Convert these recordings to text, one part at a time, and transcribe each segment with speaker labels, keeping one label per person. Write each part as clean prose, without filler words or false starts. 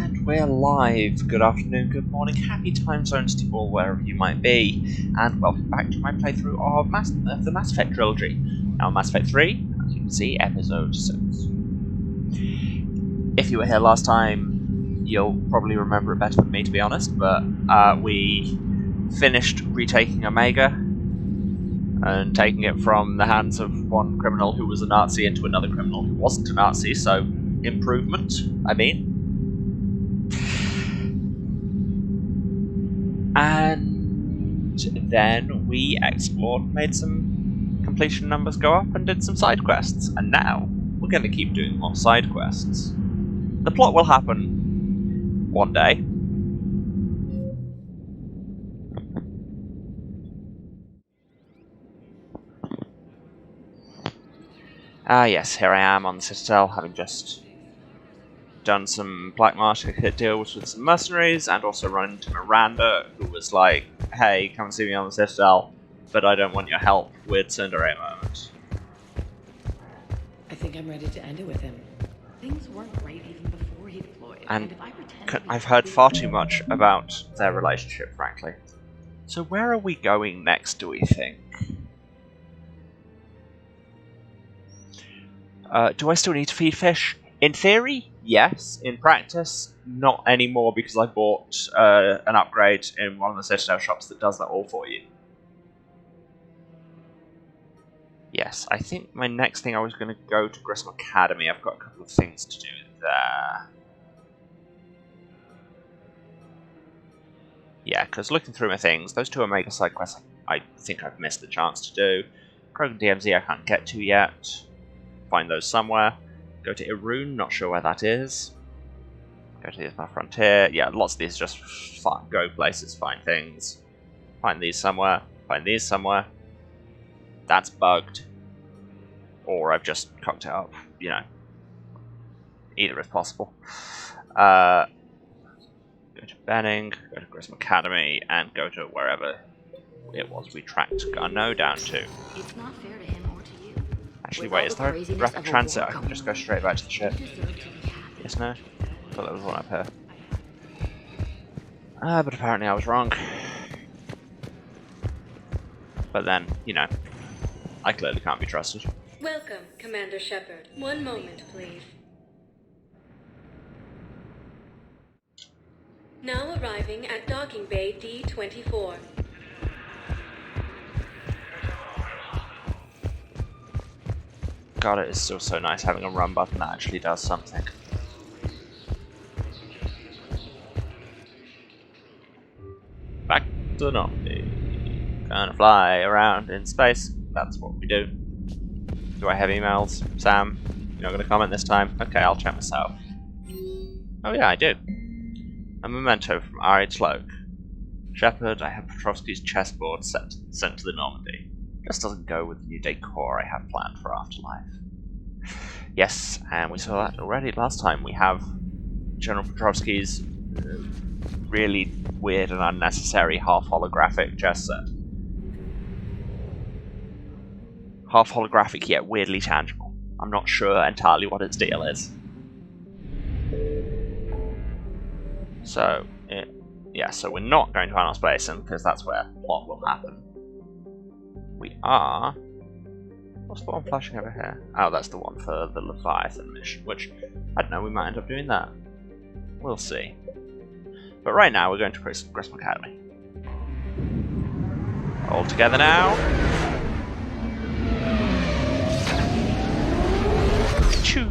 Speaker 1: And we're live. Good afternoon, good morning, happy time zones to you all wherever you might be, and welcome back to my playthrough of the Mass Effect Trilogy. Now, Mass Effect 3, as you can see, Episode 6. If you were here last time, you'll probably remember it better than me, to be honest, but we finished retaking Omega and taking it from the hands of one criminal who was a Nazi into another criminal who wasn't a Nazi, so improvement, I mean. And then we explored, made some completion numbers go up, and did some side quests. And now we're going to keep doing more side quests. The plot will happen one day. Yes, here I am on the Citadel, having just done some black market deals with some mercenaries, and also run into Miranda, who was like, hey, come and see me on the Citadel, but I don't want your help with Tsundere moment.
Speaker 2: I think I'm ready to end it with him. Things weren't great even before he deployed.
Speaker 1: And
Speaker 2: if I pretend
Speaker 1: I've heard far too much about their relationship, frankly. So where are we going next, do we think? Do I still need to feed fish? In theory, yes. In practice, not anymore, because I bought an upgrade in one of the Citadel shops that does that all for you. Yes, I think my next thing I was going to go to Grissom Academy. I've got a couple of things to do there. Yeah, because looking through my things, those two Omega side quests I think I've missed the chance to do. Krogan DMZ I can't get to yet. Find those somewhere. Go to Irun, not sure where that is. Go to the Ismail Frontier. Yeah, lots of these just go places, find things. Find these somewhere. Find these somewhere. That's bugged. Or I've just cocked it up, you know. Either is possible. Go to Benning, go to Grissom Academy, and go to wherever it was we tracked Garneau down to.
Speaker 2: it's not fair to him or to you.
Speaker 1: Actually, wait, is there a rapid transit? I can just go straight back to the ship. Yes, no? I thought there was one up here. But apparently I was wrong. But then, you know, I clearly can't be trusted.
Speaker 3: Welcome, Commander Shepard. One moment, please. Now arriving at Docking Bay D-24.
Speaker 1: God, it is still so nice having a run button that actually does something. Back to the Normandy. Gonna fly around in space. That's what we do. Do I have emails? Sam, you're not gonna comment this time? Okay, I'll check myself. Oh yeah, I do. A memento from R.H. Sloak. Shepard, I have Petrovsky's chessboard sent to the Normandy. Just doesn't go with the new decor I have planned for Afterlife. Yes, and we saw that already last time. We have General Petrovsky's really weird and unnecessary half-holographic chess set. Half-holographic yet weirdly tangible. I'm not sure entirely what its deal is. So, yeah, so we're not going to Arnold's Basin, because that's where plot will happen. We are... What's the one flashing over here? Oh, that's the one for the Leviathan mission, which, I don't know, we might end up doing that. We'll see. But right now, we're going to Grissom Academy. All together now. Choo!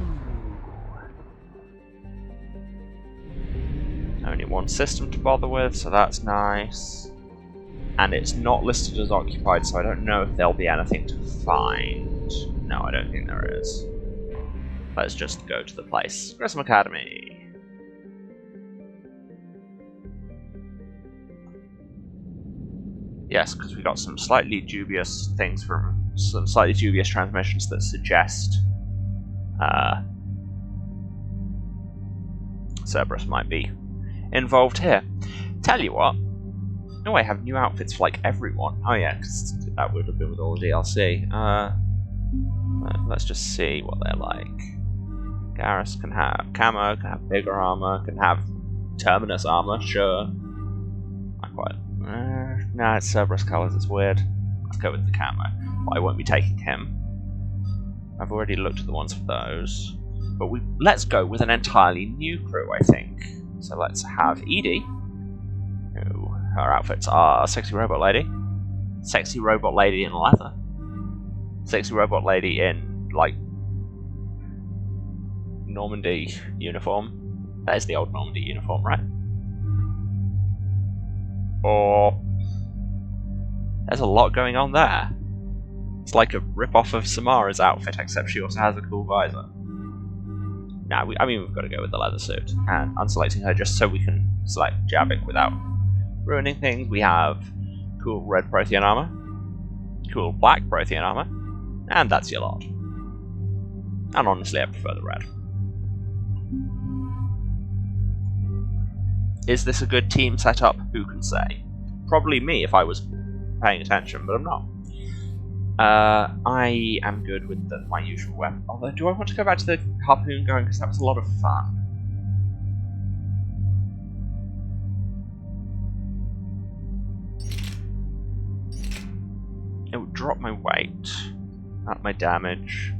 Speaker 1: Only one system to bother with, so that's nice. And it's not listed as occupied, so I don't know if there'll be anything to find. No, I don't think there is. Let's just go to the place. Grissom Academy. Yes, because we got some slightly dubious things from some slightly dubious transmissions that suggest Cerberus might be involved here. Tell you what. No, I have new outfits for like everyone. Oh yeah, because that would have been with all the DLC. Let's just see what they're like. Garrus can have camo, can have bigger armor, can have Terminus armor, sure. Not quite. Nah, it's Cerberus colours, it's weird. Let's go with the camo. But I won't be taking him. I've already looked at the ones for those. But let's go with an entirely new crew, I think. So let's have Edie. Who, her outfits are Sexy Robot Lady. Sexy Robot Lady in leather. Sexy Robot Lady in, like, Normandy uniform. That is the old Normandy uniform, right? Or... there's a lot going on there. It's like a rip-off of Samara's outfit, except she also has a cool visor. Nah, I mean, we've got to go with the leather suit. And unselecting her just so we can select Javik without ruining things. We have cool red Prothean armor, cool black Prothean armor, and that's your lot. And honestly, I prefer the red. Is this a good team setup? Who can say? Probably me if I was paying attention, but I'm not. I am good with my usual weapon. Although, do I want to go back to the harpoon going? Because that was a lot of fun. It would drop my weight, up my damage.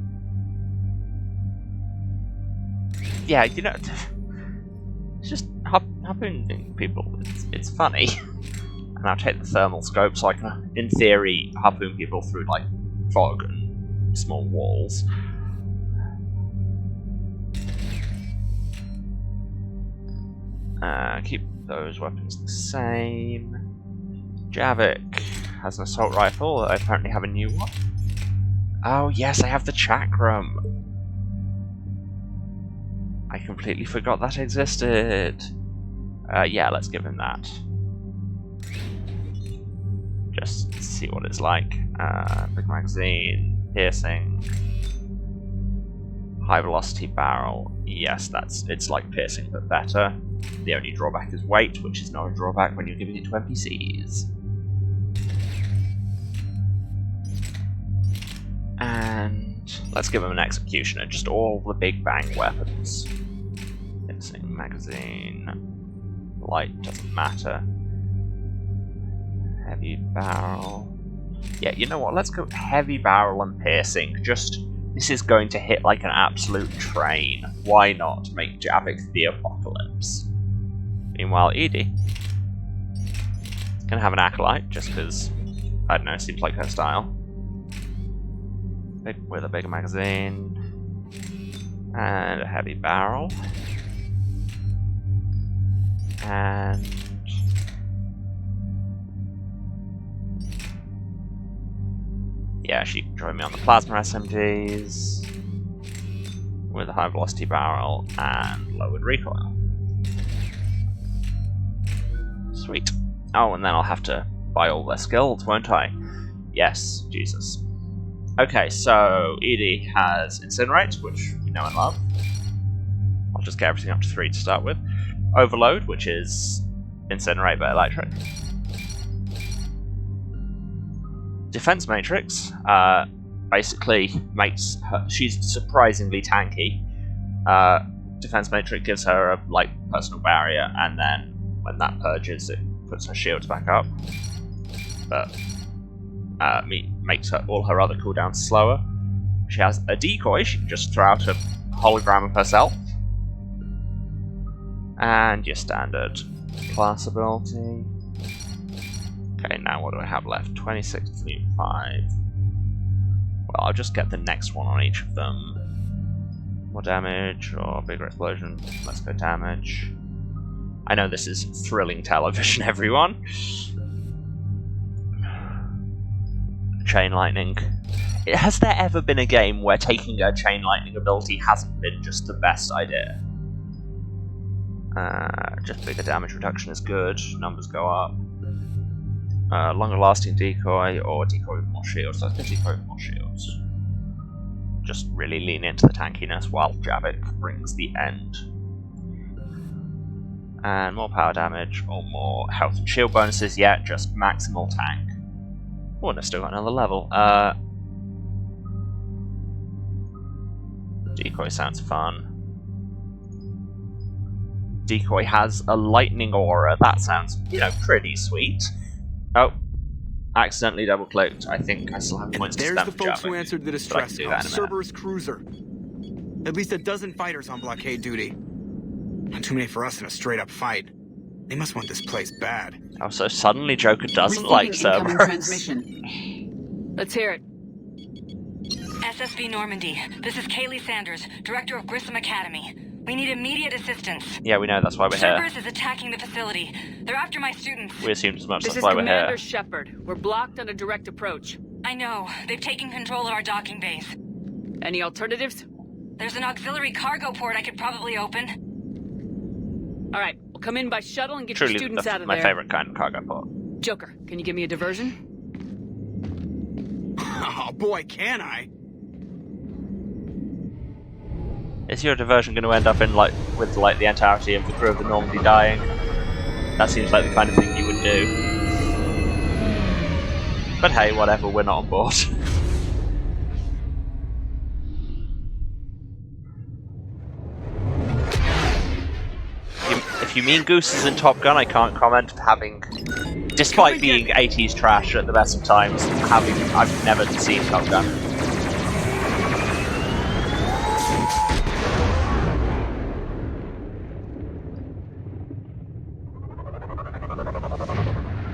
Speaker 1: Yeah, you know, it's just harpooning people. It's funny. And I'll take the thermal scope so I can, in theory, harpoon people through, like, fog and small walls. Keep those weapons the same. Javik has an assault rifle. I apparently have a new one. Oh, yes, I have the chakram. I completely forgot that existed. Yeah, let's give him that. Just see what it's like. Big magazine, piercing, high velocity barrel. Yes, it's like piercing but better. The only drawback is weight, which is not a drawback when you're giving it to NPCs. And let's give him an executioner, just all the big bang weapons. Piercing, magazine, light doesn't matter. Heavy barrel. Yeah, you know what? Let's go heavy barrel and piercing. This is going to hit like an absolute train. Why not make Javik the apocalypse? Meanwhile, Edie is gonna have an acolyte just because, I don't know, seems like her style. With a bigger magazine and a heavy barrel. And yeah, she can join me on the plasma SMGs with a high velocity barrel and lowered recoil. Sweet. Oh, and then I'll have to buy all their skills, won't I? Yes, Jesus. Okay, so Edie has Incinerate, which we know and love. I'll just get everything up to 3 to start with. Overload, which is Incinerate but electric. Defense Matrix basically makes her, she's surprisingly tanky. Defense Matrix gives her a personal barrier, and then when that purges, it puts her shields back up. But makes all her other cooldowns slower. She has a decoy, she can just throw out a hologram of herself. And your standard class ability. Okay, now what do I have left? 26, 5. Well, I'll just get the next one on each of them. More damage or bigger explosion. Let's go damage. I know this is thrilling television, everyone. Chain lightning. Has there ever been a game where taking a chain lightning ability hasn't been just the best idea? Just bigger damage reduction is good. Numbers go up. Longer lasting decoy or decoy with more shields. Let's go decoy with more shields. Just really lean into the tankiness while Javik brings the end. And more power damage or more health and shield bonuses yet, just maximal tank. Oh, and I've still got another level. Decoy sounds fun. decoy has a lightning aura. That sounds, pretty sweet. Oh, accidentally double-clicked. I think I still have points to
Speaker 4: There's
Speaker 1: spend
Speaker 4: the
Speaker 1: for
Speaker 4: folks
Speaker 1: jabbing,
Speaker 4: who answered the
Speaker 1: but I
Speaker 4: distress
Speaker 1: can do
Speaker 4: call.
Speaker 1: that in a minute.
Speaker 4: Cerberus cruiser. At least a dozen fighters on blockade duty. Not too many for us in a straight-up fight. They must want this place bad.
Speaker 1: Oh, so suddenly Joker doesn't like
Speaker 2: incoming
Speaker 1: Cerberus.
Speaker 2: transmission. Let's hear it.
Speaker 5: SSV Normandy. This is Kaylee Sanders, Director of Grissom Academy. We need immediate assistance.
Speaker 1: Yeah, we know, that's why we're here.
Speaker 5: Cerberus is attacking the facility. They're after my students.
Speaker 1: We assumed as much,
Speaker 2: This
Speaker 1: that's
Speaker 2: is
Speaker 1: why we're
Speaker 2: Commander
Speaker 1: here.
Speaker 2: Shepard. We're blocked on a direct approach.
Speaker 5: I know. They've taken control of our docking base.
Speaker 2: Any alternatives?
Speaker 5: There's an auxiliary cargo port I could probably open.
Speaker 2: All right, we'll come in by shuttle and get
Speaker 1: Truly
Speaker 2: your students out of
Speaker 1: my
Speaker 2: there.
Speaker 1: favourite kind of cargo port.
Speaker 2: Joker, can you give me a diversion?
Speaker 4: Oh boy, can I?
Speaker 1: Is your diversion going to end up in with the entirety of the crew of the Normandy dying? That seems like the kind of thing you would do. But hey, whatever, we're not on board. If you mean Goose is in Top Gun, I can't comment. Despite being 80s trash at the best of times, I've never seen Top Gun.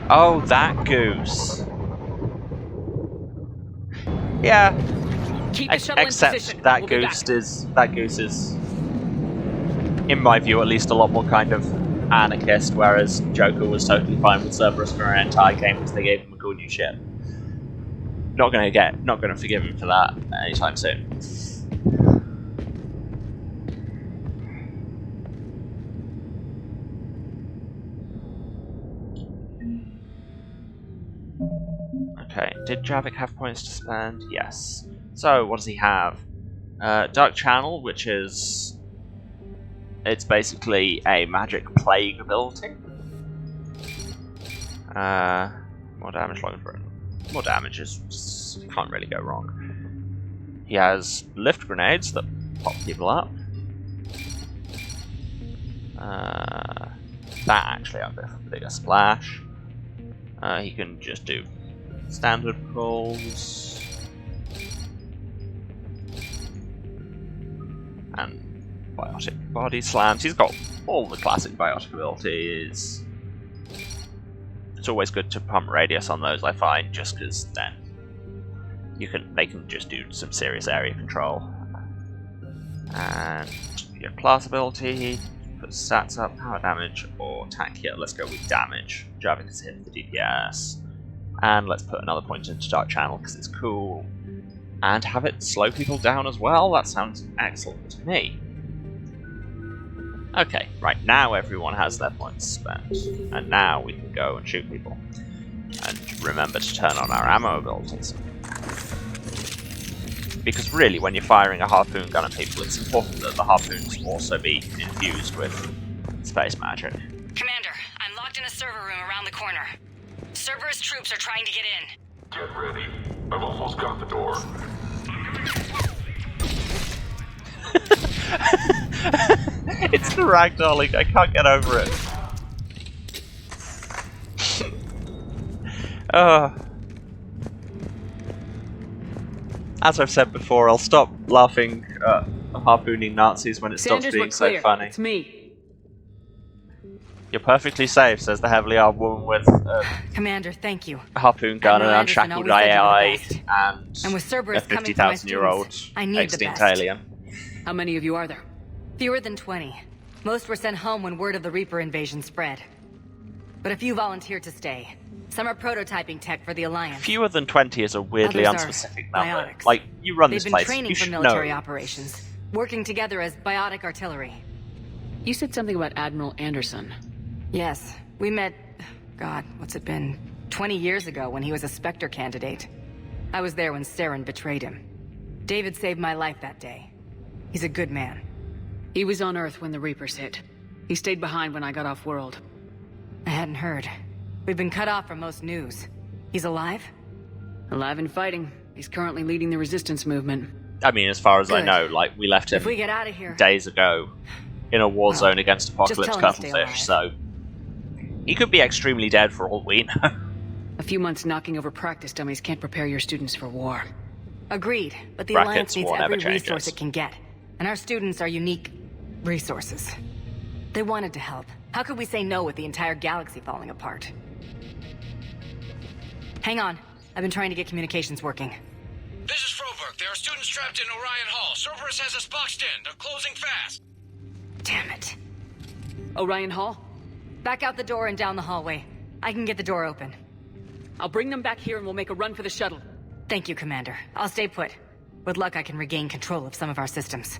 Speaker 1: Oh, that Goose. Yeah.
Speaker 2: Keep the shuttle in
Speaker 1: Except
Speaker 2: position.
Speaker 1: that
Speaker 2: We'll be
Speaker 1: Goose is, in my view, at least a lot more kind of anarchist, whereas Joker was totally fine with Cerberus for an entire game because they gave him a cool new ship. Not gonna forgive him for that anytime soon. Okay, did Javik have points to spend? Yes. So, what does he have? Dark Channel, which is... It's basically a magic plague ability. More damage looking for it. More damage is... can't really go wrong. He has lift grenades that pop people up. That actually I'll go for a bigger splash. He can just do standard rolls. And biotic body slams. He's got all the classic biotic abilities. It's always good to pump radius on those, I find, just because then they can just do some serious area control. And your class ability, put stats up, power damage or attack here. Let's go with damage. Javik is hit for DPS. And let's put another point into Dark Channel because it's cool. And have it slow people down as well? That sounds excellent to me. Okay, right, now everyone has their points spent. And now we can go and shoot people. And remember to turn on our ammo abilities. Because really, when you're firing a harpoon gun at people, it's important that the harpoons also be infused with space magic.
Speaker 5: Commander, I'm locked in a server room around the corner. Cerberus troops are trying to get in.
Speaker 6: Get ready. I've almost got the door.
Speaker 1: It's the ragdolling, I can't get over it. As I've said before, I'll stop laughing at harpooning Nazis when it stops
Speaker 2: Sanders,
Speaker 1: being
Speaker 2: we're
Speaker 1: so
Speaker 2: clear.
Speaker 1: funny.
Speaker 2: It's me.
Speaker 1: You're perfectly safe, says the heavily armed woman with a
Speaker 5: Commander, thank you.
Speaker 1: harpoon gun and
Speaker 5: Admiral
Speaker 1: an
Speaker 5: Anderson
Speaker 1: unshackled
Speaker 5: always said you were the
Speaker 1: AI
Speaker 5: best. And with
Speaker 1: a
Speaker 5: Cerberus coming for my
Speaker 1: 50,000-year-old
Speaker 5: students, I need the
Speaker 1: extinct
Speaker 5: best.
Speaker 1: alien.
Speaker 2: How many of you are there?
Speaker 5: Fewer than 20. Most were sent home when word of the Reaper invasion spread. But a few volunteered to stay. Some are prototyping tech for the Alliance.
Speaker 1: Fewer than 20 is a weirdly
Speaker 5: Others are
Speaker 1: unspecific number.
Speaker 5: biotics.
Speaker 1: Like, you run
Speaker 5: They've
Speaker 1: this
Speaker 5: been
Speaker 1: place,
Speaker 5: training
Speaker 1: you
Speaker 5: for
Speaker 1: should
Speaker 5: military
Speaker 1: know.
Speaker 5: operations, working together as biotic artillery.
Speaker 2: You said something about Admiral Anderson.
Speaker 5: Yes, we met, God, what's it been? 20 years ago when he was a Spectre candidate. I was there when Saren betrayed him. David saved my life that day. He's a good man.
Speaker 2: He was on Earth when the Reapers hit. He stayed behind when I got off-world.
Speaker 5: I hadn't heard. We've been cut off from most news. He's alive?
Speaker 2: Alive and fighting. He's currently leading the resistance movement.
Speaker 1: I mean, as far as I
Speaker 5: Good.
Speaker 1: know, like, we left him
Speaker 5: If we get out of here,
Speaker 1: days ago. in a war
Speaker 5: Well,
Speaker 1: zone against Apocalypse
Speaker 5: tell him to stay
Speaker 1: Cuttlefish, so he could be extremely dead for all we know.
Speaker 7: A few months knocking over practice dummies can't prepare your students for war.
Speaker 5: Agreed, but the
Speaker 1: Brackets,
Speaker 5: Alliance needs
Speaker 1: war never
Speaker 5: every resource
Speaker 1: changes.
Speaker 5: it can get. And our students are unique resources. They wanted to help. How could we say no with the entire galaxy falling apart? Hang on. I've been trying to get communications working.
Speaker 8: This is Froberg. There are students trapped in Orion Hall. Cerberus has us boxed in. They're closing fast.
Speaker 5: Damn it.
Speaker 7: Orion Hall?
Speaker 5: Back out the door and down the hallway. I can get the door open.
Speaker 7: I'll bring them back here and we'll make a run for the shuttle.
Speaker 5: Thank you, Commander. I'll stay put. With luck, I can regain control of some of our systems.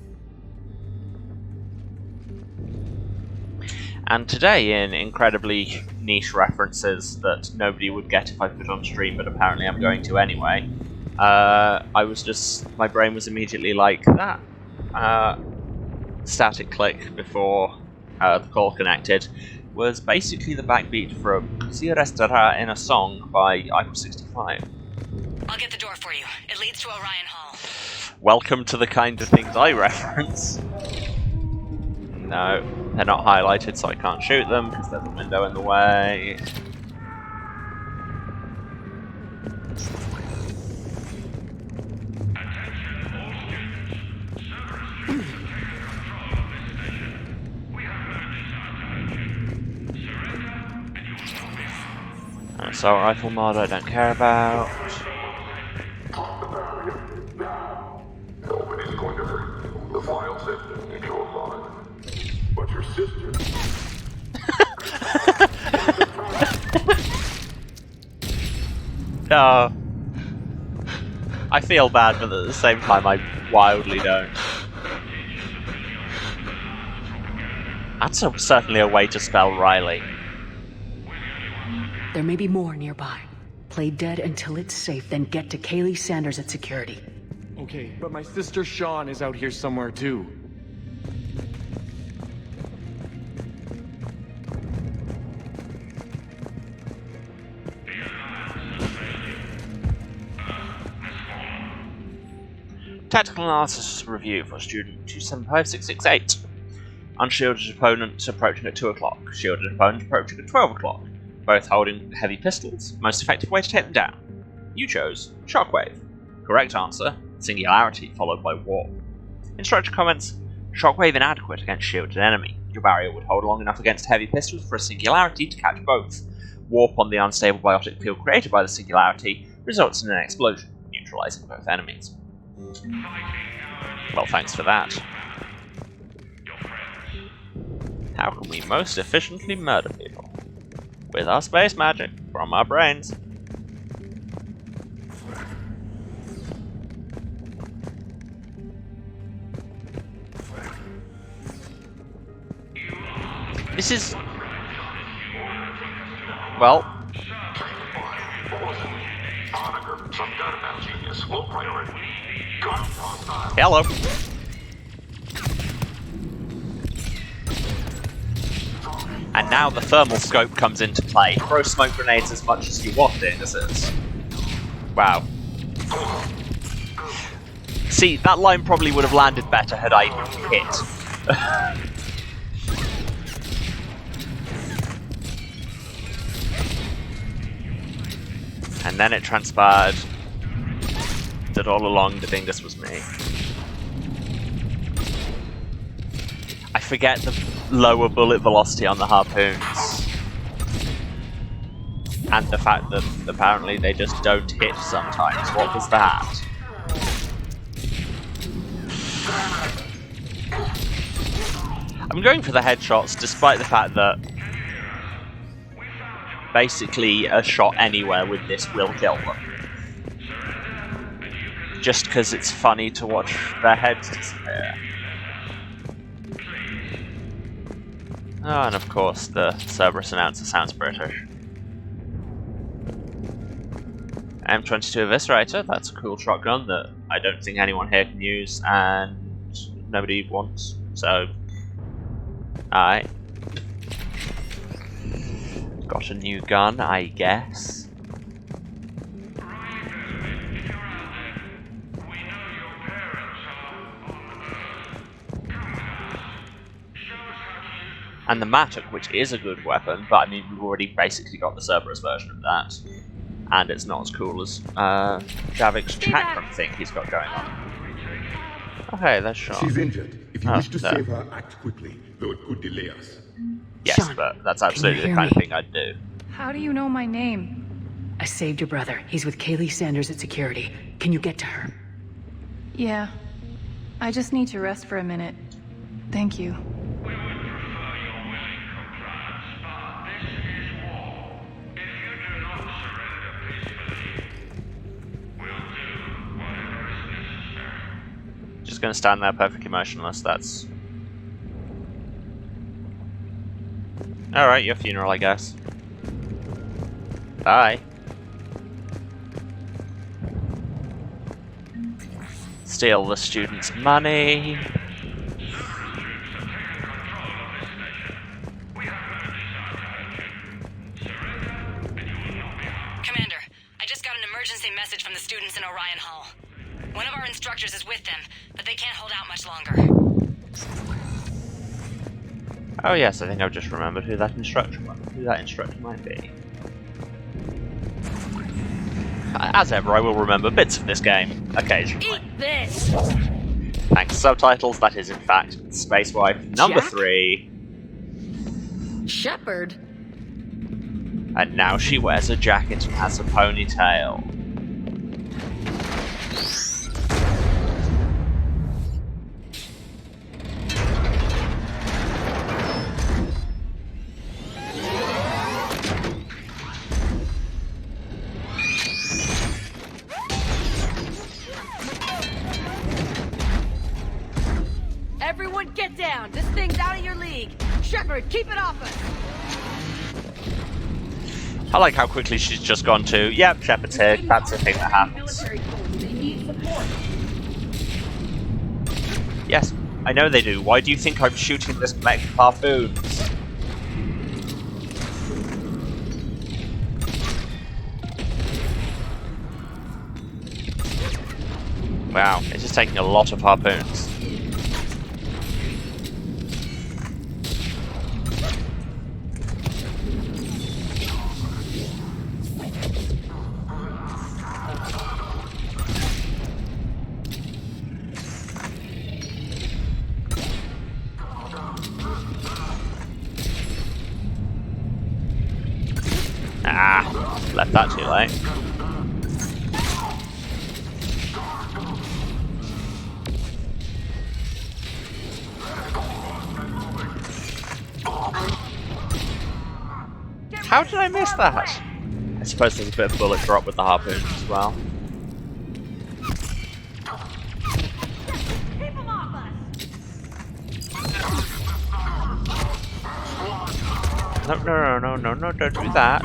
Speaker 1: And today, in incredibly niche references that nobody would get if I put on stream, but apparently I'm going to anyway, my brain was immediately like that. Static click before the call connected was basically the backbeat from Si Resterà in a Song by Eiffel 65.
Speaker 5: I'll get the door for you. It leads to Orion Hall.
Speaker 1: Welcome to the kind of things I reference. No, they're not highlighted, so I can't shoot them because there's a window in the way. Assault rifle mod I don't care about.
Speaker 6: Nobody's going to hurt you. The file said you go alive. But your sister...
Speaker 1: No. I feel bad, but at the same time I wildly don't. That's certainly a way to spell Riley.
Speaker 7: There may be more nearby. Play dead until it's safe, then get to Kaylee Sanders at security.
Speaker 9: Okay, but my sister Sean is out here somewhere too.
Speaker 1: Tactical analysis review for student 275668. Unshielded opponent approaching at 2 o'clock. Shielded opponent approaching at 12 o'clock. Both holding heavy pistols. Most effective way to take them down. You chose Shockwave. Correct answer, Singularity followed by Warp. Instructor comments, Shockwave inadequate against shielded enemy. Your barrier would hold long enough against heavy pistols for a Singularity to catch both. Warp on the unstable biotic field created by the Singularity results in an explosion, neutralizing both enemies. Well, thanks for that. How can we most efficiently murder people? With our space magic from our brains. This is... well...
Speaker 6: Some gunbound genius, low priority. Gun hostile.
Speaker 1: Hello. And now the thermal scope comes into play. Throw smoke grenades as much as you want, innocents. Wow. See, that line probably would have landed better had I hit. And then it transpired that all along the dingus was me. I forget the lower bullet velocity on the harpoons. And the fact that apparently they just don't hit sometimes. What was that? I'm going for the headshots despite the fact that basically a shot anywhere with this will kill them. Just because it's funny to watch their heads disappear. Oh, and of course the Cerberus announcer sounds British. M22 Eviscerator, that's a cool shotgun that I don't think anyone here can use and nobody wants, so... Alright. Got a new gun, I guess. And the Mattock, which is a good weapon, but I mean, we've already basically got the Cerberus version of that. And it's not as cool as Javik's Chakram thing he's got going on. Okay, that's Sean.
Speaker 6: She's injured. If you wish to save her, act quickly, though it could delay us.
Speaker 1: Yes,
Speaker 7: Sean,
Speaker 1: but that's absolutely the
Speaker 7: hear
Speaker 1: kind of
Speaker 7: me?
Speaker 1: thing I'd do.
Speaker 10: How do you know my name?
Speaker 7: I saved your brother. He's with Kaylee Sanders at security. Can you get to her?
Speaker 10: Yeah. I just need to rest for a minute. Thank you.
Speaker 1: Just gonna stand there perfectly motionless, that's... Alright, your funeral, I guess. Bye. Steal the students' money.
Speaker 5: Commander, I just got an emergency message from the students in Orion Hall. One of our instructors is with them, but they can't hold out much longer.
Speaker 1: Oh yes, I think I've just remembered who that instructor might be. As ever, I will remember bits of this game occasionally.
Speaker 5: Eat this!
Speaker 1: Thanks to subtitles, that is in fact Space Wife number
Speaker 5: Jack?
Speaker 1: 3.
Speaker 5: Shepard?
Speaker 1: And now she wears a jacket and has a ponytail.
Speaker 5: Everyone get down! This thing's out of your league! Shepard, keep it off us!
Speaker 1: I like how quickly she's just gone to, yep, Shepard's here, that's the thing that happens. Yes, I know they do. Why do you think I'm shooting this mech harpoons? Wow, it's just taking a lot of harpoons. Ah, left that too late. How did I miss that? I suppose there's a bit of bullet drop with the harpoons as well. No, don't do that.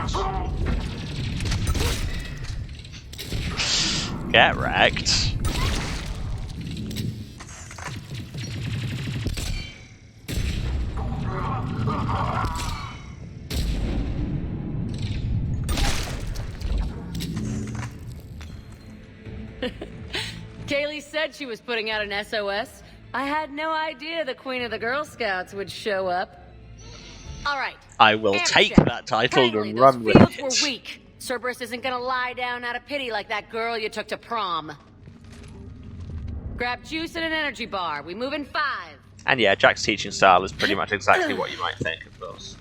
Speaker 1: Get wrecked.
Speaker 2: Kaylee said she was putting out an SOS. I had no idea the Queen of the Girl Scouts would show up. All right.
Speaker 1: I will take that title and run with
Speaker 2: fields
Speaker 1: it.
Speaker 2: were weak. Cerberus isn't gonna lie down out of pity like that girl you took to prom. Grab juice and an energy bar. We move in 5.
Speaker 1: And yeah, Jack's teaching style is pretty much exactly what you might think, of course.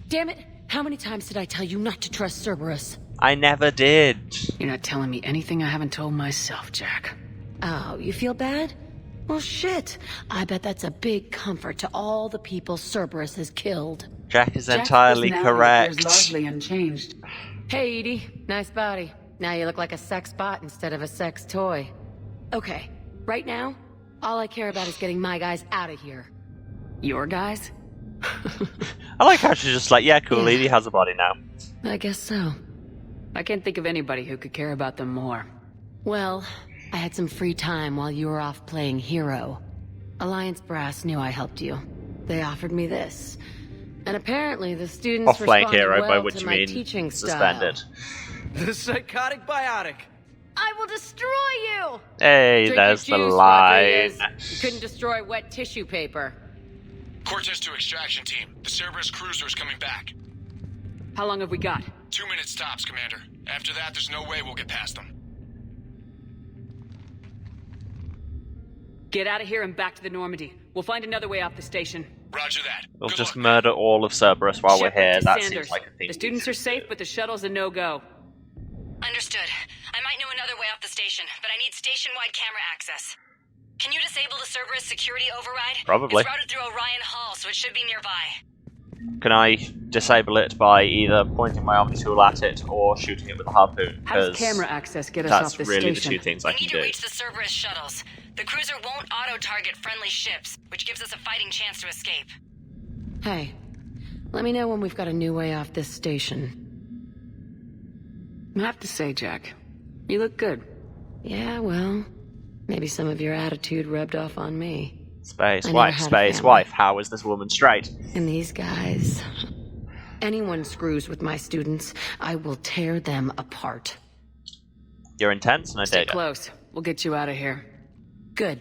Speaker 2: Damn it! How many times did I tell you not to trust Cerberus?
Speaker 1: I never did.
Speaker 7: You're not telling me anything I haven't told myself, Jack.
Speaker 2: Oh, you feel bad? Well, shit. I bet that's a big comfort to all the people Cerberus has killed.
Speaker 1: Jack is entirely correct.
Speaker 7: Largely unchanged.
Speaker 2: Hey, Edie. Nice body. Now you look like a sex bot instead of a sex toy. Okay, right now, all I care about is getting my guys out of here.
Speaker 7: Your guys?
Speaker 1: I like how she's just like, yeah, cool, Edie has a body now.
Speaker 2: I guess so.
Speaker 7: I can't think of anybody who could care about them more.
Speaker 2: Well, I had some free time while you were off playing hero. Alliance Brass knew I helped you. They offered me this. And apparently the students
Speaker 1: Off playing
Speaker 2: responded
Speaker 1: hero,
Speaker 2: well
Speaker 1: by which
Speaker 2: to
Speaker 1: you
Speaker 2: my
Speaker 1: mean
Speaker 2: teaching
Speaker 1: suspended.
Speaker 2: style.
Speaker 4: The psychotic biotic.
Speaker 2: I will destroy you!
Speaker 1: Hey,
Speaker 2: Drink
Speaker 1: there's the
Speaker 2: your juice,
Speaker 1: line.
Speaker 2: Rodriguez. You couldn't destroy wet tissue paper.
Speaker 8: Cortez to extraction team. The Cerberus cruiser is coming back.
Speaker 5: How long have we got?
Speaker 8: 2 minutes tops, Commander. After that, there's no way we'll get past them.
Speaker 5: Get out of here and back to the Normandy. We'll find another way off the station.
Speaker 8: Roger that.
Speaker 1: We'll
Speaker 8: Good
Speaker 1: just
Speaker 8: luck.
Speaker 1: murder all of Cerberus while we're
Speaker 5: Shepard
Speaker 1: here.
Speaker 5: to
Speaker 1: That
Speaker 5: Sanders.
Speaker 1: seems like a thing.
Speaker 5: The students are safe, but the shuttle's a no-go.
Speaker 11: Understood. I might know another way off the station, but I need station-wide camera access. Can you disable the Cerberus security override?
Speaker 1: Probably.
Speaker 11: It's routed through Orion Hall, so it should be nearby.
Speaker 1: Can I disable it by either pointing my Omni tool at it or shooting it with a harpoon?
Speaker 5: How does
Speaker 1: 'Cause
Speaker 5: camera access get us
Speaker 1: that's
Speaker 5: off the
Speaker 1: really
Speaker 5: station?
Speaker 1: the two things I
Speaker 11: We
Speaker 1: can
Speaker 11: need to
Speaker 1: do.
Speaker 11: reach the Cerberus shuttles. The cruiser won't auto-target friendly ships, which gives us a fighting chance to escape.
Speaker 2: Hey, let me know when we've got a new way off this station.
Speaker 5: I have to say, Jack, you look good.
Speaker 2: Yeah, well, maybe some of your attitude rubbed off on me.
Speaker 1: Space
Speaker 2: I never
Speaker 1: wife,
Speaker 2: had a
Speaker 1: space
Speaker 2: family.
Speaker 1: wife. How is this woman straight?
Speaker 2: And these guys... Anyone screws with my students, I will tear them apart.
Speaker 1: You're intense and I
Speaker 5: Stay
Speaker 1: dig it.
Speaker 5: close. We'll get you out of here.
Speaker 2: Good.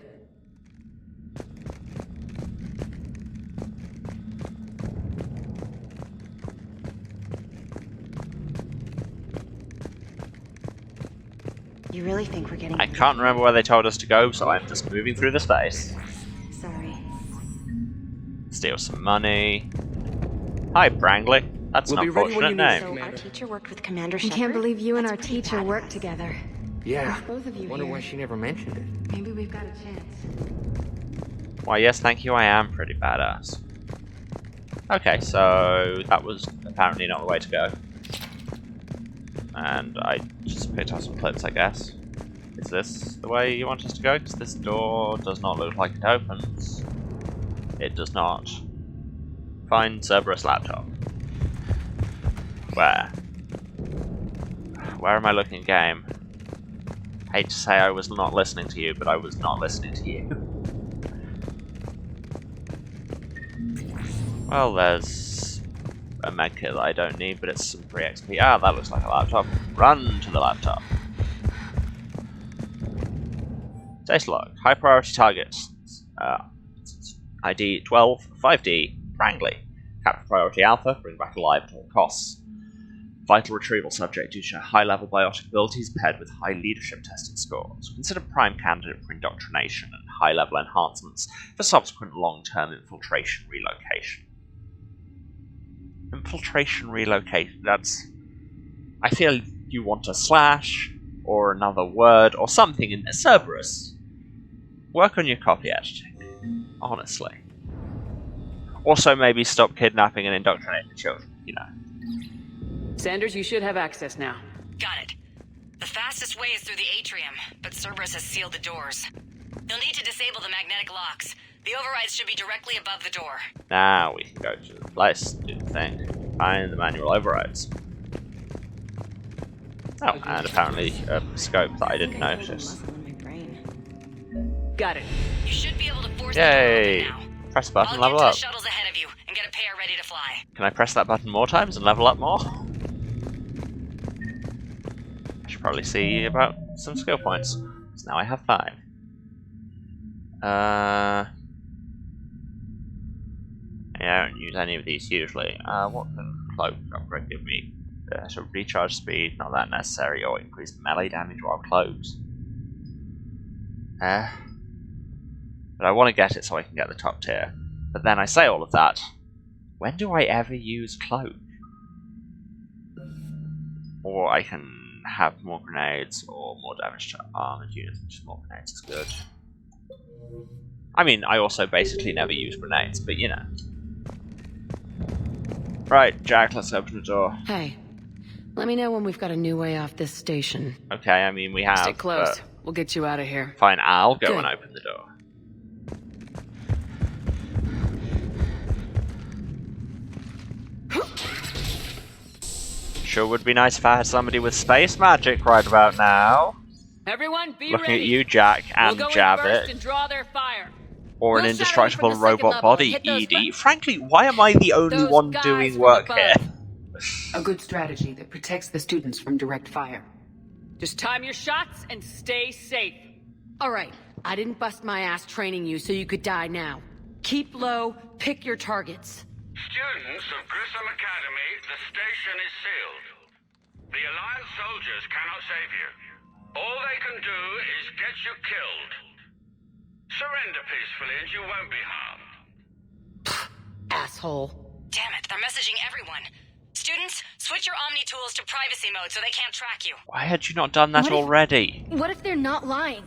Speaker 12: You really think we're getting...
Speaker 1: I can't remember where they told us to go, so I'm just moving through the space.
Speaker 12: Sorry.
Speaker 1: Steal some money. Hi, Brangley. That's
Speaker 4: We'll
Speaker 1: an
Speaker 4: be ready when
Speaker 1: unfortunate
Speaker 4: you
Speaker 1: name.
Speaker 12: So
Speaker 4: Commander.
Speaker 12: our teacher worked with Commander
Speaker 10: I
Speaker 12: Shepard?
Speaker 10: can't believe you and
Speaker 12: That's
Speaker 10: our
Speaker 12: pretty
Speaker 10: teacher
Speaker 12: badass.
Speaker 10: worked together.
Speaker 4: Yeah.
Speaker 10: Both of you
Speaker 4: Wonder
Speaker 10: here.
Speaker 4: why she never mentioned it.
Speaker 10: Maybe we've got a chance.
Speaker 1: Why, yes, thank you, I am pretty badass. Okay, so that was apparently not the way to go. And I just picked up some clips, I guess. Is this the way you want us to go? Because this door does not look like it opens. It does not. Find Cerberus laptop. Where? Where am I looking, game? Hate to say I was not listening to you, but I was not listening to you. Well, there's a medkit that I don't need, but it's some free XP. Ah, that looks like a laptop. Run to the laptop. Data log. High priority targets. ID 12 5D. Brangley. Capture priority alpha. Bring back alive at all costs. Vital retrieval subject due to high level biotic abilities paired with high leadership testing scores. Consider prime candidate for indoctrination and high level enhancements for subsequent long term infiltration relocation. Infiltration relocation. That's. I feel you want a slash or another word or something in there. Cerberus. Work on your copy editing. Honestly. Also, maybe stop kidnapping and indoctrinating children, you know.
Speaker 5: Sanders, you should have access now.
Speaker 11: Got it. The fastest way is through the atrium, but Cerberus has sealed the doors. You'll need to disable the magnetic locks. The overrides should be directly above the door.
Speaker 1: Now we can go to the place, do the thing. Find the manual overrides. Oh, and apparently a scope that I didn't notice.
Speaker 5: Got it.
Speaker 11: You should be able to force
Speaker 1: Yay!
Speaker 11: the door open now.
Speaker 1: Press the button,
Speaker 11: I'll
Speaker 1: level
Speaker 11: get to
Speaker 1: up.
Speaker 11: the shuttles ahead of you and get a pair ready to fly.
Speaker 1: Can I press that button more times and level up more? I should probably see about some skill points. So now I have 5. Yeah, I don't use any of these usually. What can cloak upgrade give me? So recharge speed, not that necessary, or increase melee damage while cloaked. But I want to get it so I can get the top tier. But then I say all of that. When do I ever use cloak? Or I can have more grenades or more damage to armored units, which more grenades is good. I mean, I also basically never use grenades, but you know. Right, Jack, let's open the door.
Speaker 2: Hey, let me know when we've got a new way off this station.
Speaker 1: Okay, I mean, we have.
Speaker 5: Stay close. We'll get you out of here.
Speaker 1: Fine, I'll go
Speaker 2: Good.
Speaker 1: and open the door. Sure would be nice if I had somebody with space magic right about now.
Speaker 5: Everyone, be
Speaker 1: Looking
Speaker 5: ready.
Speaker 1: at you, Jack, and
Speaker 5: we'll go in first
Speaker 1: Jabbit.
Speaker 5: and draw their fire.
Speaker 1: Or an
Speaker 5: We'll shadow
Speaker 1: indestructible
Speaker 5: you from the second
Speaker 1: robot
Speaker 5: level and
Speaker 1: body,
Speaker 5: hit those
Speaker 1: ED. Frankly, why am I the only
Speaker 5: those
Speaker 1: one
Speaker 5: guys
Speaker 1: doing
Speaker 5: from
Speaker 1: work
Speaker 5: above.
Speaker 1: here?
Speaker 7: A good strategy that protects the students from direct fire.
Speaker 5: Just time your shots and stay safe.
Speaker 2: Alright, I didn't bust my ass training you so you could die now. Keep low, pick your targets.
Speaker 8: Students of Grissom Academy, the station is sealed. The Alliance soldiers cannot save you. All they can do is get you killed. Surrender peacefully and you won't be harmed.
Speaker 2: Asshole.
Speaker 11: Damn it, they're messaging everyone. Students, switch your Omni tools to privacy mode so they can't track you.
Speaker 1: Why had you not done that already?
Speaker 10: What if they're not lying?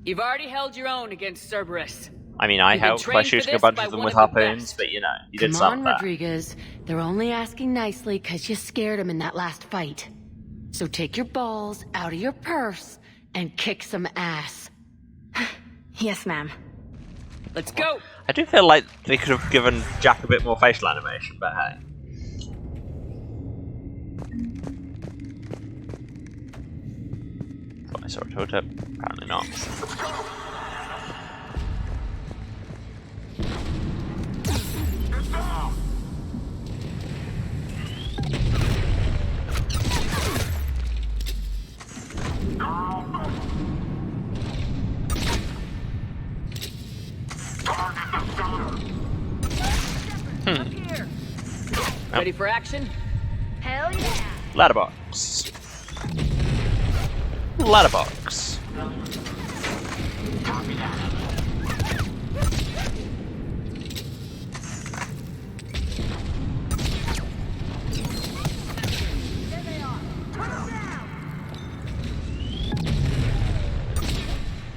Speaker 5: You've already held your own against Cerberus.
Speaker 1: I mean, I
Speaker 5: You've been
Speaker 1: helped by
Speaker 5: trained for
Speaker 1: shooting a
Speaker 5: this
Speaker 1: bunch
Speaker 5: by
Speaker 1: of them
Speaker 5: one
Speaker 1: with
Speaker 5: of the
Speaker 1: harpoons,
Speaker 5: best.
Speaker 1: but you know, you did
Speaker 2: Come
Speaker 1: some
Speaker 2: on,
Speaker 1: of that.
Speaker 2: Rodriguez. They're only asking nicely because you scared them in that last fight. So take your balls out of your purse and kick some ass.
Speaker 12: Yes, ma'am.
Speaker 5: Let's go!
Speaker 1: I do feel like they could have given Jack a bit more facial animation, but hey. Thought I saw a toe tip. Apparently not.
Speaker 5: Ready for action?
Speaker 10: Hell yeah!
Speaker 1: Letterbox. Letterbox.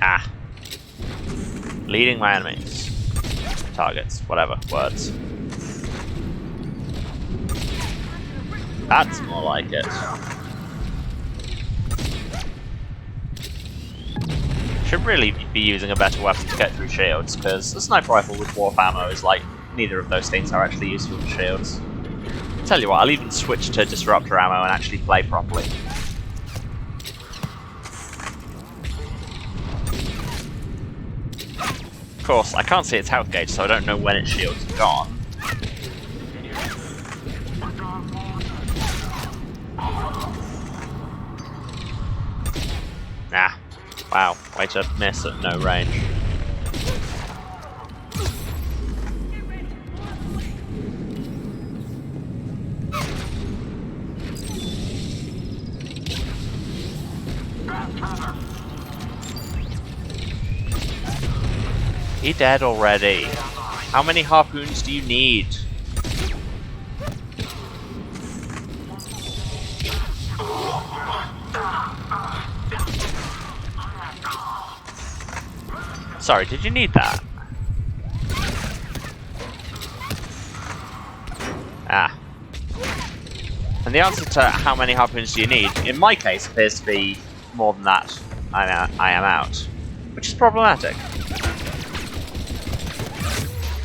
Speaker 1: Ah. Leading my enemies. Targets. Whatever. Words. That's more like it. Should really be using a better weapon to get through shields, because the sniper rifle with warp ammo is like, neither of those things are actually useful for shields. Tell you what, I'll even switch to disruptor ammo and actually play properly. Of course, I can't see its health gauge, so I don't know when its shields are gone. Ah, wow, way to miss at no range. He dead already. How many harpoons do you need? Sorry, did you need that? Ah. And the answer to how many harpoons do you need, in my case, appears to be more than that. I am out. Which is problematic.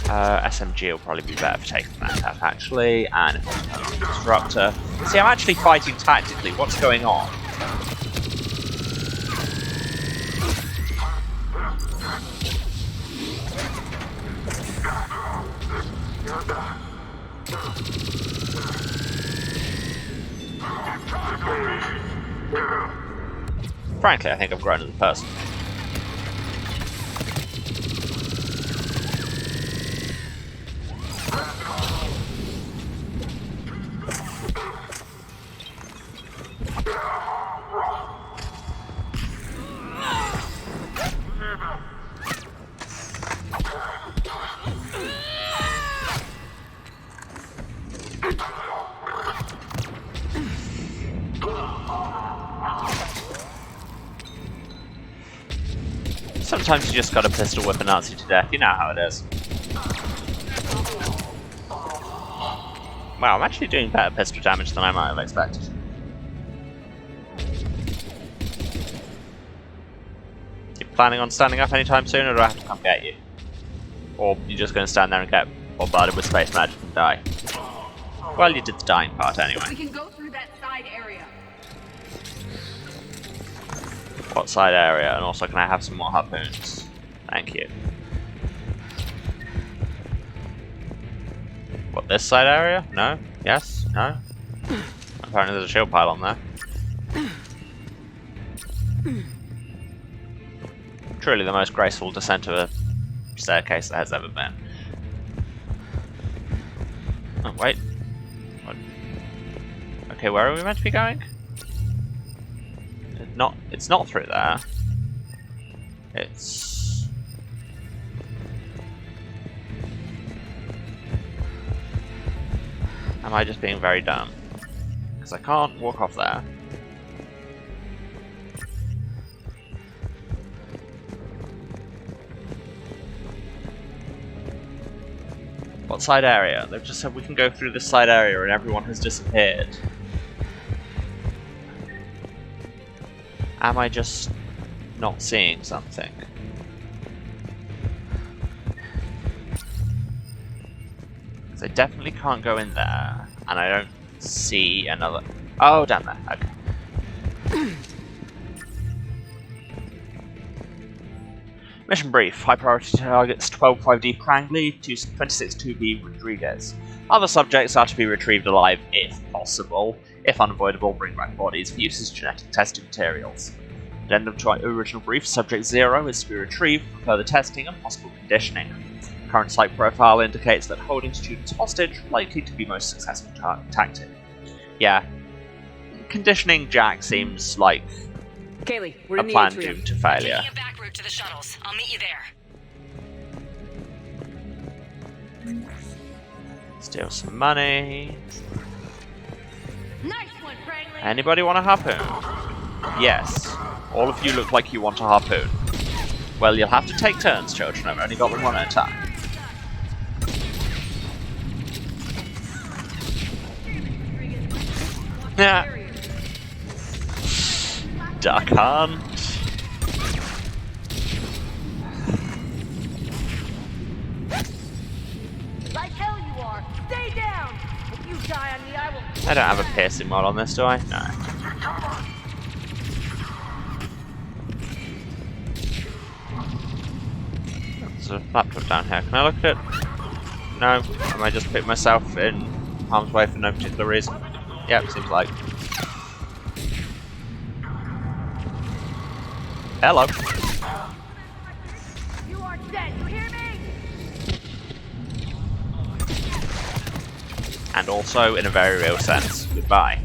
Speaker 1: SMG will probably be better for taking that out, actually. And if I turn on the Disruptor. See, I'm actually fighting tactically. What's going on? Frankly, I think I've grown as a person. Sometimes you just gotta pistol whip a Nazi to death, you know how it is. Wow, I'm actually doing better pistol damage than I might have expected. You planning on standing up anytime soon, or do I have to come get you? Or you're just gonna stand there and get bombarded with space magic and die? Well, you did the dying part anyway.
Speaker 5: We can go through that side area.
Speaker 1: What side area? And also, can I have some more harpoons? Thank you. What, this side area? No? Yes? No? Apparently there's a shield pile on there. Truly the most graceful descent of a staircase there has ever been. Oh, wait. What? Okay, where are we meant to be going? It's not through there. It's... Am I just being very dumb? Because I can't walk off there. What side area? They've just said we can go through this side area and everyone has disappeared. Am I just not seeing something? Because I definitely can't go in there, and I don't see another... Oh, down there. Okay. Mission brief. High priority targets 12-5D Prangley to 26-2B Rodriguez. Other subjects are to be retrieved alive if possible. If unavoidable, bring back bodies for use as genetic testing materials. Addendum to our original brief, Subject 0 is to be retrieved for further testing and possible conditioning. Current site profile indicates that holding students hostage likely to be most successful tactic. Yeah. Conditioning Jack seems like
Speaker 5: Kaylee, we're
Speaker 1: a
Speaker 5: in the
Speaker 1: plan
Speaker 5: atrium.
Speaker 1: doomed to failure.
Speaker 11: Taking a back route to the shuttles. I'll meet you there.
Speaker 1: Steal some money.
Speaker 11: Nice one, Prangley.
Speaker 1: Anybody want a harpoon? Yes. All of you look like you want a harpoon. Well, you'll have to take turns, children. I've only got them one at a time. Yeah. Duck hunt.
Speaker 13: Like hell you are. Stay down. If you die on me, I will.
Speaker 1: I don't have a piercing mod on this, do I? No. There's a laptop down here. Can I look at it? No. I might just put myself in harm's way for no particular reason. Yep, seems like. Hello.
Speaker 13: You are dead. You hear me?
Speaker 1: And also, in a very real sense, goodbye.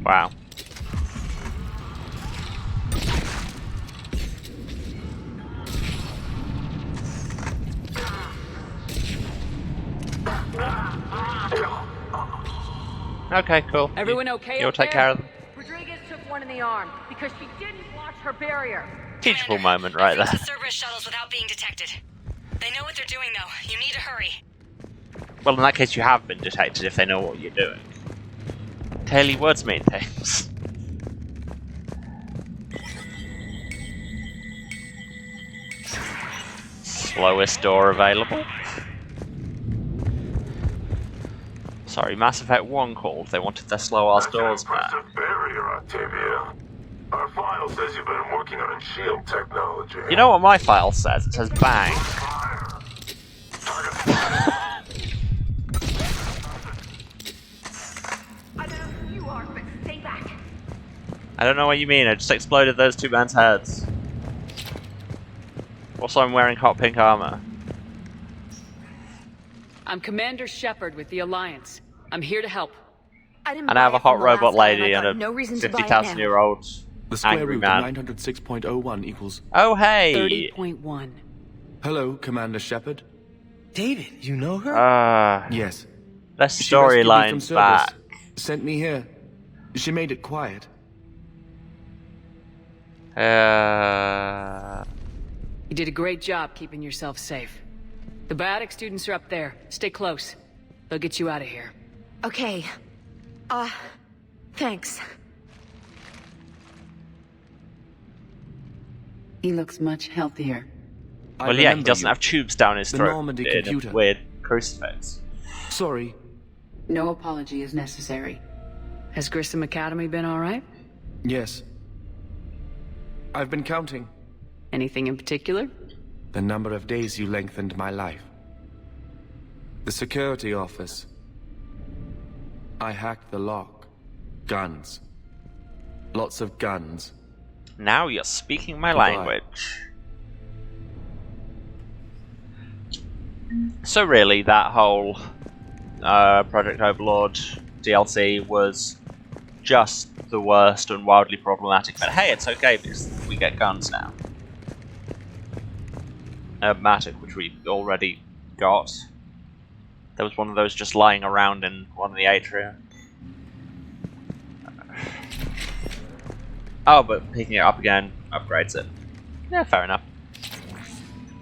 Speaker 1: Wow. Okay, cool.
Speaker 5: Everyone okay?
Speaker 1: You'll
Speaker 5: up
Speaker 1: take
Speaker 5: there?
Speaker 1: care of them.
Speaker 13: Rodriguez took one in the arm because she didn't watch her barrier.
Speaker 1: Teachable moment right there.
Speaker 11: The Cerberus shuttles without being detected. They know what they're doing, though. You need to hurry.
Speaker 1: Well, in that case, you have been detected if they know what you're doing. Clearly, words mean things. Slowest door available. Sorry, Mass Effect 1 called. They wanted their slow-ass doors back.
Speaker 6: That's a barrier, Octavia. Our file says you've been working on shield technology.
Speaker 1: You know what my file says? It says bang.
Speaker 13: I don't know who you are, but stay back.
Speaker 1: I don't know what you mean. I just exploded those two men's heads. Also, I'm wearing hot pink armor.
Speaker 5: I'm Commander Shepard with the Alliance. I'm here to help.
Speaker 1: And I have a hot robot lady and a
Speaker 12: no reason to buy it
Speaker 1: 50,000-year-old
Speaker 9: The square
Speaker 1: angry
Speaker 9: root
Speaker 1: man.
Speaker 9: of 906.01 equals...
Speaker 1: Oh, hey!
Speaker 5: 30.1.
Speaker 9: Hello, Commander Shepard.
Speaker 14: David, you know her?
Speaker 9: Yes.
Speaker 1: Let's
Speaker 9: She rescued me from
Speaker 1: storylines
Speaker 9: Cerberus,
Speaker 1: back.
Speaker 9: Sent me here. She made it quiet.
Speaker 5: You did a great job keeping yourself safe. The biotic students are up there. Stay close. They'll get you out of here.
Speaker 12: Okay. Thanks.
Speaker 7: He looks much healthier.
Speaker 1: Well, yeah, he doesn't have tubes down his throat.
Speaker 9: Normandy
Speaker 1: in
Speaker 9: computer.
Speaker 1: a weird crucifix.
Speaker 9: Sorry.
Speaker 7: No apology is necessary.
Speaker 5: Has Grissom Academy been alright?
Speaker 9: Yes. I've been counting.
Speaker 5: Anything in particular?
Speaker 9: The number of days you lengthened my life. The security office. I hacked the lock. Guns. Lots of guns.
Speaker 1: Now you're speaking my
Speaker 9: Goodbye.
Speaker 1: language. So really, that whole Project Overlord DLC was just the worst and wildly problematic. But hey, it's okay because we get guns now. Matic, which we already got. There was one of those just lying around in one of the atria. Oh, but picking it up again upgrades it. Yeah, fair enough.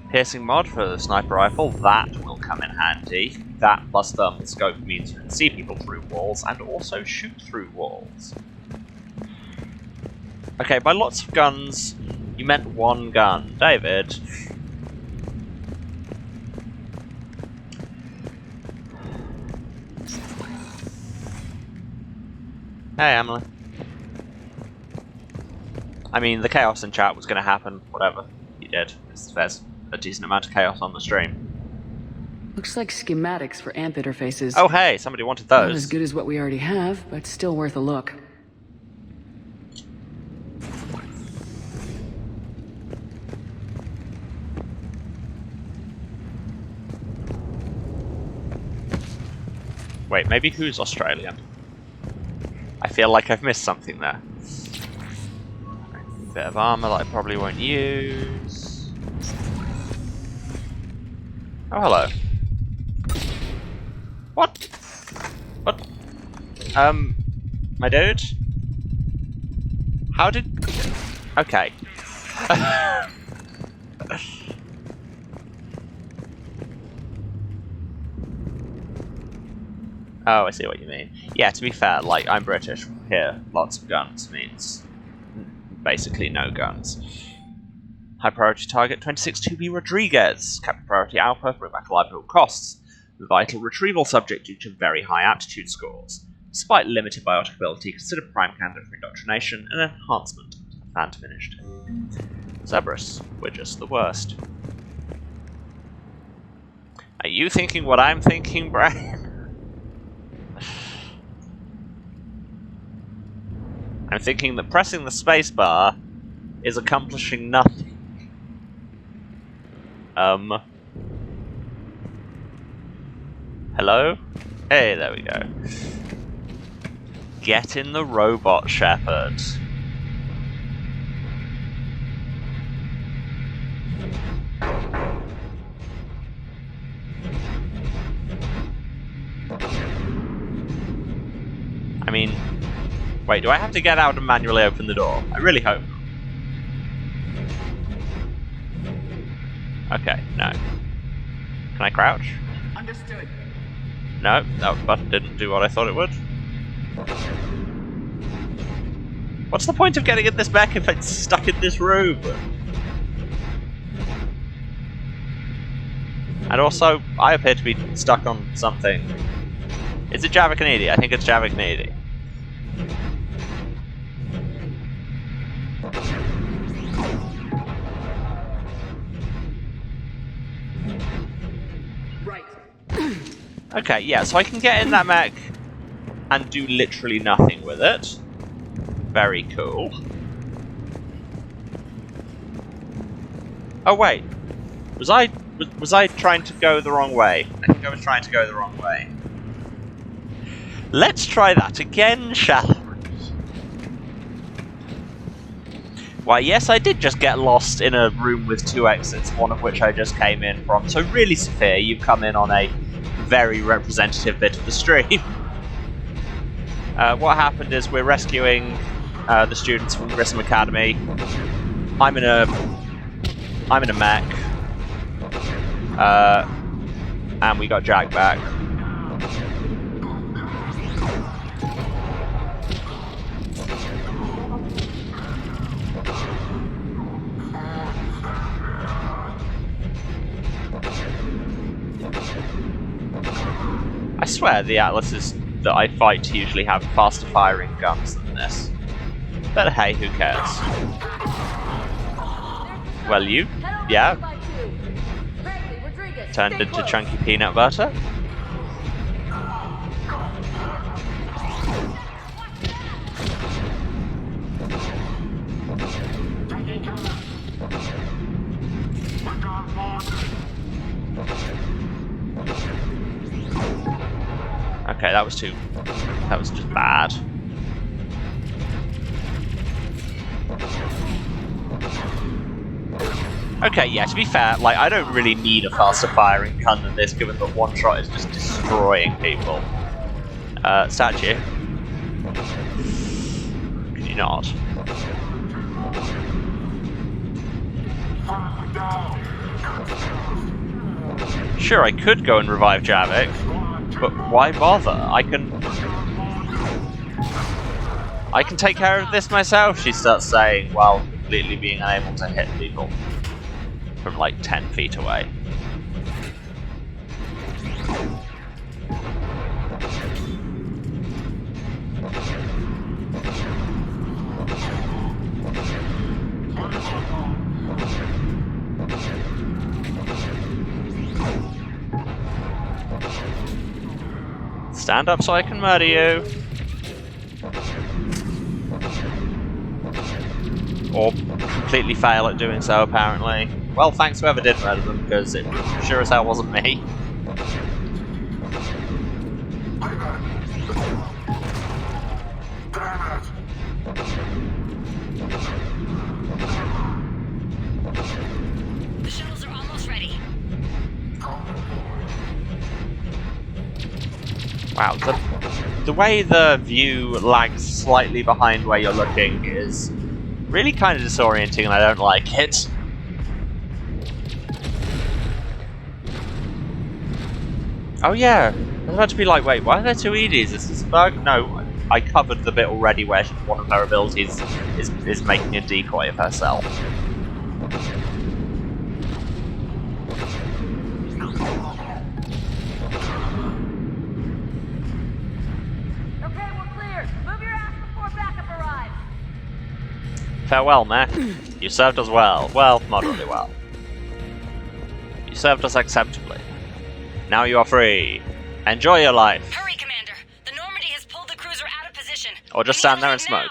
Speaker 1: Piercing mod for the sniper rifle, that will come in handy. That plus thermal scope means you can see people through walls and also shoot through walls. Okay, by lots of guns, you meant one gun. David. Hey, Emily. I mean, the chaos in chat was going to happen, whatever he did. There's a decent amount of chaos on the stream.
Speaker 7: Looks like schematics for amp interfaces.
Speaker 1: Oh hey, somebody wanted
Speaker 7: Not
Speaker 1: those.
Speaker 7: as good as what we already have, but still worth a look.
Speaker 1: Wait, maybe who's Australian? I feel like I've missed something there. Bit of armor that I probably won't use. Oh, hello. What? What? My dude? How did... Okay. Oh, I see what you mean. Yeah, to be fair, like, I'm British. Here, lots of guns means basically no guns. High priority target 262B Rodriguez. Captain priority Alpha, bring back alive at all costs. Vital retrieval subject due to very high aptitude scores. Despite limited biotic ability, considered prime candidate for indoctrination and enhancement to the Phantom Initiative. Cerberus, we're just the worst. Are you thinking what I'm thinking, Brian? I'm thinking that pressing the spacebar is accomplishing nothing. Hello? Hey, there we go. Get in the robot, Shepard. I mean... Wait, do I have to get out and manually open the door? I really hope not. Okay, no. Can I crouch?
Speaker 7: Understood.
Speaker 1: No, that button didn't do what I thought it would. What's the point of getting in this mech if it's stuck in this room? And also, I appear to be stuck on something. Is it Java Canidi? I think it's Java Canidi. Okay, yeah, so I can get in that mech and do literally nothing with it. Very cool. Oh wait, was I trying to go the wrong way? I think I was trying to go the wrong way. Let's try that again, shall we? Why, yes, I did just get lost in a room with two exits, one of which I just came in from. So really, Sophia, you've come in on a very representative bit of the stream. What happened is we're rescuing the students from Grissom Academy. I'm in a mech, and we got dragged back. swear the Atlases that I fight usually have faster firing guns than this. But hey, who cares? Well, you? Yeah? Turned into chunky peanut butter? Okay, that was just bad. Okay, yeah, to be fair, like, I don't really need a faster firing gun than this, given that one shot is just destroying people. Statue. Can you not? Sure, I could go and revive Javik, but why bother? I can take care of this myself, she starts saying, while completely being unable to hit people from like 10 feet away. Stand up so I can murder you. Or completely fail at doing so, apparently. Well, thanks whoever did murder them, because it sure as hell wasn't me.
Speaker 11: The shuttles are almost ready.
Speaker 1: Wow, the way the view lags slightly behind where you're looking is really kind of disorienting, and I don't like it. Oh yeah, I was about to be like, wait, why are there two EDs? Is this a bug? No, I covered the bit already where one of her abilities is making a decoy of herself.
Speaker 13: Okay, we're clear. Move your ass before backup arrives.
Speaker 1: Farewell, Mac. You served us well. Well, moderately well. You served us acceptably. Now you are free. Enjoy your life.
Speaker 11: Hurry, Commander. The Normandy has pulled the cruiser out of position.
Speaker 1: Or just stand there and smoke.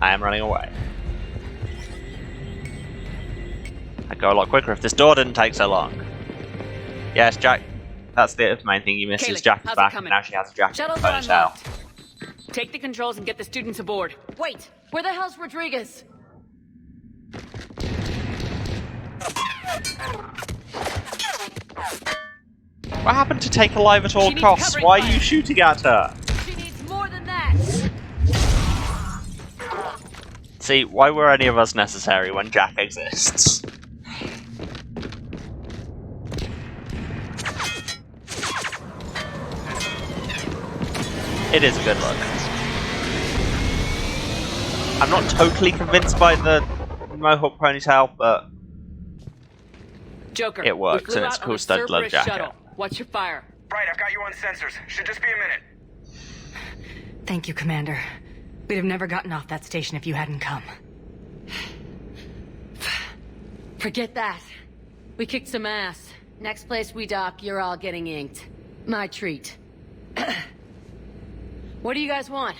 Speaker 1: I am running away. I'd go a lot quicker if this door didn't take so long. Yes, Jack. That's the main thing you missed is Jack is back, and now she has a jacket and ponytail.
Speaker 5: Take the controls and get the students aboard.
Speaker 2: Wait, where the hell's Rodriguez?
Speaker 1: What happened to take alive at all costs? Why are you shooting at her?
Speaker 13: She needs more than that.
Speaker 1: See, why were any of us necessary when Jack exists? It is a good look. I'm not totally convinced by the Mohawk ponytail, but
Speaker 5: Joker,
Speaker 1: it works, and it's a cool stud glove jacket.
Speaker 5: Shuttle. What's your fire?
Speaker 4: Right, I've got you on sensors. Should just be a minute.
Speaker 5: Thank you, Commander. We'd have never gotten off that station if you hadn't come.
Speaker 2: Forget that. We kicked some ass. Next place we dock, you're all getting inked. My treat. What do you guys want?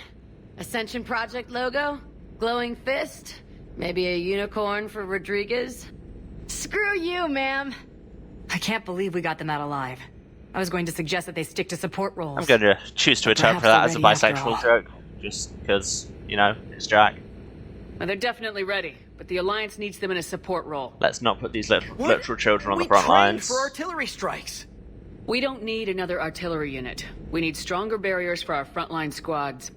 Speaker 2: Ascension Project logo? Glowing fist? Maybe a unicorn for Rodriguez?
Speaker 12: Screw you, ma'am.
Speaker 5: I can't believe we got them out alive. I was going to suggest that they stick to support roles.
Speaker 1: I'm going to choose to interpret that as a bisexual joke, just because, you know, it's Jack.
Speaker 5: Well, they're definitely ready, but the Alliance needs them in a support role.
Speaker 1: Let's not put these literal children on the
Speaker 14: We
Speaker 1: front
Speaker 14: trained
Speaker 1: lines.
Speaker 14: for artillery strikes.
Speaker 5: We don't need another artillery unit. We need stronger barriers for our frontline squads.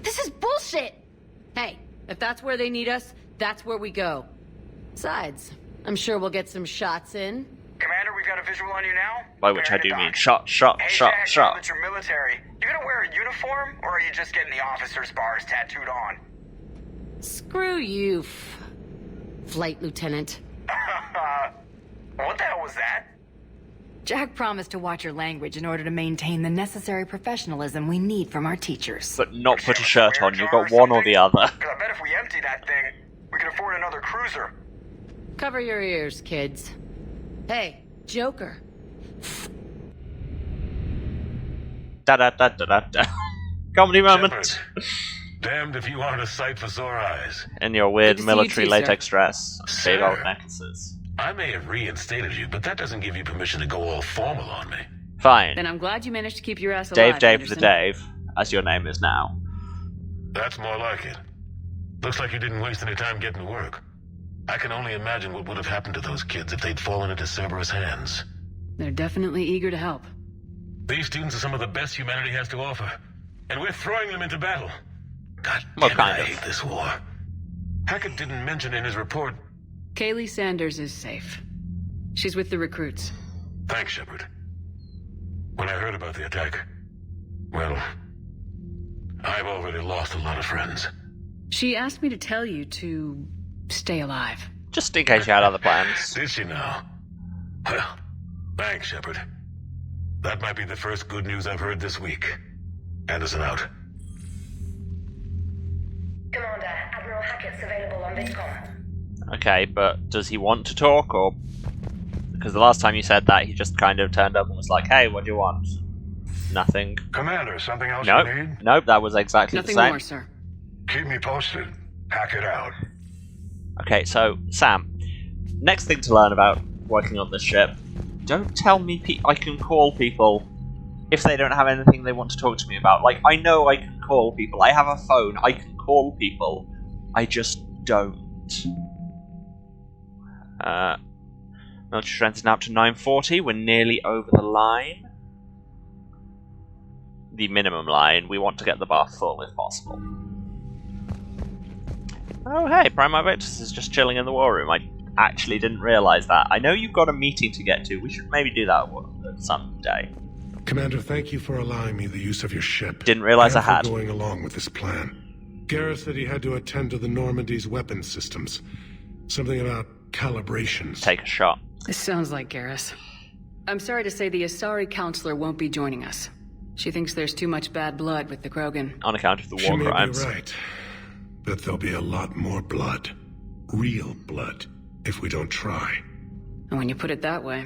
Speaker 2: This is bullshit! Hey, if that's where they need us, that's where we go. Besides, I'm sure we'll get some shots in.
Speaker 4: Commander, we've got a visual on you now.
Speaker 1: By which I do mean shot, shot,
Speaker 4: Hey,
Speaker 1: shot,
Speaker 4: Jack,
Speaker 1: shot.
Speaker 4: now that you're military, you gonna wear a uniform, or are you just getting the officer's bars tattooed on?
Speaker 2: Screw you, Flight Lieutenant.
Speaker 4: What the hell was that?
Speaker 5: Jack promised to watch your language in order to maintain the necessary professionalism we need from our teachers.
Speaker 1: But not put a shirt on, you've got one or the other.
Speaker 4: I bet if we empty that thing, we can afford another cruiser.
Speaker 2: Cover your ears, kids. Hey, Joker.
Speaker 1: Da-da-da-da-da-da. Comedy moment.
Speaker 6: Damned if you aren't a sight for sore eyes.
Speaker 1: In your weird
Speaker 5: Good to see
Speaker 1: military
Speaker 5: you too,
Speaker 1: latex dress. Big old necklaces.
Speaker 6: I may have reinstated you, but that doesn't give you permission to go all formal on me.
Speaker 1: Fine.
Speaker 2: Then I'm glad you managed to keep your ass alive,
Speaker 1: Dave
Speaker 2: Anderson.
Speaker 1: the Dave, as your name is now.
Speaker 6: That's more like it. Looks like you didn't waste any time getting to work. I can only imagine what would have happened to those kids if they'd fallen into Cerberus' hands.
Speaker 2: They're definitely eager to help.
Speaker 6: These students are some of the best humanity has to offer, and we're throwing them into battle. God
Speaker 1: What
Speaker 6: damn it,
Speaker 1: kind
Speaker 6: I
Speaker 1: of?
Speaker 6: hate this war. Hackett didn't mention in his report.
Speaker 2: Kaylee Sanders is safe. She's with the recruits.
Speaker 6: Thanks, Shepard. When I heard about the attack, well, I've already lost a lot of friends.
Speaker 2: She asked me to tell you to stay alive.
Speaker 1: Just in case you had other plans.
Speaker 6: Did she now? Well, thanks, Shepard. That might be the first good news I've heard this week. Anderson out.
Speaker 15: Commander, Admiral Hackett's available on VidCom.
Speaker 1: Okay, but does he want to talk, or... Because the last time you said that, he just kind of turned up and was like, hey, what do you want? Nothing.
Speaker 6: Commander, something else
Speaker 1: Nope.
Speaker 6: you need?
Speaker 1: Nope, that was exactly
Speaker 2: Nothing
Speaker 1: the same.
Speaker 2: more, sir.
Speaker 6: Keep me posted. Hackett out.
Speaker 1: Okay, so, Sam, next thing to learn about working on this ship, don't tell me I can call people if they don't have anything they want to talk to me about. Like, I know I can call people. I have a phone. I can call people. I just don't. Military strength is now up to 940. We're nearly over the line. The minimum line. We want to get the bar full if possible. Oh, hey, Prime Victus is just chilling in the war room. I actually didn't realise that. I know you've got a meeting to get to. We should maybe do that someday.
Speaker 16: Commander, thank you for allowing me the use of your ship.
Speaker 1: Didn't realise I
Speaker 16: and for
Speaker 1: had.
Speaker 16: going along with this plan. Garrett said he had to attend to the Normandy's weapon systems. Something about calibrations.
Speaker 1: Take a shot.
Speaker 2: This sounds like Garrus. I'm sorry to say the Asari counselor won't be joining us. She thinks there's too much bad blood with the Krogan.
Speaker 1: On account of the
Speaker 16: She
Speaker 1: war
Speaker 16: may
Speaker 1: crimes.
Speaker 16: be right. But there'll be a lot more blood. Real blood. If we don't try.
Speaker 2: And when you put it that way...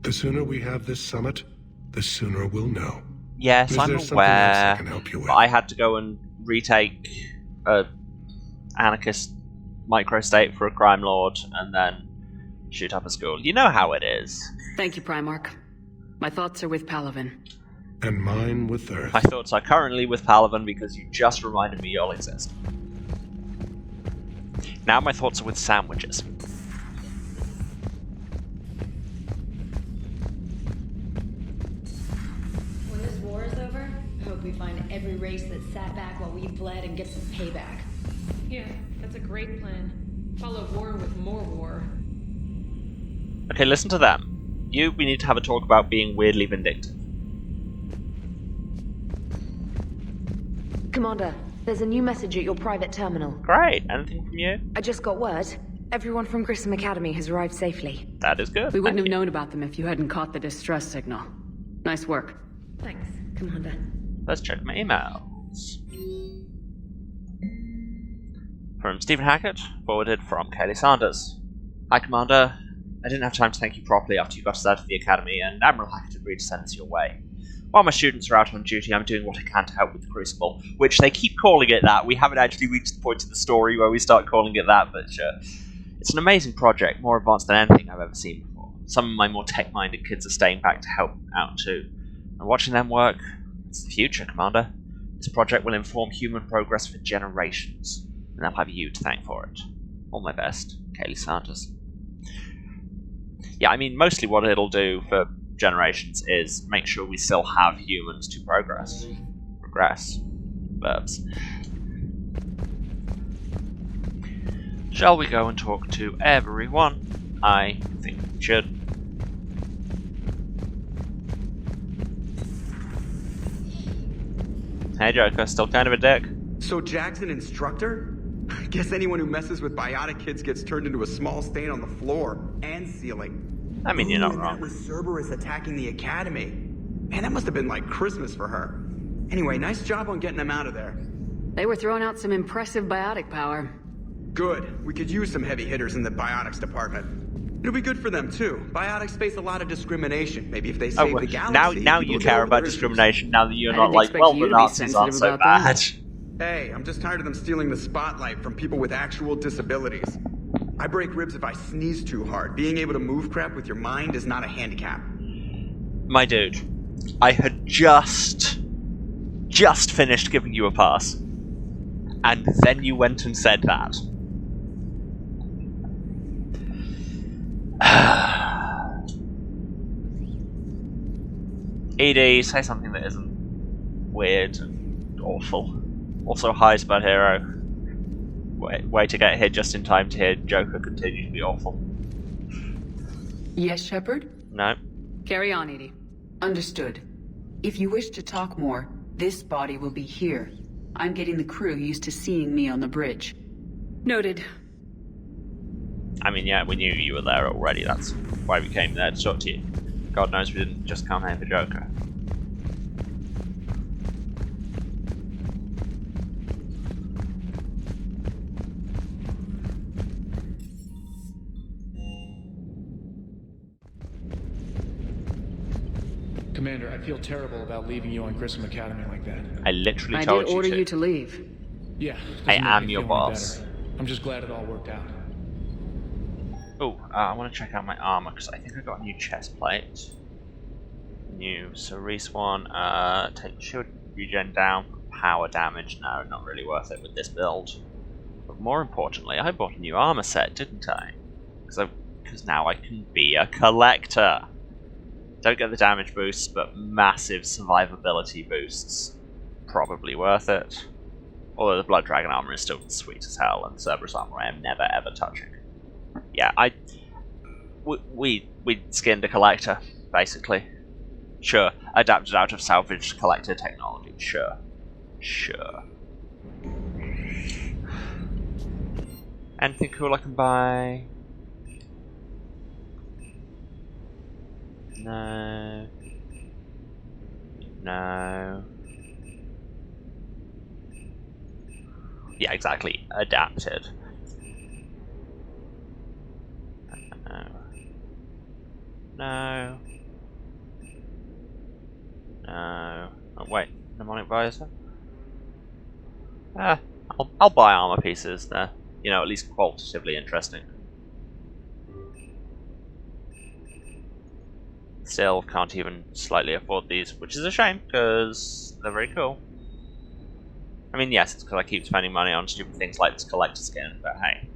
Speaker 16: The sooner we have this summit, the sooner we'll know.
Speaker 1: Yes,
Speaker 16: Is
Speaker 1: I'm
Speaker 16: there something else I
Speaker 1: aware.
Speaker 16: can help you with?
Speaker 1: I had to go and retake a anarchist microstate for a crime lord and then shoot up a school. You know how it is.
Speaker 2: Thank you, Primarch. My thoughts are with Palaven.
Speaker 16: And mine with Earth.
Speaker 1: My thoughts are currently with Palaven because you just reminded me you'll exist. Now my thoughts are with sandwiches.
Speaker 12: When this war is over, I hope we find every race that sat back while we bled and get some payback.
Speaker 3: Yeah, that's a great plan. Follow war with more war.
Speaker 1: Okay, listen to them. We need to have a talk about being weirdly vindictive.
Speaker 17: Commander, there's a new message at your private terminal.
Speaker 1: Great. Anything from you?
Speaker 17: I just got word. Everyone from Grissom Academy has arrived safely.
Speaker 1: That is good.
Speaker 2: We wouldn't have known about them if you hadn't caught the distress signal. Nice work.
Speaker 12: Thanks, Commander.
Speaker 1: Let's check my emails. From Stephen Hackett, forwarded from Kaylee Sanders. Hi, Commander. I didn't have time to thank you properly after you got us out of the Academy, and Admiral Hackett agreed to send us your way. While my students are out on duty, I'm doing what I can to help with the Crucible, which they keep calling it that. We haven't actually reached the point in the story where we start calling it that, but sure. It's an amazing project, more advanced than anything I've ever seen before. Some of my more tech-minded kids are staying back to help out too. And watching them work, it's the future, Commander. This project will inform human progress for generations, and I'll have you to thank for it. All my best, Kaylee Sanders. Yeah, I mean, mostly what it'll do for generations is make sure we still have humans to progress. Verbs. Shall we go and talk to everyone? I think we should. Hey Joker, still kind of a dick.
Speaker 4: So Jack's an instructor? I guess anyone who messes with biotic kids gets turned into a small stain on the floor and ceiling.
Speaker 1: I mean, you're not
Speaker 4: and
Speaker 1: wrong.
Speaker 4: that was Cerberus attacking the Academy. Man, that must have been like Christmas for her. Anyway, nice job on getting them out of there.
Speaker 7: They were throwing out some impressive biotic power.
Speaker 4: Good. We could use some heavy hitters in the biotics department. It'll be good for them too. Biotics face a lot of discrimination. Maybe if they save the galaxy.
Speaker 1: Now you care about discrimination. Now that you're not like, well, the Nazis aren't so bad.
Speaker 4: Hey, I'm just tired of them stealing the spotlight from people with actual disabilities. I break ribs if I sneeze too hard. Being able to move crap with your mind is not a handicap.
Speaker 1: My dude, I had just finished giving you a pass. And then you went and said that. ED, say something that isn't weird and awful. Also, hi, Spud Hero. Way to get here just in time to hear Joker continue to be awful.
Speaker 7: Yes, Shepard?
Speaker 1: No.
Speaker 7: Carry on, Edie. Understood. If you wish to talk more, this body will be here. I'm getting the crew used to seeing me on the bridge. Noted.
Speaker 1: I mean, yeah, we knew you were there already. That's why we came there to talk to you. God knows we didn't just come here for Joker.
Speaker 18: Commander, I feel terrible about leaving you on Grissom Academy like that.
Speaker 1: I literally told you to.
Speaker 7: I did order you to leave.
Speaker 18: Yeah.
Speaker 1: I am your boss.
Speaker 18: I'm just glad it all worked out.
Speaker 1: Oh, I want to check out my armor because I think I got a new chest plate. New Cerise one. Take shield regen down. Power damage. No, not really worth it with this build. But more importantly, I bought a new armor set, didn't I? Because now I can be a collector. Don't get the damage boosts, but massive survivability boosts. Probably worth it. Although the Blood Dragon armor is still sweet as hell, and Cerberus armor I am never ever touching. Yeah, we skinned a collector, basically. Sure, adapted out of salvaged collector technology. Sure. Anything cool I can buy? No. Yeah, exactly. Adapted. No. Oh, wait. Mnemonic visor? I'll buy armor pieces. They're, at least qualitatively interesting. Still can't even slightly afford these, which is a shame, because they're very cool. I mean, yes, it's because I keep spending money on stupid things like this collector skin, but hey.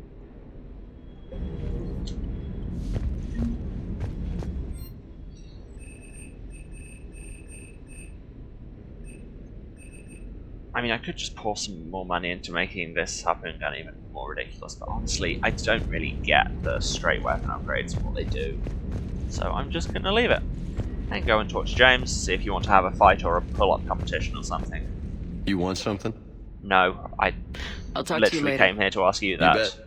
Speaker 1: I mean, I could just pour some more money into making this harpoon gun even more ridiculous, but honestly, I don't really get the straight weapon upgrades and what they do. So I'm just going to leave it. And go and talk to James, see if you want to have a fight or a pull-up competition or something.
Speaker 19: You want something?
Speaker 1: No,
Speaker 7: I'll talk
Speaker 1: literally
Speaker 7: to you later.
Speaker 1: came here to ask you that.
Speaker 19: You bet.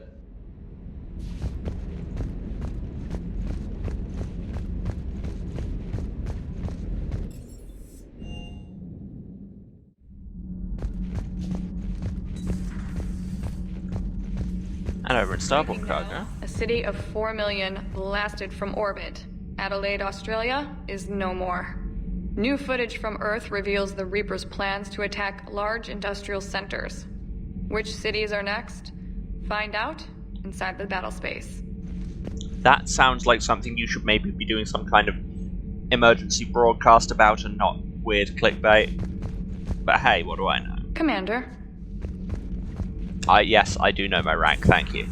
Speaker 1: And over in Starboard Cargo.
Speaker 3: A city of 4 million blasted from orbit. Adelaide, Australia, is no more. New footage from Earth reveals the Reaper's plans to attack large industrial centers. Which cities are next? Find out inside the battle space.
Speaker 1: That sounds like something you should maybe be doing some kind of emergency broadcast about and not weird clickbait. But hey, what do I know?
Speaker 3: Commander.
Speaker 1: Yes, I do know my rank, thank you.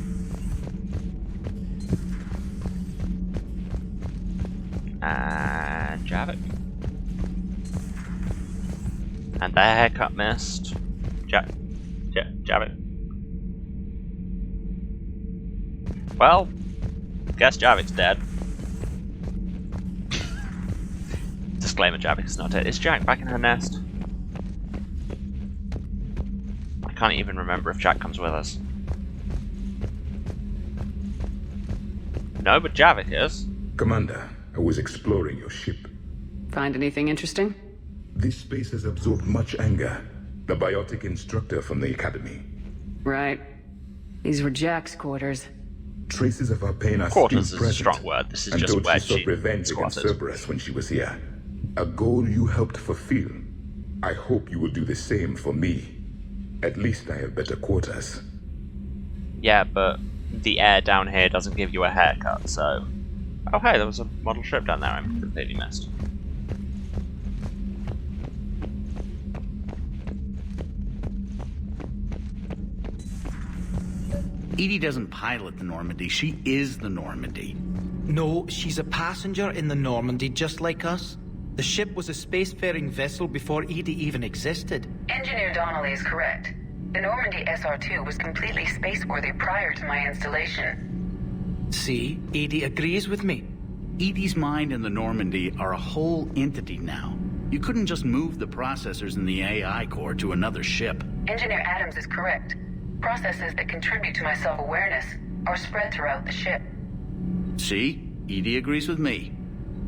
Speaker 1: And Javik. And the haircut missed. Javik. Well, guess Javik's dead. Disclaimer, Javik is not dead. Is Jack back in her nest? I can't even remember if Jack comes with us. No, but Javik is.
Speaker 19: Commander, I was exploring your ship.
Speaker 7: Find anything interesting?
Speaker 19: This space has absorbed much anger. The biotic instructor from the Academy.
Speaker 7: Right. These were Jack's quarters.
Speaker 19: Traces of her pain are
Speaker 1: Quarters
Speaker 19: still
Speaker 1: is a
Speaker 19: present.
Speaker 1: strong word. This is just
Speaker 19: Until
Speaker 1: where
Speaker 19: she sought
Speaker 1: she
Speaker 19: revenge against
Speaker 1: squatted.
Speaker 19: Cerberus when she was here. A goal you helped fulfill. I hope you will do the same for me. At least I have better quarters.
Speaker 1: Yeah, but the air down here doesn't give you a haircut, so... Oh hey, there was a model ship down there I completely missed.
Speaker 20: Edie doesn't pilot the Normandy, she is the Normandy.
Speaker 14: No, she's a passenger in the Normandy, just like us. The ship was a spacefaring vessel before Edie even existed.
Speaker 5: Engineer Donnelly is correct. The Normandy SR-2 was completely spaceworthy prior to my installation.
Speaker 14: See, Edie agrees with me.
Speaker 20: Edie's mind and the Normandy are a whole entity now. You couldn't just move the processors in the AI core to another ship.
Speaker 5: Engineer Adams is correct. Processes that contribute to my self-awareness are spread throughout the ship.
Speaker 20: See? Edie agrees with me.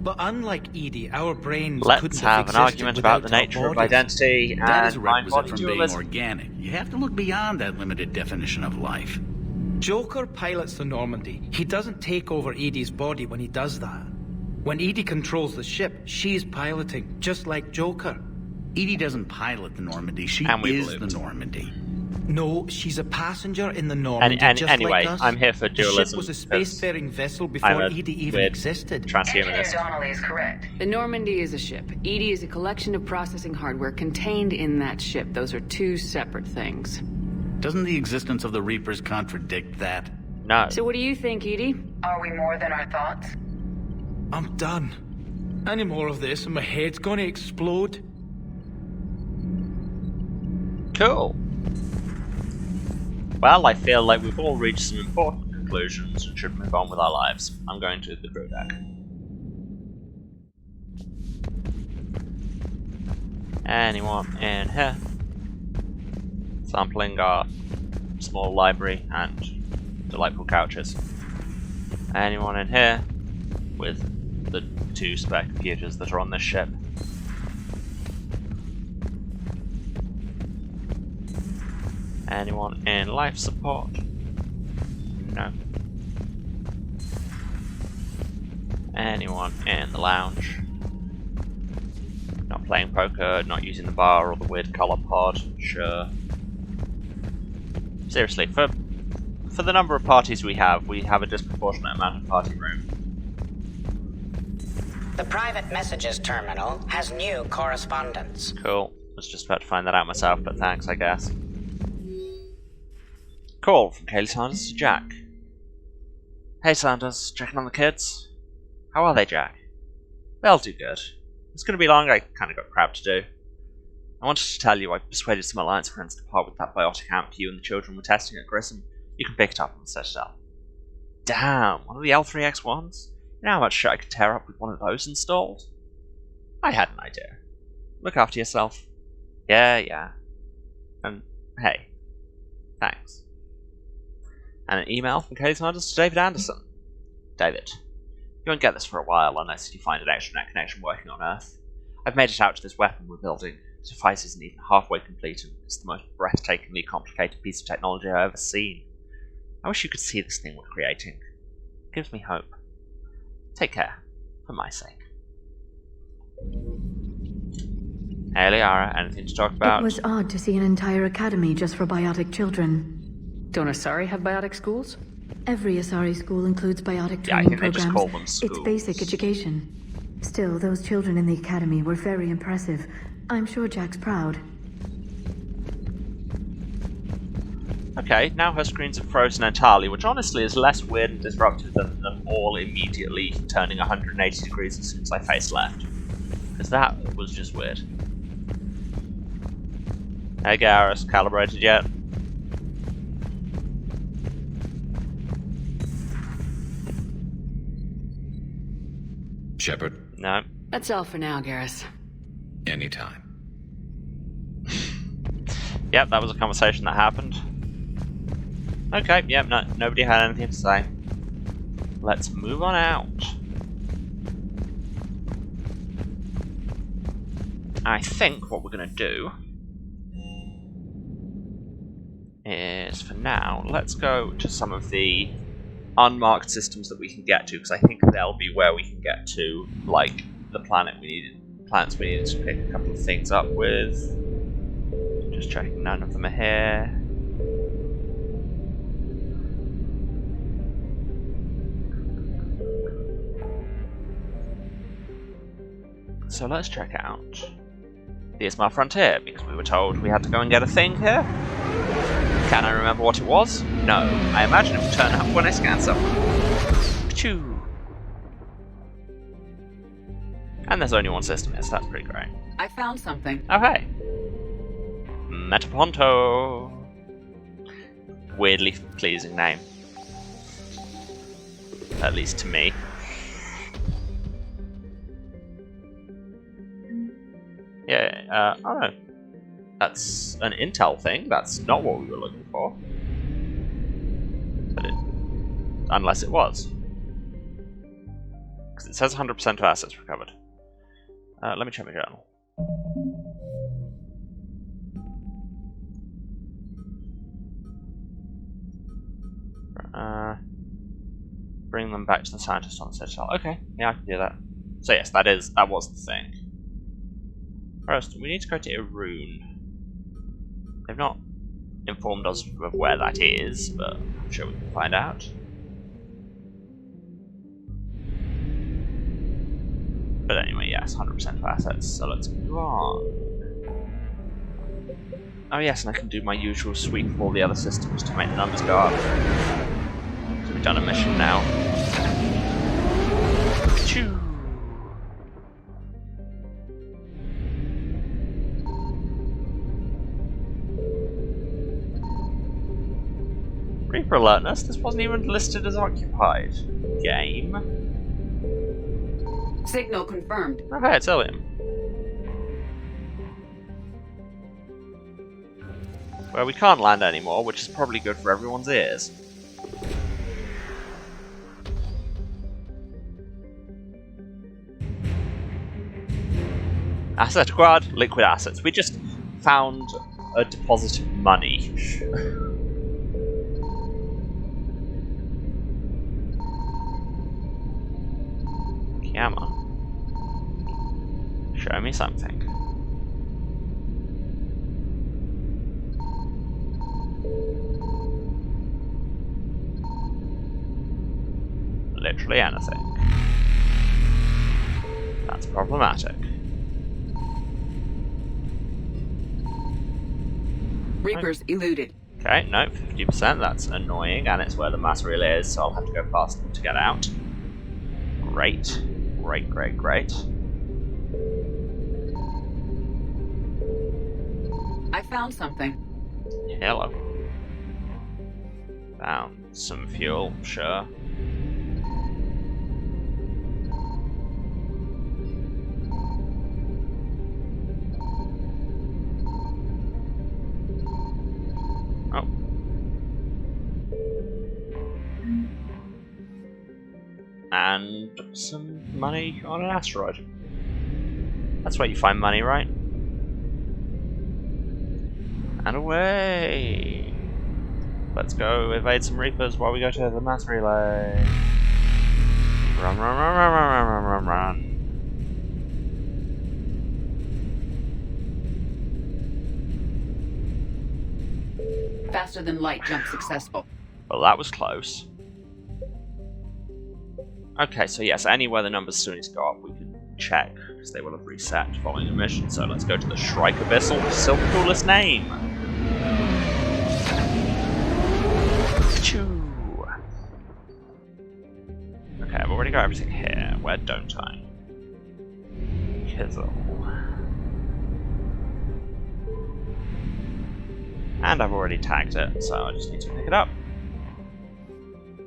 Speaker 14: But unlike Edie, our brains
Speaker 1: Let's
Speaker 14: couldn't
Speaker 1: have an argument about the
Speaker 14: without our
Speaker 1: nature of
Speaker 14: bodies.
Speaker 1: identity
Speaker 20: That is a
Speaker 1: and mind-body
Speaker 20: requisite from being
Speaker 1: dualism.
Speaker 20: organic. You have to look beyond that limited definition of life.
Speaker 14: Joker pilots the Normandy. He doesn't take over Edie's body when he does that. When Edie controls the ship, she's piloting, just like Joker.
Speaker 20: Edie doesn't pilot the Normandy, she is the Normandy.
Speaker 14: No, she's a passenger in the Normandy,
Speaker 1: And
Speaker 14: just
Speaker 1: anyway,
Speaker 14: like us.
Speaker 1: I'm here for
Speaker 14: The
Speaker 1: dualism.
Speaker 14: ship was a spacefaring vessel
Speaker 1: I'm
Speaker 14: before
Speaker 1: a
Speaker 14: Edie even
Speaker 1: weird
Speaker 14: existed.
Speaker 5: Engineer
Speaker 1: transhumanist.
Speaker 5: Donnelly is correct.
Speaker 7: The Normandy is a ship. Edie is a collection of processing hardware contained in that ship. Those are two separate things.
Speaker 20: Doesn't the existence of the Reapers contradict that?
Speaker 1: No.
Speaker 7: So what do you think, Edie?
Speaker 5: Are we more than our thoughts?
Speaker 14: I'm done. Any more of this and my head's gonna explode.
Speaker 1: Cool. Well, I feel like we've all reached some important conclusions and should move on with our lives. I'm going to the crew deck. Anyone in here? Sampling our small library and delightful couches. Anyone in here with the 2 spare computers that are on this ship? Anyone in life support? No. Anyone in the lounge? Not playing poker, not using the bar or the weird color pod? Sure. Seriously, for the number of parties we have a disproportionate amount of party room.
Speaker 21: The private messages terminal has new correspondence.
Speaker 1: Cool. Was just about to find that out myself, but thanks, I guess. Call from Kaylee Sanders to Jack. Hey Sanders, checking on the kids? How are they, Jack? They'll do good. It's going to be long, I kind of got crap to do. I wanted to tell you I persuaded some Alliance friends to part with that biotic amp you and the children were testing at Grissom. You can pick it up on the Citadel. Damn, one of the L3X1s? You know how much shit I could tear up with one of those installed? I had an idea. Look after yourself. Yeah. And hey, thanks. And an email from Kaylee Sanders to David Anderson. David, you won't get this for a while unless you find an extranet connection working on Earth. I've made it out to this weapon we're building. The device isn't even halfway complete, and it's the most breathtakingly complicated piece of technology I've ever seen. I wish you could see this thing we're creating. It gives me hope. Take care, for my sake. Hey Liara, anything to talk about?
Speaker 22: It was odd to see an entire academy just for biotic children.
Speaker 7: Don't Asari have biotic schools?
Speaker 22: Every Asari school includes biotic
Speaker 1: Yeah, I
Speaker 22: training
Speaker 1: think they
Speaker 22: programs.
Speaker 1: just call them schools.
Speaker 22: It's basic education. Still, those children in the academy were very impressive. I'm sure Jack's proud.
Speaker 1: Okay, now her screens are frozen entirely, which honestly is less weird and disruptive than them all immediately turning 180 degrees as soon as I face left. Because that was just weird. Hey Garrus, calibrated yet?
Speaker 23: Shepard?
Speaker 1: No.
Speaker 7: That's all for now, Garrus.
Speaker 23: Anytime.
Speaker 1: Yep, that was a conversation that happened. Okay, yep, nobody had anything to say. Let's move on out. I think what we're going to do is, for now, let's go to some of the unmarked systems that we can get to, because I think they'll be where we can get to, like, the planets we needed to pick a couple of things up with. Just checking none of them are here. So let's check out the Ismail Frontier, because we were told we had to go and get a thing here. Can I remember what it was? No. I imagine it will turn up when I scan something. Achoo! And there's only one system here, so that's pretty great.
Speaker 7: I found something.
Speaker 1: Oh, hey. Metaponto. Weirdly pleasing name. At least to me. Yeah, oh no. That's an intel thing. That's not what we were looking for. But unless it was. Because it says 100% of assets recovered. Let me check my journal. Bring them back to the scientist on the citadel. Okay, yeah, I can do that. So yes, that was the thing. First, we need to go to Irun. They've not informed us of where that is, but I'm sure we can find out. But anyway, yes, 100% of assets, so let's go on. Oh yes, and I can do my usual sweep of all the other systems to make the numbers go up. So we've done a mission now. Choo! Reaper alertness? This wasn't even listed as occupied. Game.
Speaker 7: Signal confirmed.
Speaker 1: Okay, it's Ilium. Well, we can't land anymore, which is probably good for everyone's ears. Asset acquired, liquid assets. We just found a deposit of money. Come on. Show me something. Literally anything. That's problematic.
Speaker 7: Reapers eluded.
Speaker 1: Okay, no, 50%, that's annoying, and it's where the mass relay is, so I'll have to go past them to get out. Great. Great, great, great.
Speaker 7: I found something.
Speaker 1: Hello. Found some fuel, sure. Oh. And some money on an asteroid. That's where you find money, right? And away! Let's go evade some Reapers while we go to the mass relay. Run, run, run, run, run, run, run, run.
Speaker 7: Faster than light jump successful.
Speaker 1: Well, that was close. Okay, so yes, anywhere the numbers still need to go up, we can check, because they will have reset following the mission. So let's go to the Shrike Abyssal. Still the coolest name. Choo. Okay, I've already got everything here. Where don't I? Kizzle. And I've already tagged it, so I just need to pick it up.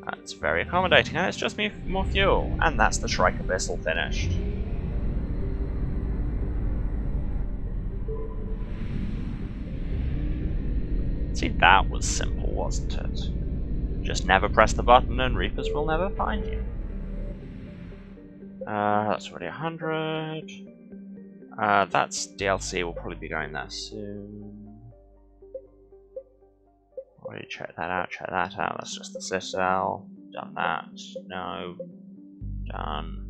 Speaker 1: That's very accommodating, and it's just me more fuel. And that's the Shrike Abyssal finished. See, that was simple, wasn't it? Just never press the button and Reapers will never find you. That's already 100. That's DLC. We'll probably be going there soon. Already check that out. Check that out. That's just the Citadel. Done that. No. Done.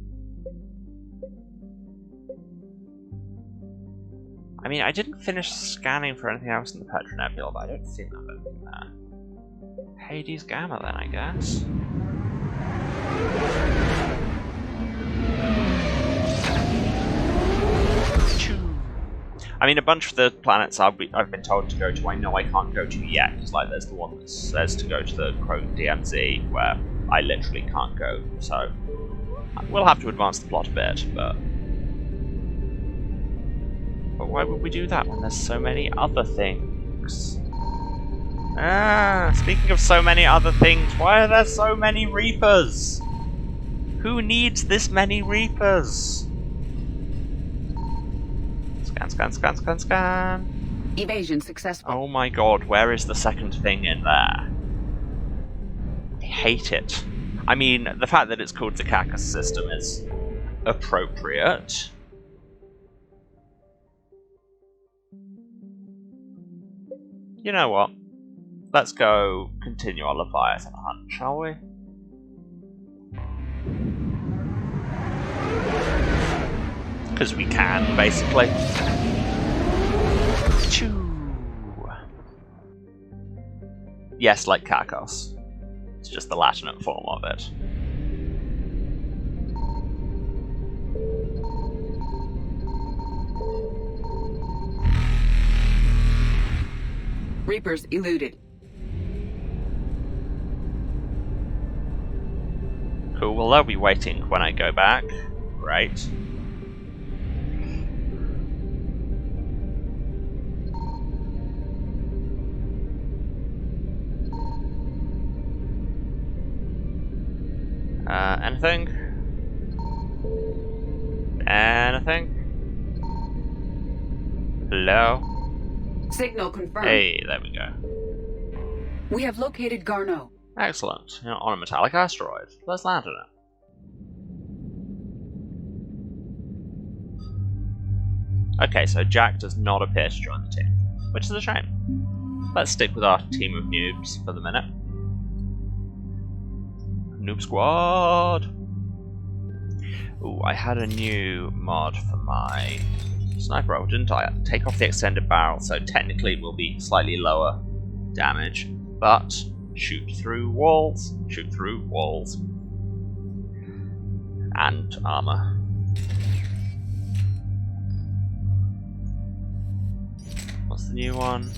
Speaker 1: I mean, I didn't finish scanning for anything else in the Petra Nebula, but I don't think I've anything there. Hades Gamma, then, I guess. I mean, a bunch of the planets I've been told to go to, I know I can't go to yet, because like, there's the one that says to go to the Krogan DMZ, where I literally can't go, so we'll have to advance the plot a bit, but why would we do that when there's so many other things? Speaking of so many other things, why are there so many Reapers? Who needs this many Reapers? Scan.
Speaker 7: Evasion successful.
Speaker 1: Oh my god, where is the second thing in there? I hate it. I mean, the fact that it's called the Cacus system is appropriate. You know what? Let's go continue our Leviathan hunt, shall we? Because we can, basically. Choo. Yes, like Kakos. It's just the Latinate form of it.
Speaker 7: Reapers eluded.
Speaker 1: Cool, well they'll be waiting when I go back. Great. Anything? Anything? Hello?
Speaker 7: Signal confirmed.
Speaker 1: Hey, there we go.
Speaker 7: We have located Garneau.
Speaker 1: Excellent. You know, on a metallic asteroid. Let's land on it. Okay, so Jack does not appear to join the team, which is a shame. Let's stick with our team of noobs for the minute. Noob Squad! Ooh, I had a new mod for my sniper rifle, didn't I? Take off the extended barrel, so technically it will be slightly lower damage, but shoot through walls, and armor. What's the new one?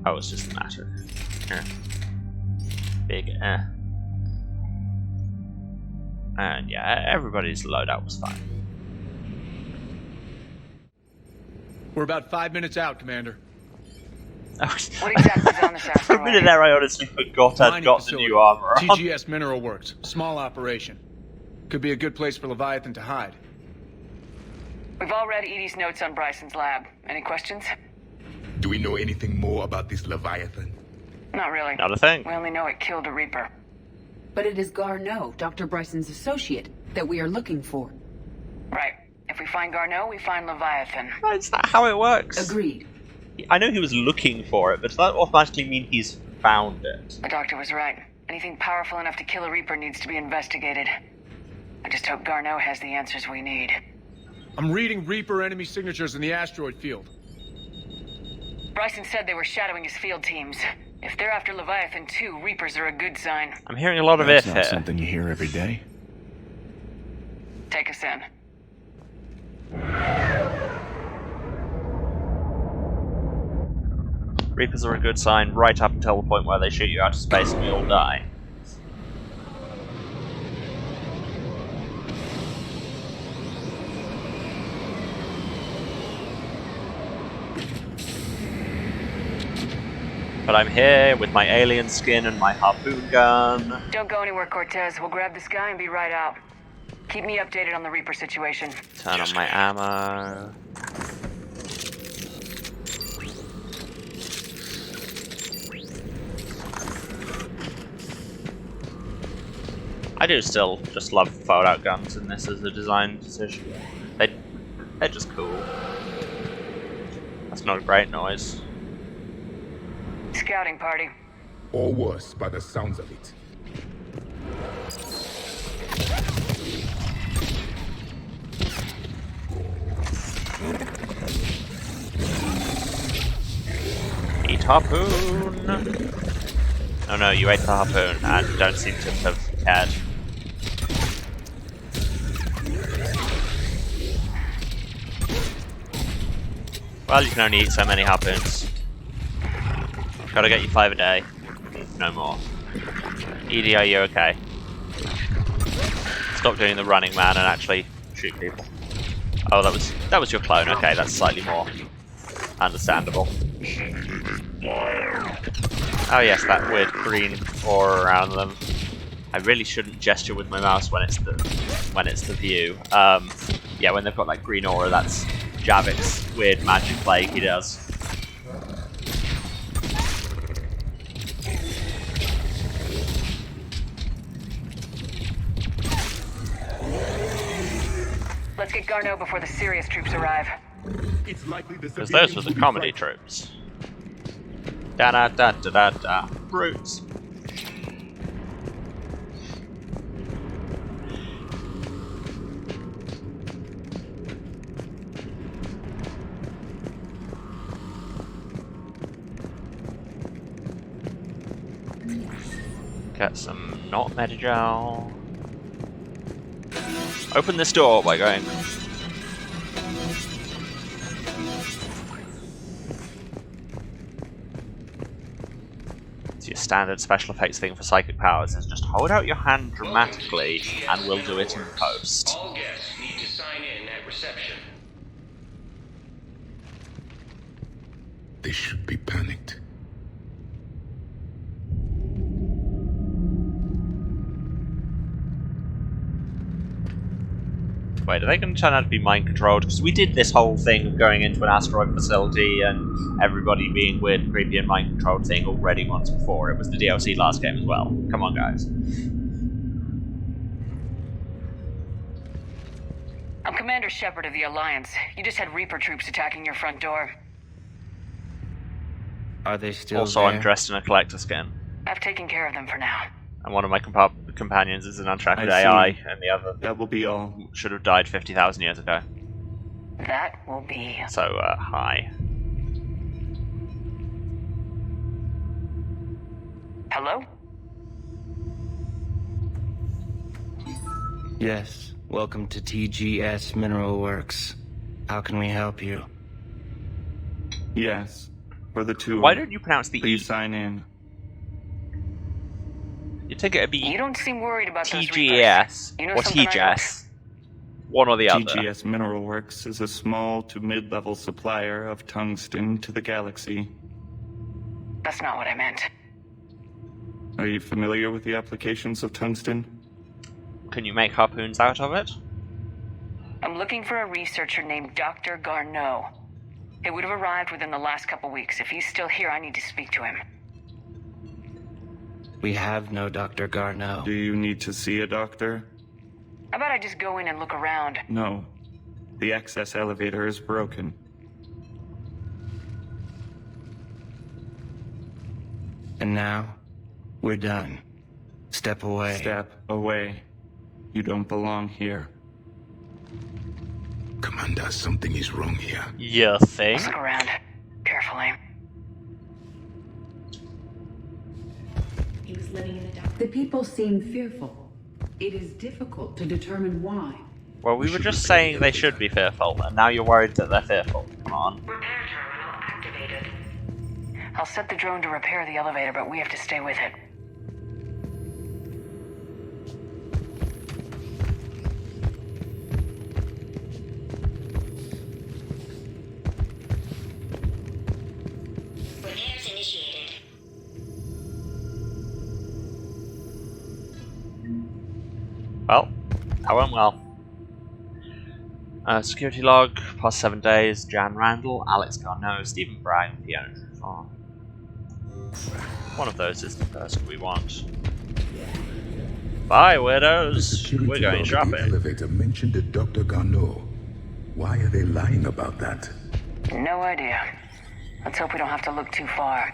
Speaker 1: Oh, it's just a matter. Big And yeah, everybody's loadout was fine.
Speaker 18: We're about 5 minutes out, Commander.
Speaker 5: What exactly is on this asteroid?
Speaker 1: For a minute there, I honestly forgot I'd got the new armor on.
Speaker 18: TGS Mineral Works. Small operation. Could be a good place for Leviathan to hide.
Speaker 5: We've all read Edie's notes on Bryson's lab. Any questions?
Speaker 19: Do we know anything more about this Leviathan?
Speaker 5: Not really.
Speaker 1: Not a thing.
Speaker 5: We only know it killed a Reaper.
Speaker 7: But it is Garneau, Dr. Bryson's associate, that we are looking for.
Speaker 5: Right. If we find Garneau, we find Leviathan.
Speaker 1: Is that how it works?
Speaker 7: Agreed.
Speaker 1: I know he was looking for it, but does that automatically mean he's found it?
Speaker 5: The doctor was right. Anything powerful enough to kill a Reaper needs to be investigated. I just hope Garneau has the answers we need.
Speaker 18: I'm reading Reaper enemy signatures in the asteroid field.
Speaker 5: Bryson said they were shadowing his field teams. If they're after Leviathan too, Reapers are a good sign.
Speaker 1: I'm hearing a lot of
Speaker 18: That's
Speaker 1: if
Speaker 18: not
Speaker 1: here.
Speaker 18: something you hear every day.
Speaker 5: Take us in.
Speaker 1: Reapers are a good sign right up until the point where they shoot you out of space and we all die. But I'm here with my alien skin and my harpoon gun.
Speaker 5: Don't go anywhere, Cortez. We'll grab this guy and be right out. Keep me updated on the Reaper situation.
Speaker 1: Turn on my ammo. I do still just love fold-out guns in this as a design decision. They're just cool. That's not a great noise.
Speaker 11: Scouting party.
Speaker 19: Or worse, by the sounds of it.
Speaker 1: Eat harpoon! Oh no, you ate the harpoon and don't seem to have cared. Well, you can only eat so many harpoons. Gotta get you 5 a day. No more. Edie, are you okay? Stop doing the running man and actually shoot people. Oh, that was your clone. Okay, that's slightly more understandable. Oh yes, that weird green aura around them. I really shouldn't gesture with my mouse when it's the view. Yeah, when they've got that green aura, that's Javik's weird magic plague he does.
Speaker 11: Let's get Garneau before the serious troops arrive.
Speaker 1: Because those were the comedy troops. Da da da da da da. Brutes. Get some not Medigel. Open this door by going. It's your standard special effects thing for psychic powers is just hold out your hand dramatically and we'll do it in post.
Speaker 6: All guests need to sign in at reception.
Speaker 19: They should be panicked.
Speaker 1: Wait, are they going to turn out to be mind controlled? Because we did this whole thing of going into an asteroid facility and everybody being weird and creepy and mind controlled thing already once before. It was the DLC last game as well. Come on, guys.
Speaker 11: I'm Commander Shepard of the Alliance. You just had Reaper troops attacking your front door.
Speaker 14: Are they still
Speaker 1: Also,
Speaker 14: there?
Speaker 1: I'm dressed in a collector skin.
Speaker 11: I've taken care of them for now.
Speaker 1: And one of my companions is an untracked
Speaker 9: I see.
Speaker 1: AI, and the other
Speaker 9: That will be all.
Speaker 1: should have died 50,000 years ago.
Speaker 11: That will be...
Speaker 1: So, hi.
Speaker 11: Hello?
Speaker 14: Yes. Welcome to TGS Mineral Works. How can we help you?
Speaker 9: Yes. For the two.
Speaker 1: Why don't you pronounce the
Speaker 9: Please
Speaker 1: E?
Speaker 9: sign in.
Speaker 1: You'd think it'd be
Speaker 11: You don't seem worried about those Reapers.
Speaker 1: TGS
Speaker 11: You know
Speaker 1: or
Speaker 11: something I don't?
Speaker 1: TGS. One or the other.
Speaker 9: TGS Mineral Works is a small to mid-level supplier of tungsten to the galaxy.
Speaker 11: That's not what I meant.
Speaker 9: Are you familiar with the applications of tungsten?
Speaker 1: Can you make harpoons out of it?
Speaker 11: I'm looking for a researcher named Dr. Garneau. It would have arrived within the last couple weeks. If he's still here, I need to speak to him.
Speaker 14: We have no Dr. Garneau.
Speaker 9: Do you need to see a doctor?
Speaker 11: How about I just go in and look around?
Speaker 9: No. The access elevator is broken.
Speaker 14: And now, we're done. Step away.
Speaker 9: Step away. You don't belong here.
Speaker 19: Commander, something is wrong here.
Speaker 1: You think?
Speaker 11: Let's look around. Carefully.
Speaker 12: He was living in the dark.
Speaker 7: The people seem fearful. It is difficult to determine why.
Speaker 1: Well, we were just saying they should be fearful, and now you're worried that they're fearful. Come on.
Speaker 15: Repair terminal activated.
Speaker 11: I'll set the drone to repair the elevator, but we have to stay with it.
Speaker 15: Repairs initiated.
Speaker 1: Well, that went well. Security log, past 7 days, Jan Randall, Alex Garneau, Stephen Bragg, and Fiona Truffaut. One of those is the person we want. Bye,
Speaker 19: The
Speaker 1: weirdos.
Speaker 19: security
Speaker 1: We're going
Speaker 19: log at the
Speaker 1: shopping.
Speaker 19: elevator mentioned a Dr. Garneau. Why are they lying about that?
Speaker 5: No idea. Let's hope we don't have to look too far.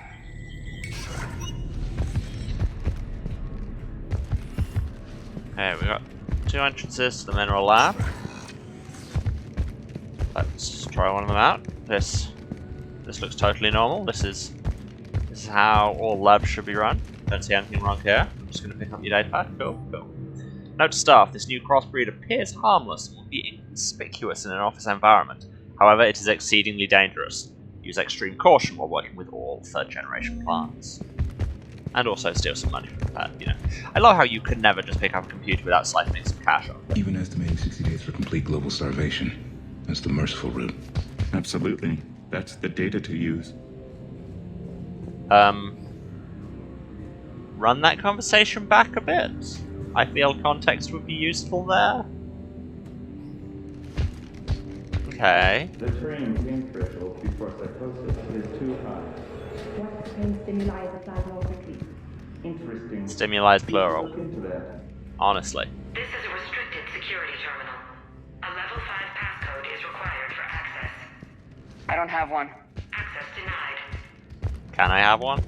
Speaker 1: Okay, we got 2 entrances to the mineral lab. Let's try one of them out. This looks totally normal. This is how all labs should be run. Don't see anything wrong here. I'm just going to pick up your data pad. Cool. Note to staff, this new crossbreed appears harmless and will be inconspicuous in an office environment. However, it is exceedingly dangerous. Use extreme caution while working with all 3rd generation plants. And also steal some money from that, you know. I love how you could never just pick up a computer without siphoning some cash off.
Speaker 19: Even estimating 60 days for complete global starvation. That's the merciful route.
Speaker 8: Absolutely. That's the data to use.
Speaker 1: Run that conversation back a bit. I feel context would be useful there. Okay.
Speaker 8: The trained pain threshold before psychosis is too high.
Speaker 12: What pain stimuli is applied more quickly?
Speaker 8: Interesting.
Speaker 1: Stimuli is plural.
Speaker 8: Look into that.
Speaker 1: Honestly.
Speaker 15: This is a restricted security terminal. A level 5 passcode is required for access.
Speaker 5: I don't have one.
Speaker 15: Access denied.
Speaker 1: Can I have one?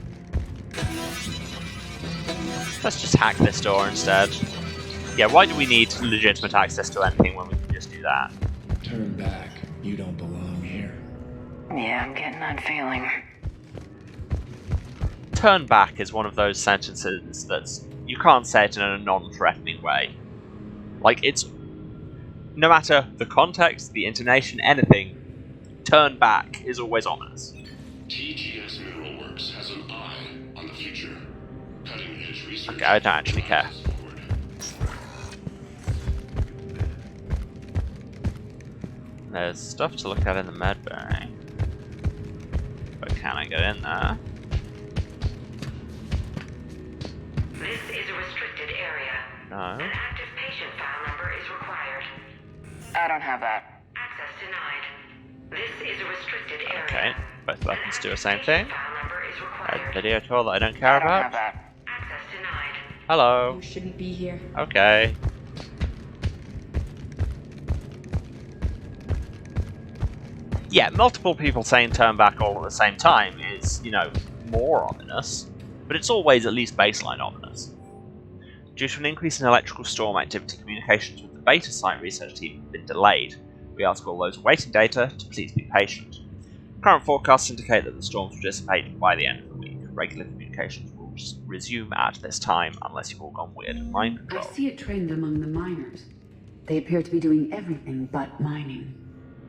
Speaker 1: Let's just hack this door instead. Yeah, why do we need legitimate access to anything when we can just do that?
Speaker 10: Turn back. You don't belong here.
Speaker 5: Yeah, I'm getting that feeling.
Speaker 1: Turn back is one of those sentences that's... you can't say it in a non-threatening way. Like, it's... no matter the context, the intonation, anything, turn back is always ominous.
Speaker 23: TGS Mineral Works has an eye on the future. Cutting-edge research.
Speaker 1: Okay, I don't actually care. There's stuff to look at in the med bay. But can I get in there?
Speaker 15: This is a restricted area.
Speaker 1: No.
Speaker 15: An active patient file number is required.
Speaker 5: I don't have that.
Speaker 15: Access denied. This is a restricted area.
Speaker 1: Okay, both weapons do the same thing.
Speaker 15: File number is
Speaker 1: A
Speaker 15: required.
Speaker 1: video tool that I don't care
Speaker 5: I don't
Speaker 1: about.
Speaker 5: have that.
Speaker 15: Access denied.
Speaker 1: Hello.
Speaker 12: You shouldn't be here.
Speaker 1: Okay. Yeah, multiple people saying turn back all at the same time is, you know, more ominous, but it's always at least baseline ominous. Due to an increase in electrical storm activity, communications with the beta site research team have been delayed. We ask all those awaiting data to please be patient. Current forecasts indicate that the storms will dissipate by the end of the week. Regular communications will resume at this time unless you've all gone weird and mind
Speaker 7: I
Speaker 1: control.
Speaker 7: see a trend among the miners. They appear to be doing everything but mining.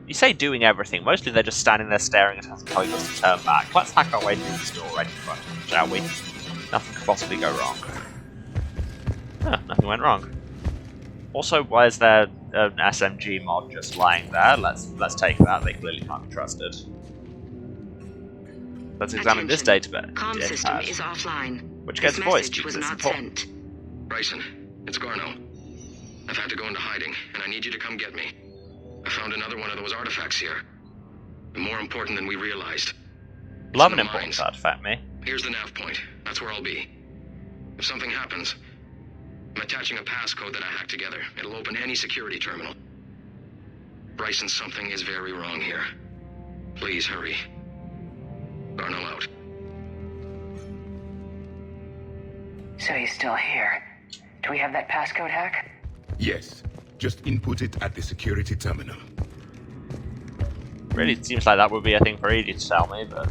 Speaker 1: You say doing everything, mostly they're just standing there staring at us and telling us to turn back. Let's hack our way through this door right in front, shall we? Nothing could possibly go wrong. Huh, nothing went wrong. Also, why is there an SMG mod just lying there? Let's take that, they clearly can't be trusted. Let's examine this database.
Speaker 21: Comm system is offline.
Speaker 1: Which gets
Speaker 21: This
Speaker 1: voiced.
Speaker 21: message was
Speaker 1: It's
Speaker 21: not
Speaker 1: important.
Speaker 21: sent.
Speaker 23: Bryson, it's Garneau. I've had to go into hiding, and I need you to come get me. I found another one of those artifacts here. More important than we realized.
Speaker 1: Love an important artifact, me.
Speaker 23: Here's the nav point. That's where I'll be. If something happens, I'm attaching a passcode that I hacked together. It'll open any security terminal. Bryson, something is very wrong here. Please hurry. Garneau out.
Speaker 5: So he's still here. Do we have that passcode hack?
Speaker 19: Yes. Just input it at the security terminal.
Speaker 1: Really, it seems like that would be a thing for Edie to tell me, but...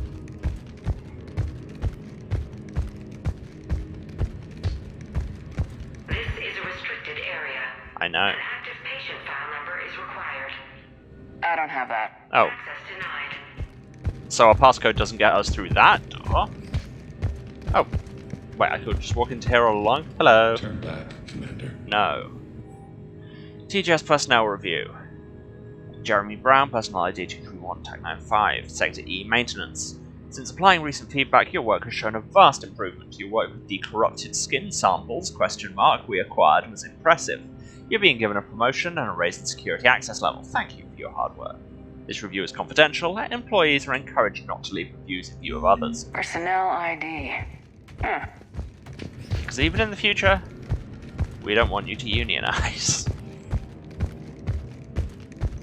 Speaker 15: This is a restricted area.
Speaker 1: I know.
Speaker 15: An active patient file number is required.
Speaker 5: I don't have that.
Speaker 1: Oh.
Speaker 15: Access denied.
Speaker 1: So our passcode doesn't get us through that door? Oh. Wait, I could just walk into here all along? Hello.
Speaker 10: Turn back, Commander.
Speaker 1: No. TGS personnel review. Jeremy Brown, personal ID 231 TAC 95, Sector E maintenance. Since applying recent feedback, your work has shown a vast improvement. Your work with the corrupted skin samples, we acquired was impressive. You're being given a promotion and a raise in security access level. Thank you for your hard work. This review is confidential, and employees are encouraged not to leave reviews in view of others.
Speaker 5: Personnel ID.
Speaker 1: Because even in the future, We don't want you to unionize.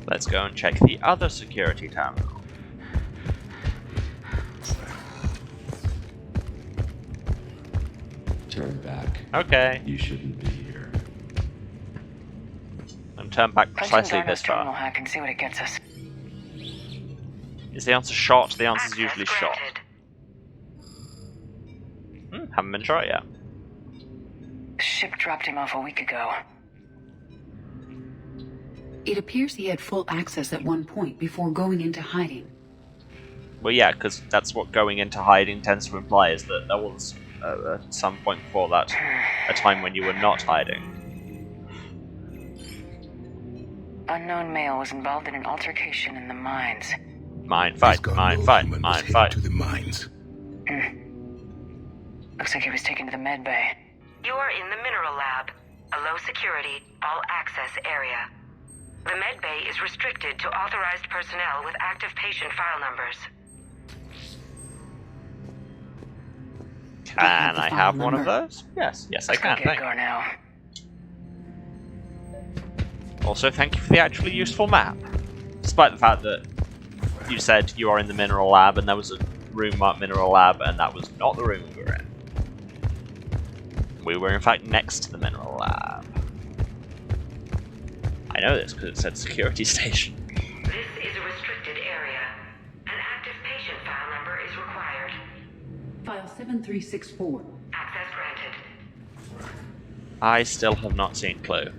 Speaker 1: Let's go and check the other security terminal.
Speaker 8: Turn back.
Speaker 1: Okay.
Speaker 8: You shouldn't be here.
Speaker 1: And turn back precisely this
Speaker 5: terminal
Speaker 1: far.
Speaker 5: hack and see what it gets us.
Speaker 1: Is the answer shot? The answer is usually shot. Haven't been shot yet.
Speaker 5: The ship dropped him off a week ago.
Speaker 7: It appears he had full access at one point before going into hiding.
Speaker 1: Well, yeah, because that's what going into hiding tends to imply, is that there was, at some point before that, a time when you were not hiding.
Speaker 5: Unknown male was involved in an altercation in the mines.
Speaker 1: Mine fight, mine fight, mine fight.
Speaker 19: To the mines.
Speaker 5: Looks like he was taken to the med bay.
Speaker 15: You are in the mineral lab, a low security, all access area. The med bay is restricted to authorized personnel with active patient file numbers.
Speaker 1: Can I have one of those? Yes, I can. Thank you. Also, thank you for the actually useful map. Despite the fact that you said you are in the mineral lab and there was a room marked mineral lab, and that was not the room we were in. We were in fact next to the mineral lab. I know this because it said security station.
Speaker 15: This is a restricted area. An active patient file number is required.
Speaker 7: File 7364.
Speaker 15: Access granted.
Speaker 1: I still have not seen Clue.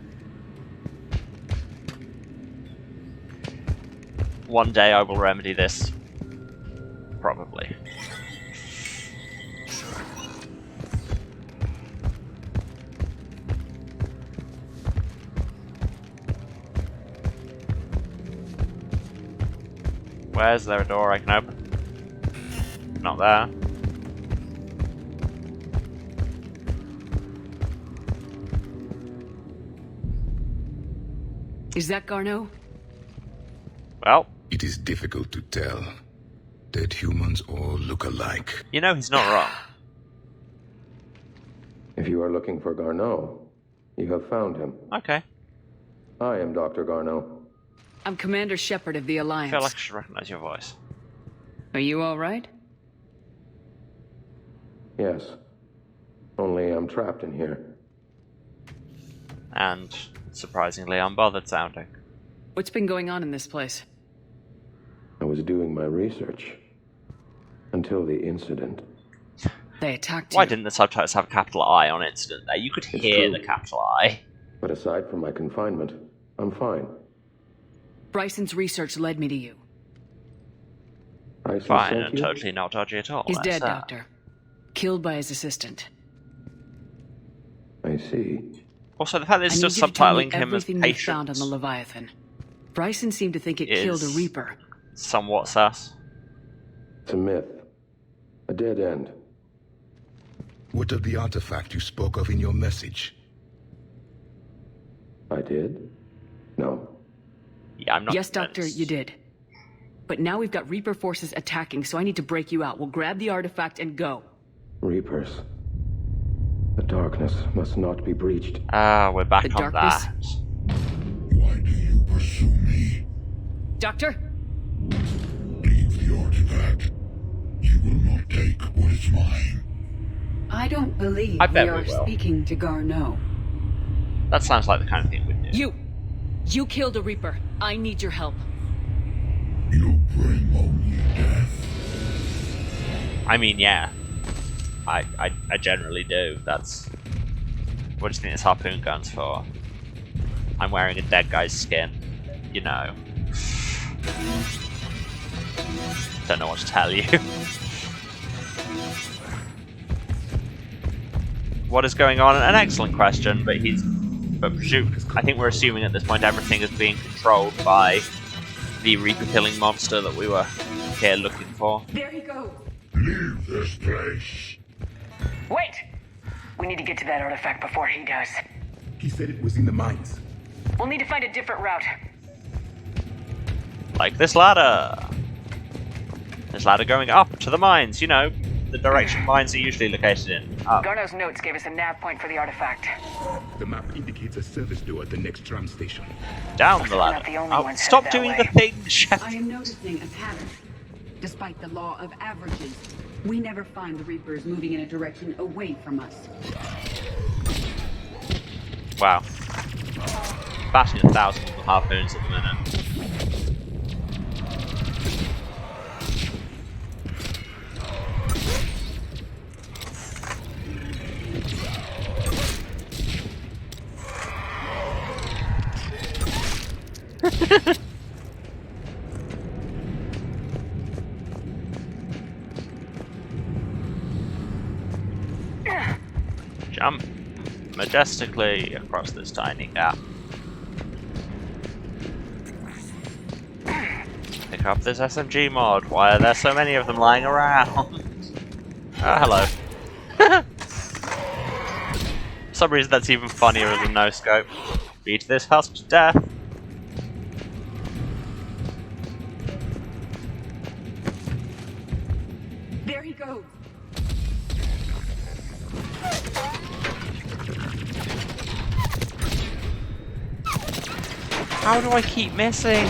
Speaker 1: One day I will remedy this. Probably. Where's there a door I can open? Not there.
Speaker 5: Is that Garneau?
Speaker 1: Well,
Speaker 19: it is difficult to tell. Dead humans all look alike.
Speaker 1: You know he's not wrong.
Speaker 8: If you are looking for Garneau, you have found him.
Speaker 1: Okay.
Speaker 8: I am Dr. Garneau.
Speaker 5: I'm Commander Shepard of the
Speaker 1: I
Speaker 5: Alliance.
Speaker 1: feel like I should recognize your voice.
Speaker 5: Are you alright?
Speaker 8: Yes. Only I'm trapped in here.
Speaker 1: And surprisingly unbothered sounding.
Speaker 5: What's been going on in this place?
Speaker 8: I was doing my research. Until the incident.
Speaker 5: They attacked
Speaker 1: Why
Speaker 5: you.
Speaker 1: didn't the subtitles have a capital I on incident there? You could hear
Speaker 8: true.
Speaker 1: the capital I.
Speaker 8: But aside from my confinement, I'm fine.
Speaker 5: Bryson's research led me to you.
Speaker 8: Bryson
Speaker 1: Fine,
Speaker 8: sent
Speaker 1: and
Speaker 8: you?
Speaker 1: totally not dodgy at all.
Speaker 5: He's
Speaker 1: that's
Speaker 5: dead,
Speaker 1: that.
Speaker 5: Doctor. Killed by his assistant.
Speaker 8: I see.
Speaker 1: Also, the fact that it's
Speaker 5: I
Speaker 1: still
Speaker 5: need you to tell me
Speaker 1: subtitling him as
Speaker 5: everything you found on
Speaker 1: patient
Speaker 5: the Leviathan. Bryson seemed to think it killed a
Speaker 1: is
Speaker 5: Reaper.
Speaker 1: somewhat sus.
Speaker 8: It's a myth. A dead end.
Speaker 19: What of the artifact you spoke of in your message?
Speaker 8: I did? No.
Speaker 1: Yeah, I'm not
Speaker 5: Yes, Doctor, you did. But now we've got Reaper forces attacking, so I need to break you out. We'll grab the artifact and go.
Speaker 8: Reapers. The darkness must not be breached.
Speaker 1: Ah, we're back
Speaker 5: The
Speaker 1: on
Speaker 5: darkness?
Speaker 1: that.
Speaker 19: Why do you pursue me?
Speaker 5: Doctor?
Speaker 19: Leave the artifact. You will not take what is mine.
Speaker 7: I don't believe
Speaker 1: I bet
Speaker 7: we
Speaker 1: we
Speaker 7: are
Speaker 1: will.
Speaker 7: speaking to Garneau.
Speaker 1: That sounds like the kind of thing we'd do.
Speaker 5: You killed a Reaper. I need your help.
Speaker 19: You bring only death.
Speaker 1: I mean, yeah. I generally do. That's... What do you think this harpoon gun's for? I'm wearing a dead guy's skin. You know. Don't know what to tell you. What is going on? An excellent question, but I think we're assuming at this point everything is being controlled by the Reaper killing monster that we were here looking for.
Speaker 7: There he goes.
Speaker 19: Leave this place.
Speaker 5: Wait! We need to get to that artifact before he does.
Speaker 19: He said it was in the mines.
Speaker 5: We'll need to find a different route.
Speaker 1: Like this ladder. This ladder going up to the mines, you know. the direction mines are usually located in? Up.
Speaker 5: Garno's notes gave us a nav point for the artifact.
Speaker 19: The map indicates a service door at the next tram station.
Speaker 1: Down the ladder. Oh, stop doing the thing, Chef.
Speaker 7: I am noticing a pattern. Despite the law of averages, we never find the Reapers moving in a direction away from us.
Speaker 1: Wow. Batting 1,000 with harpoons at the minute. Jump majestically across this tiny gap. Pick up this SMG mod. Why are there so many of them lying around? Oh, hello. For some reason that's even funnier than no scope. Beat this husk to death.
Speaker 7: There he goes.
Speaker 1: How do I keep missing?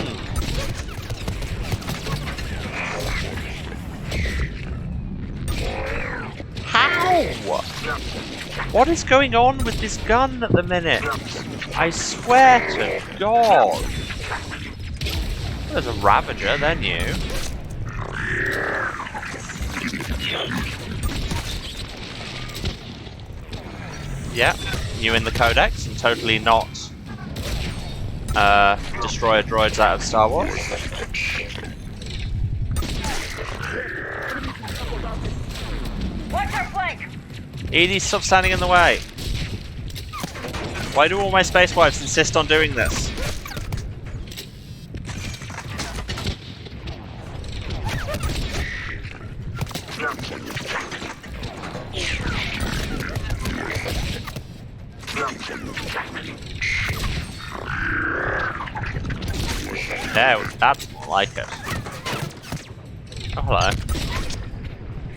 Speaker 1: How? What is going on with this gun at the minute? I swear to God. There's a Ravager, they're new. Yeah, new in the Codex and totally not destroyer droids out of Star Wars.
Speaker 5: Watch our flank!
Speaker 1: Edie, stop standing in the way. Why do all my space wives insist on doing this? There, that's more like it. Oh, hello.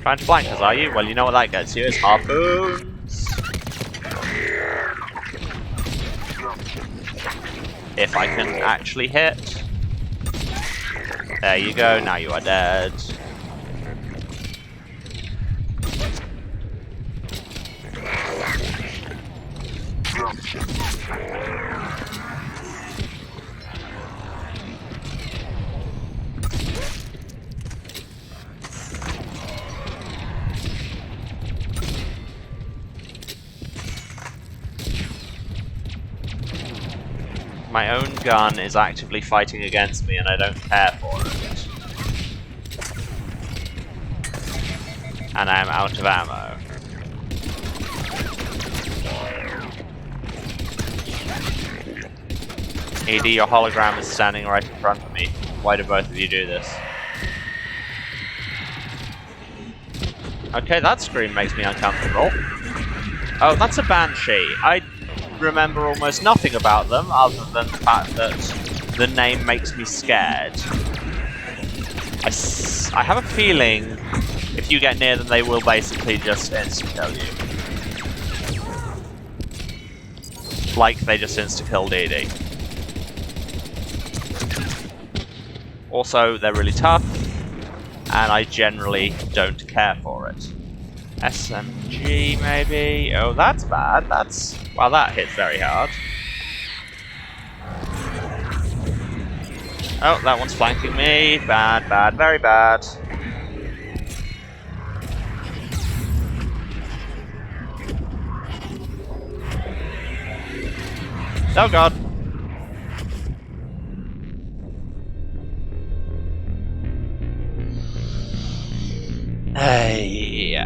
Speaker 1: Trying to flank us, are you? Well, you know what that gets you, it's harpoons. If I can actually hit. There you go, now you are dead. My own gun is actively fighting against me and I don't care for it. And I am out of ammo. ED, your hologram is standing right in front of me. Why do both of you do this? Okay, that scream makes me uncomfortable. Oh, that's a Banshee. I remember almost nothing about them other than the fact that the name makes me scared. I have a feeling if you get near them they will basically just insta-kill you. Like they just insta-killed Edie. Also, they're really tough, and I generally don't care for it. SMG, maybe? Oh, that's bad. That's... well, that hits very hard. Oh, that one's flanking me. Bad, bad, very bad. Oh god. Hey,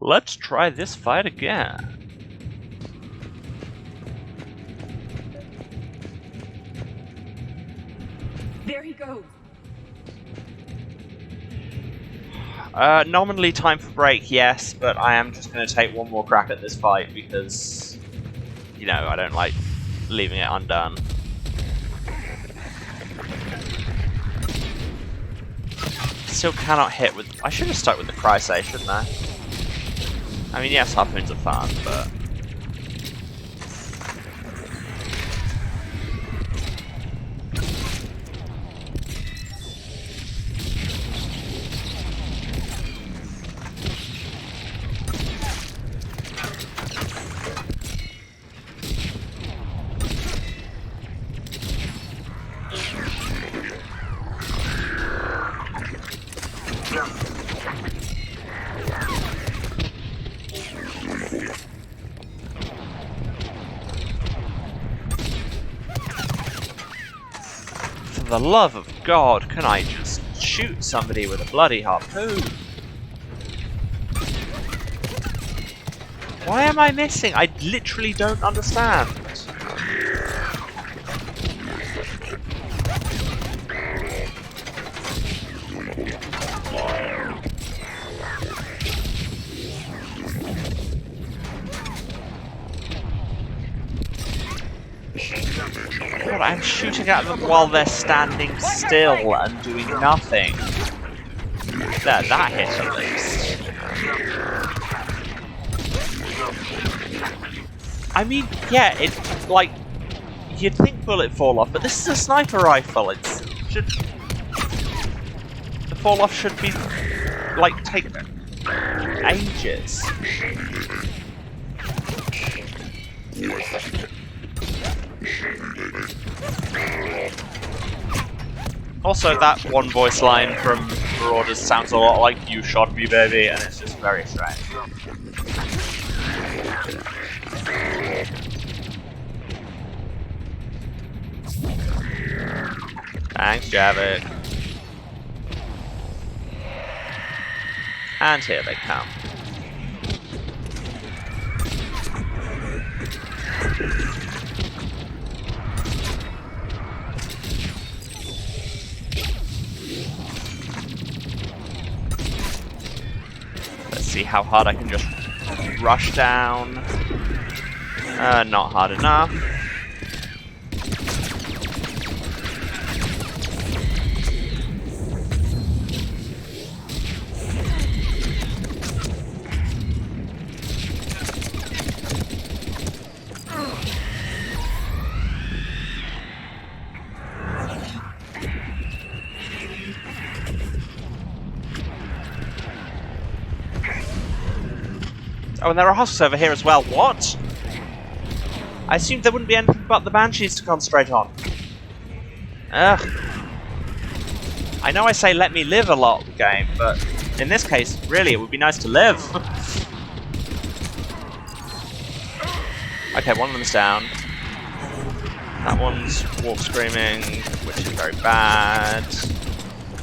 Speaker 1: let's try this fight again.
Speaker 7: There he goes.
Speaker 1: Nominally time for break, yes, but I am just going to take one more crack at this fight because, you know, I don't like leaving it undone. Still cannot hit with... I should have stuck with the Cry-Say, shouldn't I? I mean, yes, harpoons are fun, but... For the love of God, can I just shoot somebody with a bloody harpoon? Why am I missing? I literally don't understand. God, I'm shooting at them while they're standing still and doing nothing. There, that hit at least. I mean, yeah, it's like, you'd think bullet fall off, but this is a sniper rifle. The fall off should be, like, take ages. Also, that one voice line from Marauders sounds a lot like "You shot me, baby," and it's just very strange. Thanks, Javik. And here they come. Let's see how hard I can just rush down. Not hard enough. Oh, and there are husks over here as well. What? I assumed there wouldn't be anything but the Banshees to concentrate on. Ugh. I know I say let me live a lot of the game, but in this case, really, it would be nice to live. Okay, one of them's down. That one's wolf screaming, which is very bad.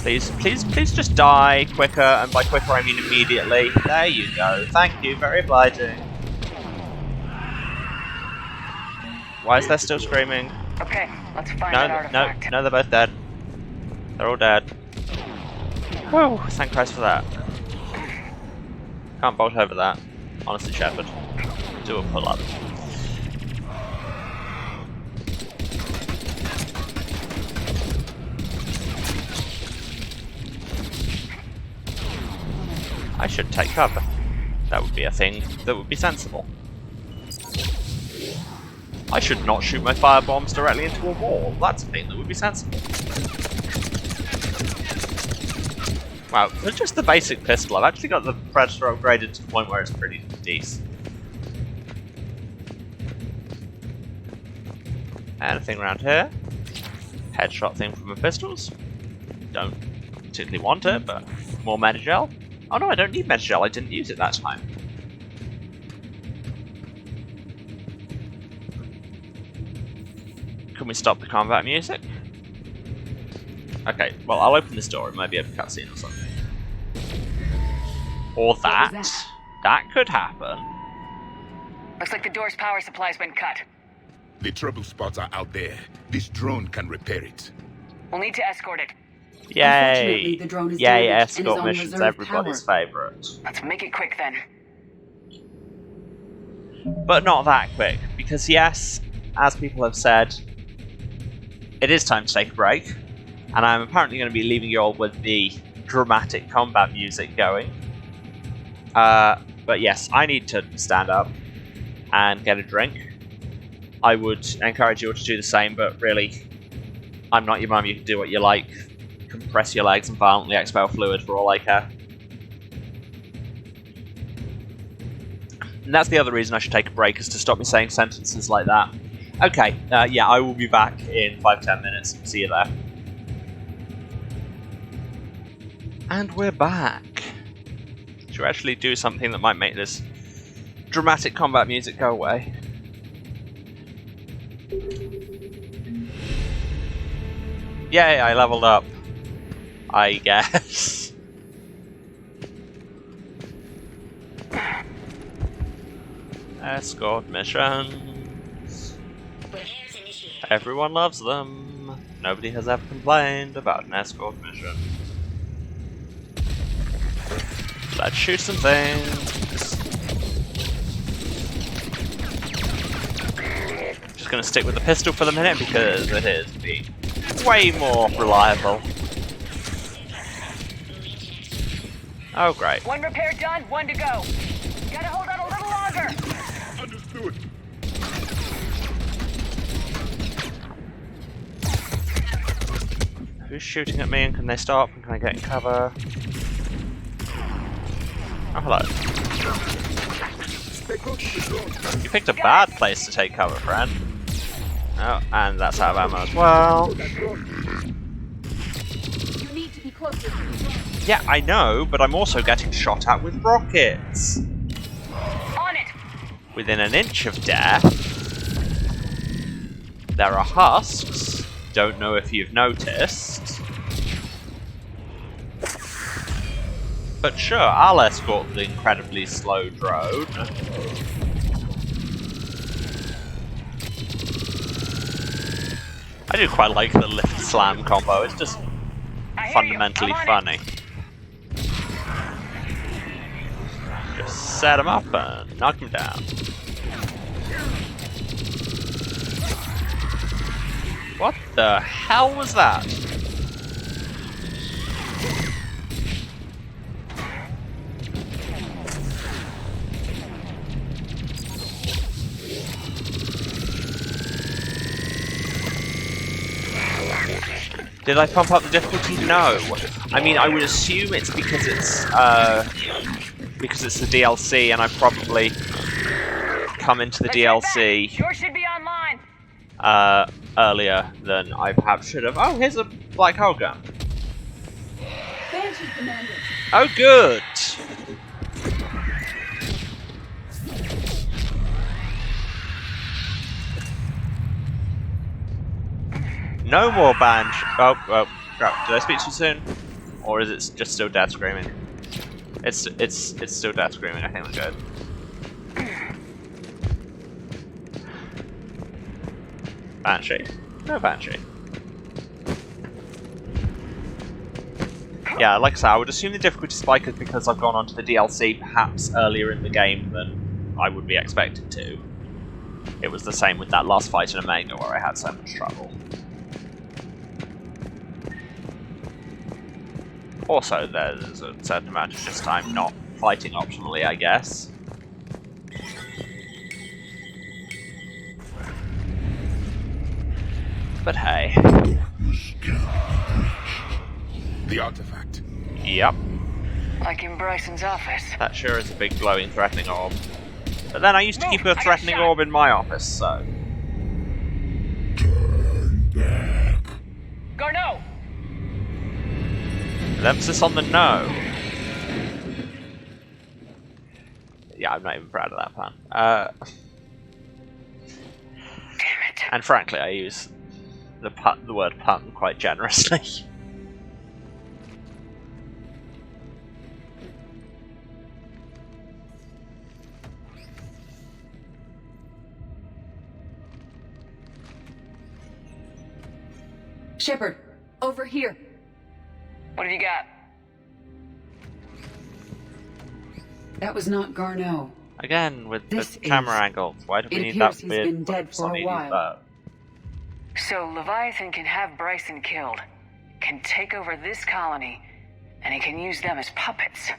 Speaker 1: Please, please, please just die quicker, and by quicker I mean immediately. There you go. Thank you, very obliging. Why is there still screaming?
Speaker 5: Okay, let's find that artifact.
Speaker 1: No, they're both dead. They're all dead. Whew, thank Christ for that. Can't bolt over that. Honestly, Shepard. Do a pull-up. I should take cover. That would be a thing that would be sensible. I should not shoot my firebombs directly into a wall. That's a thing that would be sensible. Wow, for just the basic pistol, I've actually got the Predator upgraded to the point where it's pretty decent. Anything around here? Headshot thing from the pistols. Don't particularly want it, but more Metagel. Oh no, I don't need Metagel, I didn't use it that time. Can we stop the combat music? Okay, well I'll open this door, it might be a cutscene or something. Or that. That could happen.
Speaker 5: Looks like the door's power supply's been cut.
Speaker 19: The trouble spots are out there. This drone can repair it.
Speaker 5: We'll need to escort it.
Speaker 1: Yay!
Speaker 7: The drone is
Speaker 1: Yay,
Speaker 7: damaged and is
Speaker 1: escort
Speaker 7: on
Speaker 1: missions,
Speaker 7: reserve
Speaker 1: everybody's
Speaker 7: power.
Speaker 1: favourite.
Speaker 5: Let's make it quick then.
Speaker 1: But not that quick, because yes, as people have said, it is time to take a break, and I'm apparently going to be leaving you all with the dramatic combat music going. But yes, I need to stand up and get a drink. I would encourage you all to do the same, but really, I'm not your mum, you can do what you like. Compress your legs and violently expel fluid for all I care. And that's the other reason I should take a break, is to stop me saying sentences like that. Okay, yeah, I will be back in 5-10 minutes. See you there. And we're back. Should we actually do something that might make this dramatic combat music go away? Yay, I leveled up. I guess. Escort missions. Everyone loves them. Nobody has ever complained about an escort mission. Let's shoot some things. Just gonna stick with the pistol for the minute because it is being way more reliable. Oh, great.
Speaker 11: One repair done, one to go. Gotta hold on a little longer.
Speaker 19: Understood.
Speaker 1: Who's shooting at me, and can they stop? And can I get in cover? Oh, hello. You picked a bad place to take cover, friend. Oh, and that's out of ammo as well.
Speaker 11: You need to be closer.
Speaker 1: Yeah, I know, but I'm also getting shot at with rockets.
Speaker 11: On it.
Speaker 1: Within an inch of death. There are husks. Don't know if you've noticed. But sure, I'll escort the incredibly slow drone. I do quite like the lift slam combo, it's just fundamentally funny. Just set him up and knock him down. What the hell was that? Did I pump up the difficulty? No. I mean, I would assume it's because it's the DLC, and I probably come into the DLC
Speaker 11: Yours should be online.
Speaker 1: earlier than I perhaps should have. Oh, here's a black hole gun.
Speaker 12: Banshee Commander.
Speaker 1: Oh, good. No more Banshee. Oh, crap. Did I speak too soon? Or is it just still death screaming? It's still death screaming. I think we're good. Banshee. No Banshee. Yeah, like I said, I would assume the difficulty spike is because I've gone onto the DLC perhaps earlier in the game than I would be expected to. It was the same with that last fight in Omega where I had so much trouble. Also, there's a certain amount of just time not fighting optionally, I guess. But hey.
Speaker 19: The artifact.
Speaker 1: Yep.
Speaker 11: Like in Bryson's office.
Speaker 1: That sure is a big glowing threatening orb. But then I used to keep a threatening orb in my office, so...
Speaker 11: Garneau!
Speaker 1: With emphasis on the no. Yeah, I'm not even proud of that pun.
Speaker 11: Damn it.
Speaker 1: And frankly, I use the word pun quite generously.
Speaker 7: Shepard, over here.
Speaker 11: What have you got?
Speaker 7: That was not Garneau.
Speaker 1: Again, with
Speaker 7: This
Speaker 1: the camera
Speaker 7: is-
Speaker 1: angles. Why do we
Speaker 7: it
Speaker 1: need that
Speaker 7: appears he's
Speaker 1: weird
Speaker 7: been dead
Speaker 1: focus
Speaker 7: for
Speaker 1: on
Speaker 7: a
Speaker 1: Edie's
Speaker 7: while.
Speaker 1: bow?
Speaker 11: So Leviathan can have Bryson killed, can take over this colony, and he can use them as puppets.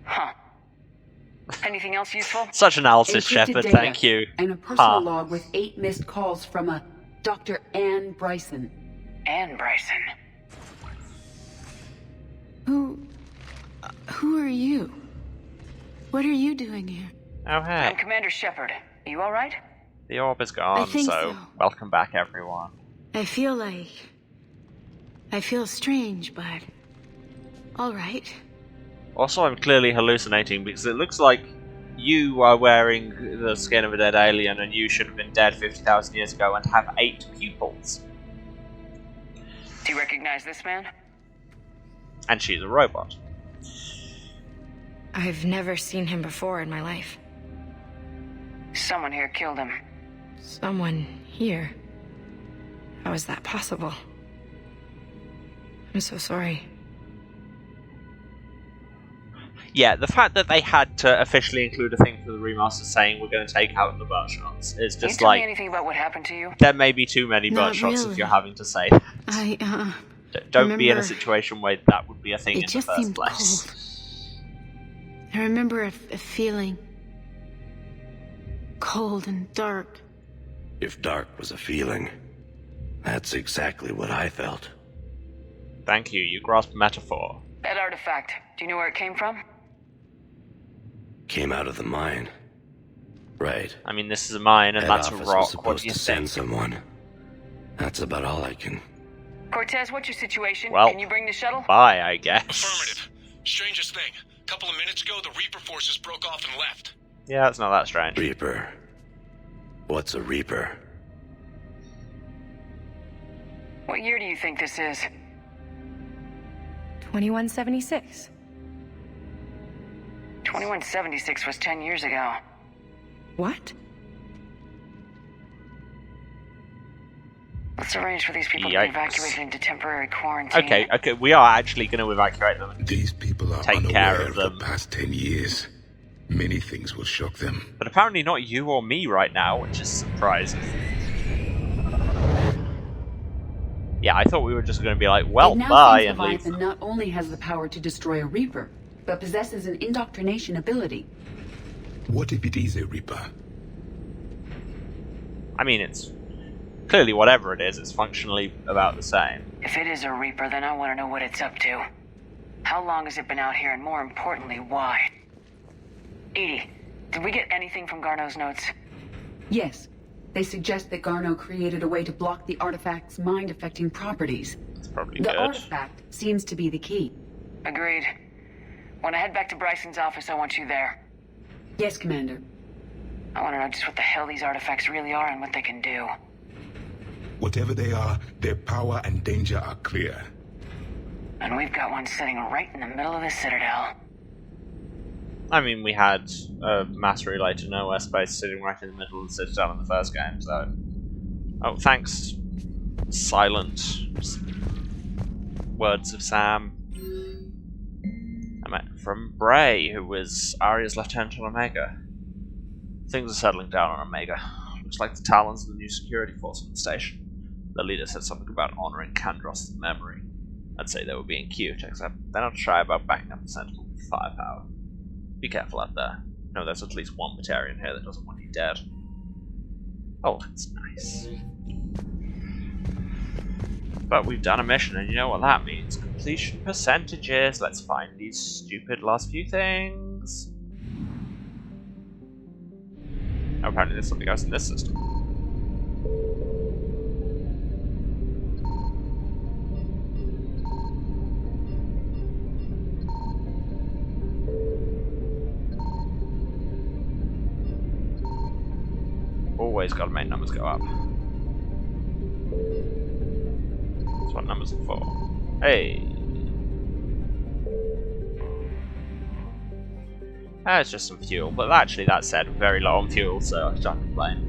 Speaker 11: Huh. Anything else useful?
Speaker 1: Such analysis,
Speaker 7: Encrypted
Speaker 1: Shepard,
Speaker 7: data
Speaker 1: thank you.
Speaker 7: And a personal
Speaker 1: Huh.
Speaker 7: log with 8 missed calls from a Dr. Anne Bryson.
Speaker 11: Anne Bryson.
Speaker 2: Who are you? What are you doing here?
Speaker 1: Oh, hey.
Speaker 11: I'm Commander Shepard. Are you alright?
Speaker 1: The orb is gone,
Speaker 2: I think
Speaker 1: so
Speaker 2: so.
Speaker 1: welcome back, everyone.
Speaker 2: I feel strange, but all right.
Speaker 1: Also, I'm clearly hallucinating because it looks like you are wearing the skin of a dead alien and you should have been dead 50,000 years ago and have 8 pupils.
Speaker 11: Do you recognize this man?
Speaker 1: And she's a robot.
Speaker 13: I've never seen him before in my life.
Speaker 11: Someone here killed him.
Speaker 13: Someone here? How is that possible? I'm so sorry.
Speaker 1: Yeah, the fact that they had to officially include a thing for the remaster saying we're going to take out the butt shots is
Speaker 11: Can you
Speaker 1: just
Speaker 11: tell me
Speaker 1: like...
Speaker 11: anything about what happened to you?
Speaker 1: There may be too many
Speaker 2: Not
Speaker 1: butt shots
Speaker 2: really.
Speaker 1: if you're having to say that. Don't be in a
Speaker 2: remember-
Speaker 1: situation where that would be a thing
Speaker 2: It
Speaker 1: in the
Speaker 2: just
Speaker 1: first
Speaker 2: seemed
Speaker 1: place.
Speaker 2: cold. I remember a feeling cold and dark.
Speaker 16: If dark was a feeling, that's exactly what I felt.
Speaker 1: Thank you, you grasp metaphor.
Speaker 11: That artifact, do you know where it came from?
Speaker 16: Came out of the mine. Right.
Speaker 1: I mean, this is a mine and
Speaker 16: That
Speaker 1: that's a
Speaker 16: office was
Speaker 1: rock. What
Speaker 16: supposed
Speaker 1: do you
Speaker 16: to send
Speaker 1: think?
Speaker 16: someone. That's about all I can.
Speaker 11: Cortez, what's your situation?
Speaker 1: Well,
Speaker 11: Can you bring the shuttle?
Speaker 1: Bye, I guess.
Speaker 6: Affirmative. Strangest thing. A couple of minutes ago, the Reaper forces broke off and left.
Speaker 1: Yeah, it's not that strange.
Speaker 16: Reaper. What's a Reaper?
Speaker 11: What year do you think this is?
Speaker 13: 2176.
Speaker 11: 2176 was 10 years ago.
Speaker 13: What?
Speaker 11: Let's arrange for these people to
Speaker 1: Yikes.
Speaker 11: be evacuated into temporary quarantine.
Speaker 1: Okay, we are actually going to evacuate them.
Speaker 19: These people are
Speaker 1: Take care
Speaker 19: unaware
Speaker 1: of
Speaker 19: of
Speaker 1: them.
Speaker 19: the past 10 years. Many things will shock them.
Speaker 1: But apparently not you or me right now, which is surprising. Yeah, I thought we were just going to be like, well,
Speaker 7: It now
Speaker 1: bye,
Speaker 7: seems
Speaker 1: and leave.
Speaker 7: Leviathan not only has the power to destroy a Reaper, but possesses an indoctrination ability.
Speaker 19: What if it is a Reaper?
Speaker 1: I mean, it's clearly whatever it is, it's functionally about the same.
Speaker 11: If it is a Reaper, then I want to know what it's up to. How long has it been out here, and more importantly, why? Edie, did we get anything from Garneau's notes?
Speaker 7: Yes. They suggest that Garneau created a way to block the artifact's mind-affecting properties.
Speaker 1: It's probably
Speaker 7: The
Speaker 1: good.
Speaker 7: artifact seems to be the key.
Speaker 11: Agreed. When I head back to Bryson's office, I want you there.
Speaker 7: Yes, Commander.
Speaker 11: I want to know just what the hell these artifacts really are and what they can do.
Speaker 19: Whatever they are, their power and danger are clear.
Speaker 11: And we've got one sitting right in the middle of the Citadel.
Speaker 1: I mean, we had a mass relay to nowhere space sitting right in the middle of the Citadel in the first game, so... Oh, thanks, silent words of Sam. I met from Bray, who was Arya's lieutenant on Omega. Things are settling down on Omega. Looks like the Talons are the new security force on the station. The leader said something about honouring Kandros' memory. I'd say they were being cute, except they're not shy about backing up the Sentinel with firepower. Be careful out there. No, there's at least one Batarian here that doesn't want you dead. Oh, that's nice. But we've done a mission, and you know what that means. Completion percentages. Let's find these stupid last few things. Oh, apparently there's something else in this system. Always gotta make numbers go up. That's what numbers are for. Hey! It's just some fuel, but actually that said, very low on fuel, so I can't complain.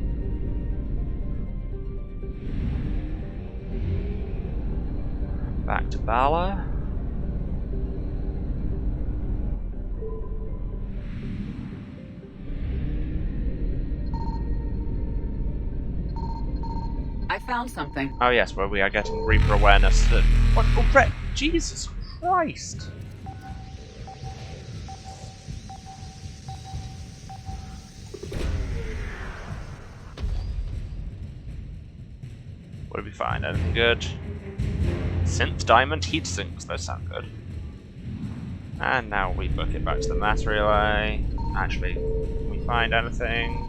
Speaker 1: Back to Bala.
Speaker 7: I found something.
Speaker 1: Oh yes, where we are getting Reaper awareness. That what? Oh, Brett! Jesus Christ! What did we find? Anything good? Synth diamond heat sinks. Those sound good. And now we book it back to the mass relay. Actually, can we find anything?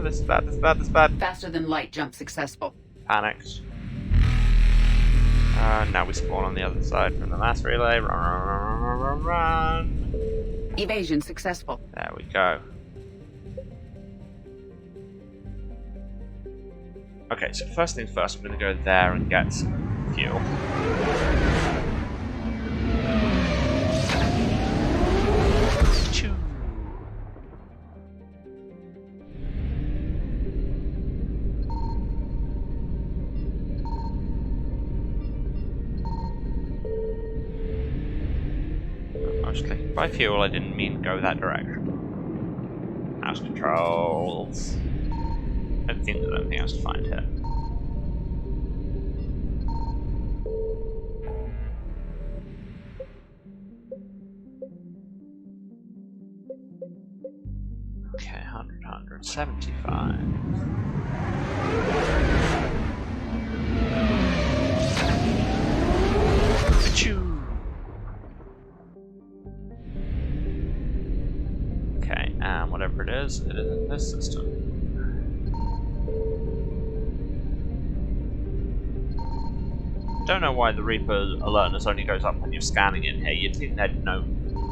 Speaker 1: This is bad, this is bad, this is bad.
Speaker 7: Faster than light jump successful.
Speaker 1: Panicked. Now we spawn on the other side from the mass relay. Run, run, run, run, run.
Speaker 7: Evasion successful.
Speaker 1: There we go. Okay, so first things first, I'm going to go there and get some fuel. I was clicking by fuel, I didn't mean go that direction. Mouse controls. I think there's anything else to find here. Okay, 100, 175. Okay, and whatever it is in this system. Don't know why the Reaper alertness only goes up when you're scanning in here. You'd think they'd know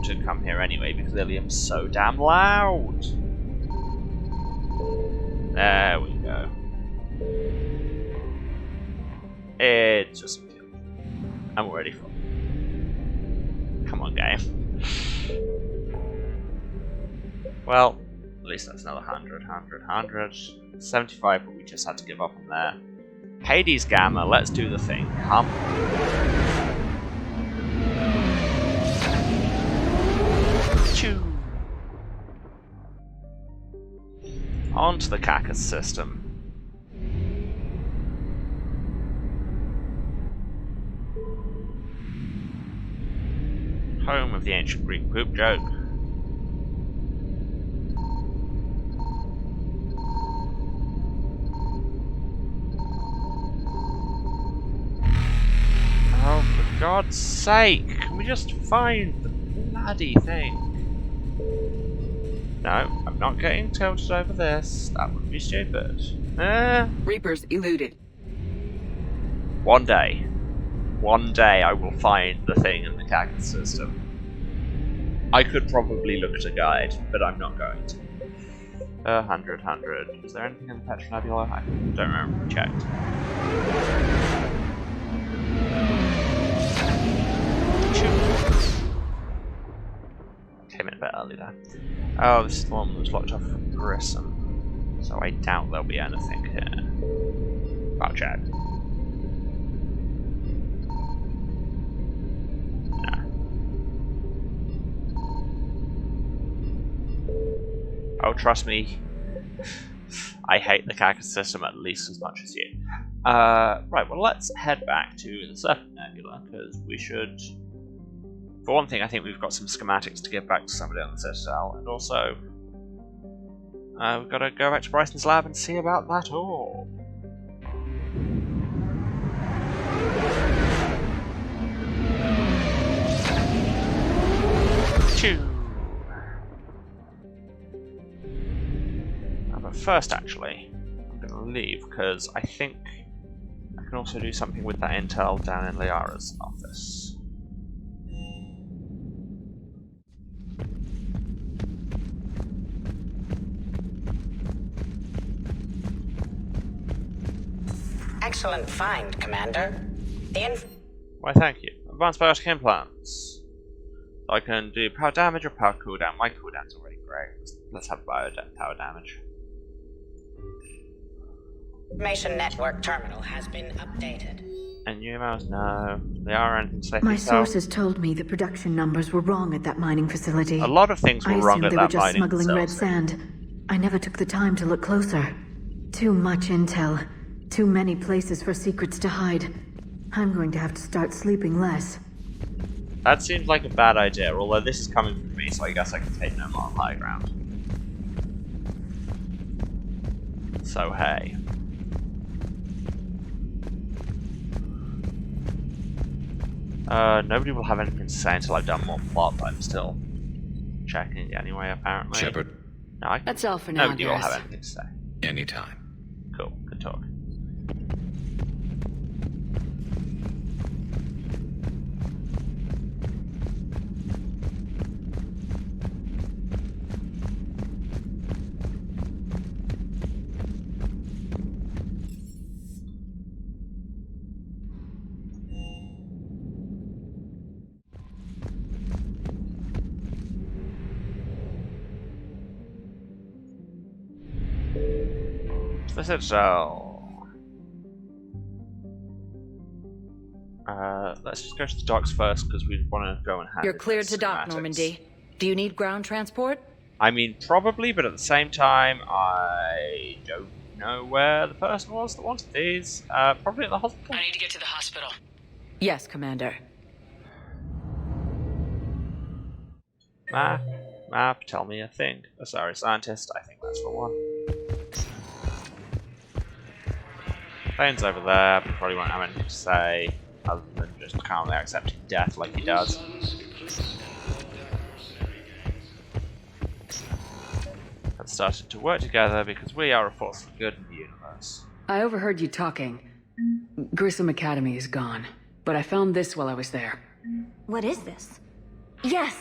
Speaker 1: to come here anyway because Ilium's so damn loud. There we go. It's just fuel. I'm ready for it. Come on, game. Well, at least that's another 100, 100, 100. 75, but we just had to give up on there. Hades Gamma, let's do the thing. Come on. Choo. Onto the Cacus system. Home of the ancient Greek poop joke. Oh, for God's sake, can we just find the bloody thing? No, I'm not getting tilted over this. That would be stupid.
Speaker 7: Reapers eluded.
Speaker 1: One day I will find the thing in the Cactus system. I could probably look at a guide, but I'm not going to. 100, 100. Is there anything in the Petra Nebula? I don't remember if we checked. Came in a bit early there. Oh, this is the one that was locked off from Grissom. So I doubt there'll be anything here. I'll check. Oh, trust me, I hate the Cacus system at least as much as you. Right, well, let's head back to the Serpent Nebula, because we should... For one thing, I think we've got some schematics to give back to somebody on the Citadel, and also... we've got to go back to Bryson's lab and see about that orb. Choo! But first, actually, I'm going to leave because I think I can also do something with that intel down in Liara's office.
Speaker 21: Excellent find, Commander.
Speaker 1: Why, thank you. Advanced biotic implants. So I can do power damage or power cooldown. My cooldown's already great. Let's have power damage.
Speaker 21: Information network terminal has been updated.
Speaker 1: And new emails? No. They are anything safe.
Speaker 22: My sources told me the production numbers were wrong at that mining facility.
Speaker 1: A lot of things were wrong at that mining facility.
Speaker 22: I assumed they were just smuggling red sand. I never took the time to look closer. Too much intel. Too many places for secrets to hide. I'm going to have to start sleeping less.
Speaker 1: That seems like a bad idea, although this is coming from me, so I guess I can take no more high ground. So hey. Nobody will have anything to say until I've done more plot, but I'm still checking it anyway, apparently.
Speaker 10: Shepard.
Speaker 1: No,
Speaker 2: That's all for now,
Speaker 1: nobody will
Speaker 2: guys.
Speaker 1: have anything to say.
Speaker 10: Anytime.
Speaker 1: Cool, good talk. So, let's just go to the docks first because we want to go and have.
Speaker 5: You're cleared to dock, Normandy. Do you need ground transport?
Speaker 1: I mean, probably, but at the same time, I don't know where the person was that wanted these. Probably at the hospital.
Speaker 11: I need to get to the hospital.
Speaker 5: Yes, Commander.
Speaker 1: Map, tell me a thing. Oh, sorry, scientist, I think that's the one. Plane's over there, but probably won't have anything to say other than just calmly accepting death like he does. Have started to work together because we are a force for good in the universe.
Speaker 7: I overheard you talking. Grissom Academy is gone, but I found this while I was there.
Speaker 3: What is this? Yes,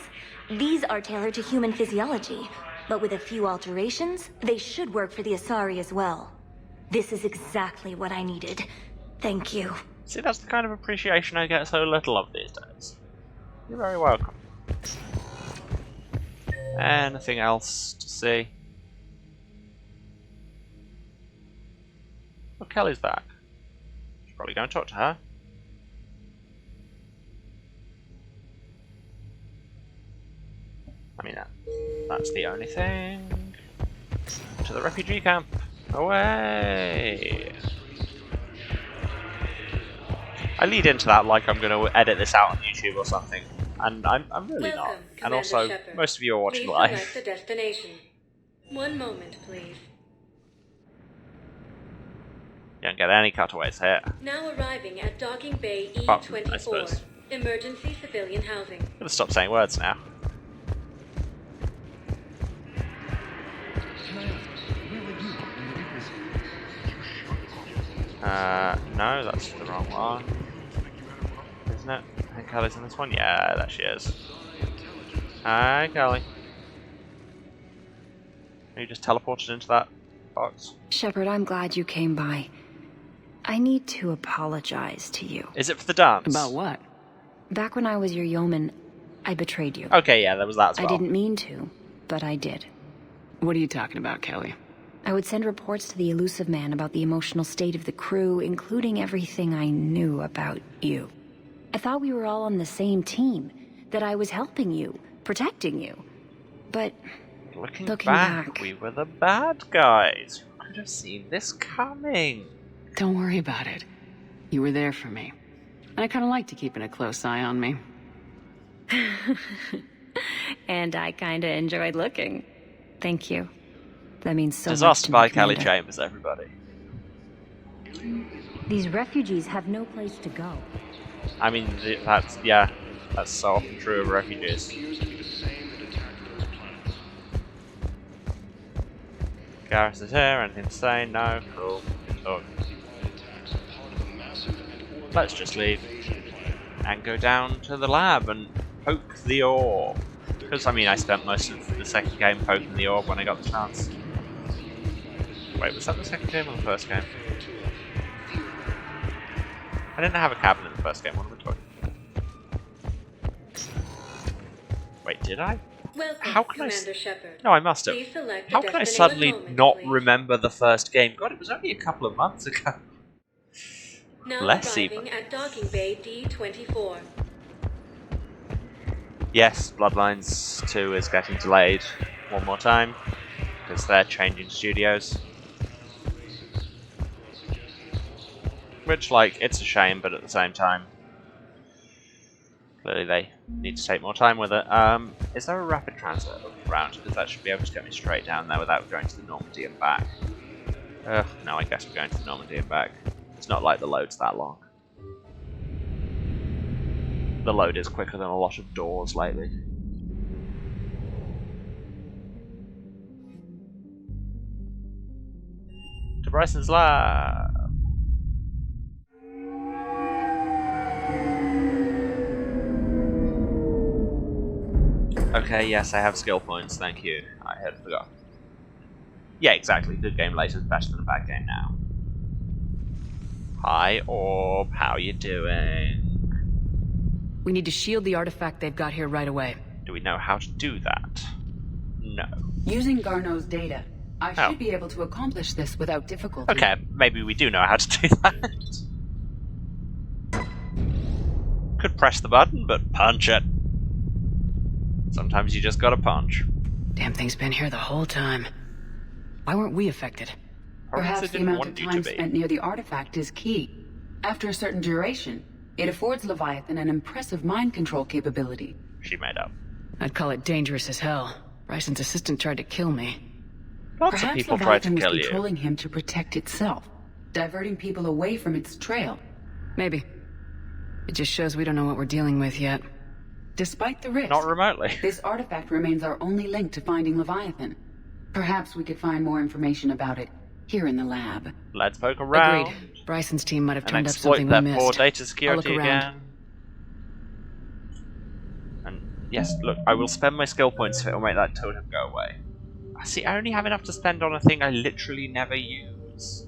Speaker 3: these are tailored to human physiology, but with a few alterations, they should work for the Asari as well. This is exactly what I needed. Thank you.
Speaker 1: See, that's the kind of appreciation I get so little of these days. You're very welcome. Anything else to see? Oh, Kelly's back. Should probably go and talk to her. I mean, that's the only thing. To the refugee camp. Away! I lead into that like I'm going to edit this out on YouTube or something, and I'm really not. And also,
Speaker 12: Shepard.
Speaker 1: most of you are watching
Speaker 12: Please
Speaker 1: live.
Speaker 12: select the destination. One moment, please.
Speaker 1: You don't get any cutaways here.
Speaker 12: Now arriving at Docking Bay
Speaker 1: Apart from, I
Speaker 12: E24.
Speaker 1: suppose.
Speaker 12: Emergency civilian housing.
Speaker 1: I'm going to stop saying words now. No, that's the wrong one. Isn't it? I think Kelly's in this one. Yeah, there she is. Hi, Kelly. Are you just teleported into that box?
Speaker 13: Shepard, I'm glad you came by. I need to apologize to you.
Speaker 1: Is it for the dance?
Speaker 7: About what?
Speaker 13: Back when I was your yeoman, I betrayed you.
Speaker 1: Okay, yeah, there was that as well.
Speaker 13: I didn't mean to, but I did.
Speaker 7: What are you talking about, Kelly?
Speaker 13: I would send reports to the Elusive Man about the emotional state of the crew, including everything I knew about you. I thought we were all on the same team, that I was helping you, protecting you. But
Speaker 1: looking
Speaker 13: back,
Speaker 1: we were the bad guys. Who could have seen this coming?
Speaker 7: Don't worry about it. You were there for me. And I kind of liked you keeping a close eye on me.
Speaker 13: And I kind of enjoyed looking. Thank you. That means so much
Speaker 1: Disaster
Speaker 13: to
Speaker 1: by
Speaker 13: me,
Speaker 1: Kelly
Speaker 13: Commander.
Speaker 1: Chambers, everybody.
Speaker 3: These refugees have no place to go.
Speaker 1: I mean, that's so often true of refugees. Garrus is here, anything to say? No? Cool. Talk. Let's just leave. And go down to the lab and poke the orb. Because, I mean, I spent most of the second game poking the orb when I got the chance. Wait, was that the second game or the first game? I didn't have a cabin in the first game, what am I talking about? Wait, did I?
Speaker 12: Welcome,
Speaker 1: How can
Speaker 12: Commander Shepard.
Speaker 1: No, I must have.
Speaker 12: Please select the
Speaker 1: How can I
Speaker 12: destination
Speaker 1: suddenly
Speaker 12: moment,
Speaker 1: not
Speaker 12: please.
Speaker 1: remember the first game? God, it was only a couple of months ago.
Speaker 12: Now
Speaker 1: Less
Speaker 12: arriving
Speaker 1: even.
Speaker 12: at Docking Bay D24.
Speaker 1: Yes, Bloodlines 2 is getting delayed one more time because they're changing studios. Which, like, it's a shame, but at the same time, clearly they need to take more time with it. Is there a rapid transit around? Because that should be able to get me straight down there without going to the Normandy and back. Now I guess we're going to Normandy and back. It's not like the load's that long. The load is quicker than a lot of doors lately. To Bryson's lab! Okay, yes, I have skill points, thank you. I had forgotten. Yeah, exactly. Good game later is better than a bad game now. Hi, Orb. How you doing?
Speaker 5: We need to shield the artifact they've got here right away.
Speaker 1: Do we know how to do that? No.
Speaker 7: Using Garneau's data, I should be able to accomplish this without difficulty.
Speaker 1: Okay, maybe we do know how to do that. Could press the button, but punch it. Sometimes you just gotta punch.
Speaker 5: Damn thing's been here the whole time. Why weren't we affected?
Speaker 7: Perhaps the amount of time spent near the artifact is key. After a certain duration, it affords Leviathan an impressive mind control capability.
Speaker 1: She made up.
Speaker 5: I'd call it dangerous as hell. Bryson's assistant tried to kill me.
Speaker 1: Lots of people tried to kill you.
Speaker 7: Perhaps Leviathan was controlling him to protect itself, diverting people away from its trail.
Speaker 5: Maybe. It just shows we don't know what we're dealing with yet.
Speaker 7: Despite the risk,
Speaker 1: not remotely,
Speaker 7: this artifact remains our only link to finding Leviathan. Perhaps we could find more information about it here in the lab.
Speaker 1: Let's poke around.
Speaker 5: Agreed. Bryson's team might have turned up
Speaker 1: exploit
Speaker 5: something
Speaker 1: that
Speaker 5: we missed.
Speaker 1: poor data security again. And yes, look, I will spend my skill points if it will make that totem go away. See, I only have enough to spend on a thing I literally never use.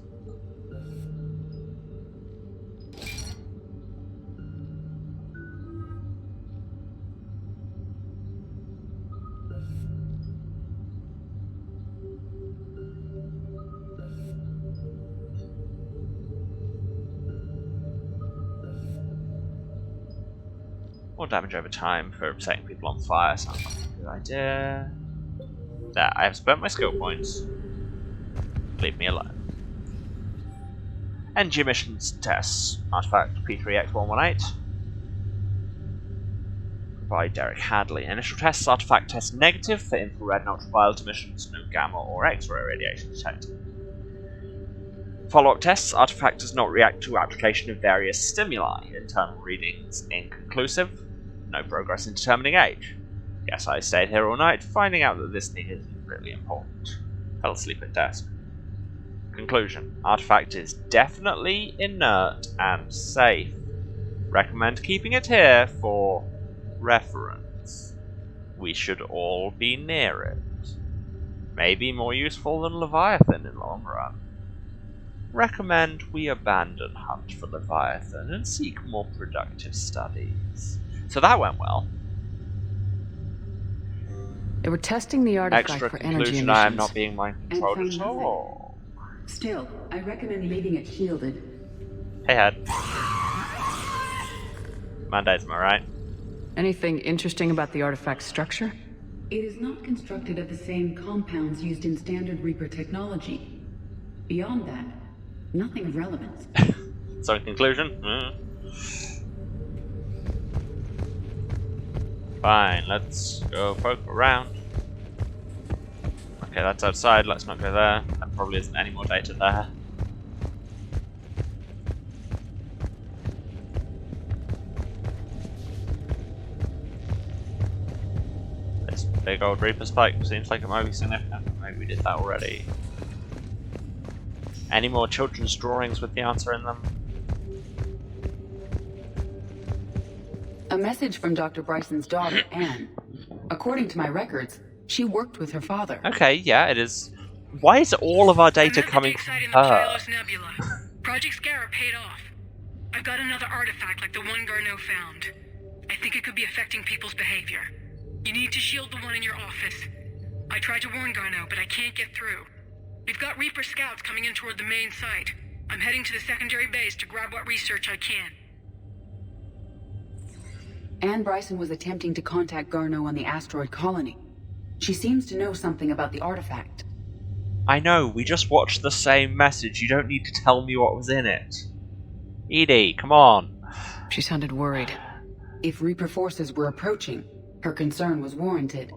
Speaker 1: More damage over time for setting people on fire sounds like a good idea. There, I have spent my skill points. Leave me alone. Energy emissions tests. Artifact P3X118. By Derek Hadley. Initial tests, artifact test negative for infrared and ultraviolet emissions, no gamma or X-ray radiation detected. Follow-up tests, artifact does not react to application of various stimuli. Internal readings inconclusive. No progress in determining age. Yes, I stayed here all night, finding out that this thing isn't really important. Fell asleep at desk. Conclusion. Artifact is definitely inert and safe. Recommend keeping it here for reference. We should all be near it. Maybe more useful than Leviathan in the long run. Recommend we abandon hunt for Leviathan and seek more productive studies. So that went well.
Speaker 5: They were testing the artifact
Speaker 1: Extra
Speaker 5: for energy
Speaker 1: conclusion,
Speaker 5: emissions.
Speaker 1: I am not being mind controlled at all.
Speaker 7: Still, I recommend leaving it shielded.
Speaker 1: Hey, Head. Mondays, am I right?
Speaker 5: Anything interesting about the artifact's structure?
Speaker 7: It is not constructed of the same compounds used in standard Reaper technology. Beyond that, nothing of relevance.
Speaker 1: So in conclusion? Fine, let's go poke around. Okay, that's outside, let's not go there. There probably isn't any more data there. This big old Reaper spike seems like it might be significant. Maybe we did that already. Any more children's drawings with the answer in them?
Speaker 7: A message from Dr. Bryson's daughter, Anne. According to my records, she worked with her father.
Speaker 1: Okay, yeah, it is. Why is all of our data coming from her?
Speaker 11: Project Scarab paid off. I've got another artifact like the one Garneau found. I think it could be affecting people's behavior. You need to shield the one in your office. I tried to warn Garneau, but I can't get through. We've got Reaper scouts coming in toward the main site. I'm heading to the secondary base to grab what research I can.
Speaker 7: Anne Bryson was attempting to contact Garneau on the asteroid colony. She seems to know something about the artifact.
Speaker 1: I know, we just watched the same message. You don't need to tell me what was in it. Edie, come on.
Speaker 5: She sounded worried.
Speaker 7: If Reaper forces were approaching, her concern was warranted.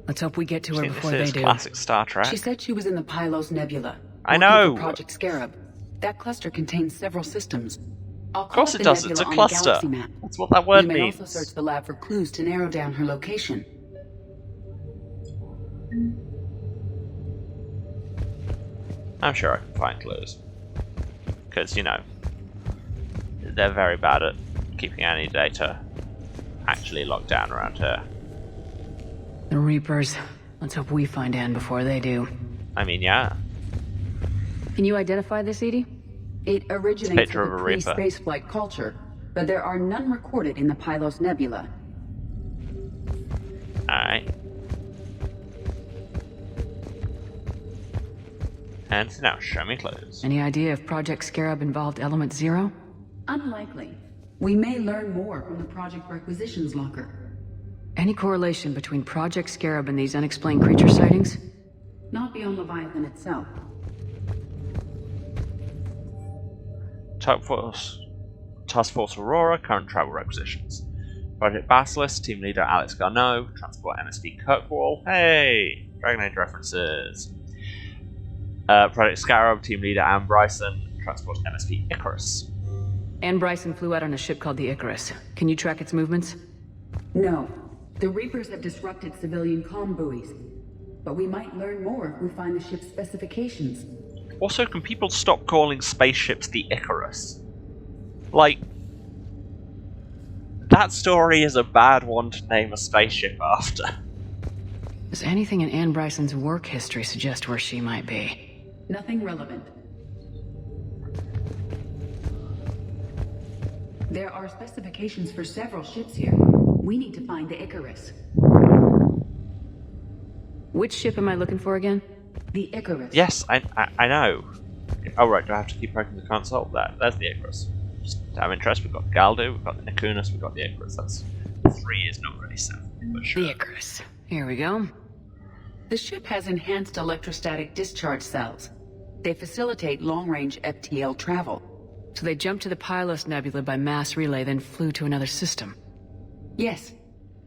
Speaker 5: Let's hope we get to her before they do.
Speaker 1: Classic Star Trek.
Speaker 7: She said she was in the Pylos Nebula,
Speaker 1: I
Speaker 7: Working
Speaker 1: know!
Speaker 7: for Project Scarab. That cluster contains several systems. I'll
Speaker 1: Of course
Speaker 7: call
Speaker 1: it
Speaker 7: up
Speaker 1: does,
Speaker 7: the
Speaker 1: it's a
Speaker 7: nebula on the
Speaker 1: cluster.
Speaker 7: galaxy map.
Speaker 1: That's what that word
Speaker 7: You may
Speaker 1: means.
Speaker 7: also search the lab for clues to narrow down her location.
Speaker 1: I'm sure I can find clues. Because, you know, they're very bad at keeping any data actually locked down around here.
Speaker 2: The Reapers. Let's hope we find Anne before they do.
Speaker 1: I mean, yeah.
Speaker 2: Can you identify this, Edie?
Speaker 7: It originates
Speaker 1: Picture
Speaker 7: with
Speaker 1: of
Speaker 7: the
Speaker 1: a Reaper.
Speaker 7: pre-spaceflight culture, but there are none recorded in the Pylos Nebula.
Speaker 1: Alright. And now, show me clues.
Speaker 2: Any idea if Project Scarab involved Element Zero?
Speaker 7: Unlikely. We may learn more from the Project Requisitions Locker.
Speaker 2: Any correlation between Project Scarab and these unexplained creature sightings?
Speaker 7: Not beyond Leviathan itself.
Speaker 1: Task Force Aurora, current travel requisitions. Project Basilisk, Team Leader Alex Garneau, Transport MSV Kirkwall. Hey! Dragon Age references. Project Scarab, Team Leader Anne Bryson, Transport MSV Icarus.
Speaker 2: Anne Bryson flew out on a ship called the Icarus. Can you track its movements?
Speaker 7: No. The Reapers have disrupted civilian comm buoys. But we might learn more if we find the ship's specifications.
Speaker 1: Also, can people stop calling spaceships the Icarus? Like, that story is a bad one to name a spaceship after.
Speaker 2: Does anything in Anne Bryson's work history suggest where she might be?
Speaker 7: Nothing relevant. There are specifications for several ships here. We need to find the Icarus.
Speaker 2: Which ship am I looking for again?
Speaker 7: The Icarus.
Speaker 1: Yes, I know. Oh right, do I have to keep poking the console? There's the Icarus. Just out of interest, we've got the Galdu, we've got the Nikunus, we've got the Icarus. That's 3 is not really 7, but sure.
Speaker 2: The Icarus. Here we go.
Speaker 7: The ship has enhanced electrostatic discharge cells. They facilitate long-range FTL travel.
Speaker 2: So they jumped to the Pylos Nebula by mass relay, then flew to another system.
Speaker 7: Yes.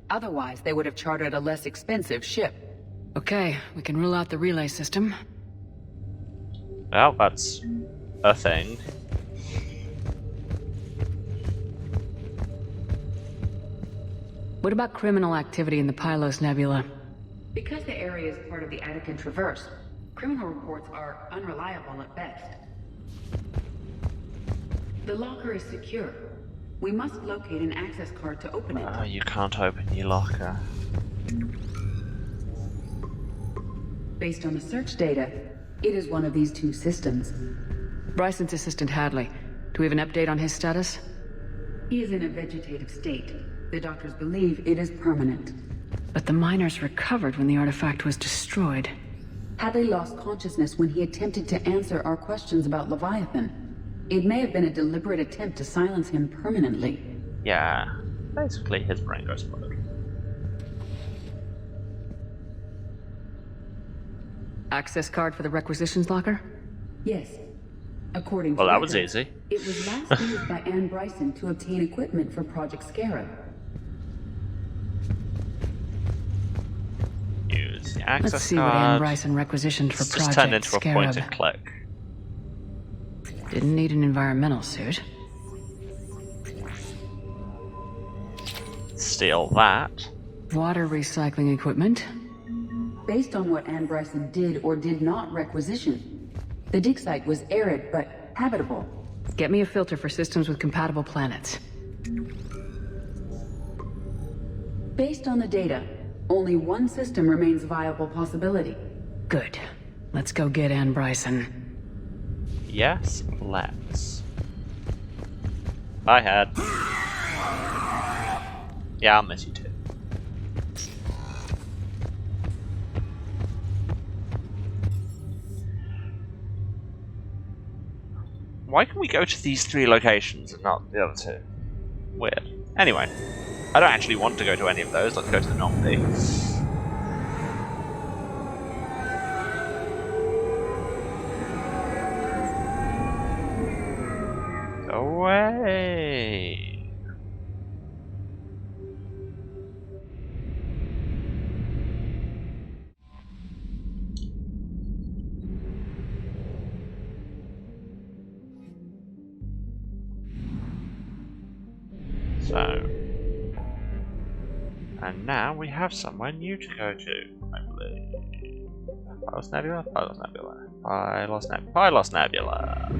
Speaker 7: Otherwise, they would have chartered a less expensive ship.
Speaker 2: Okay, we can rule out the relay system.
Speaker 1: Well, that's a thing.
Speaker 2: What about criminal activity in the Pylos Nebula?
Speaker 7: Because the area is part of the Attican Traverse, criminal reports are unreliable at best. The locker is secure. We must locate an access card to open it.
Speaker 1: Oh, you can't open your locker.
Speaker 7: Based on the search data, it is one of these 2 systems.
Speaker 2: Bryson's assistant Hadley. Do we have an update on his status?
Speaker 7: He is in a vegetative state. The doctors believe it is permanent.
Speaker 2: But the miners recovered when the artifact was destroyed.
Speaker 7: Hadley lost consciousness when he attempted to answer our questions about Leviathan. It may have been a deliberate attempt to silence him permanently.
Speaker 1: Yeah, basically his brain goes mode.
Speaker 2: Access card for the requisitions locker?
Speaker 7: Yes. According to
Speaker 1: Well, that was
Speaker 7: records,
Speaker 1: easy.
Speaker 7: It was last used by Anne Bryson to obtain equipment for Project Scarab.
Speaker 1: Use the access
Speaker 2: Let's see
Speaker 1: card.
Speaker 2: what Anne Bryson requisitioned for
Speaker 1: It's just
Speaker 2: Project
Speaker 1: turned into a point
Speaker 2: Scarab.
Speaker 1: and click.
Speaker 2: Didn't need an environmental suit.
Speaker 1: Steal that.
Speaker 2: Water recycling equipment.
Speaker 7: Based on what Anne Bryson did or did not requisition, the dig site was arid but habitable.
Speaker 2: Get me a filter for systems with compatible planets.
Speaker 7: Based on the data, only one system remains a viable possibility.
Speaker 2: Good. Let's go get Anne Bryson.
Speaker 1: Yes, let's. Bye, Had. Yeah, I'll miss you too. Why can we go to these 3 locations and not the other 2? Weird. Anyway, I don't actually want to go to any of those. Let's go to the Normandy. Away. So... And now we have somewhere new to go to, I believe. Pylos Nebula? Pylos Nebula. Pylos Nebula.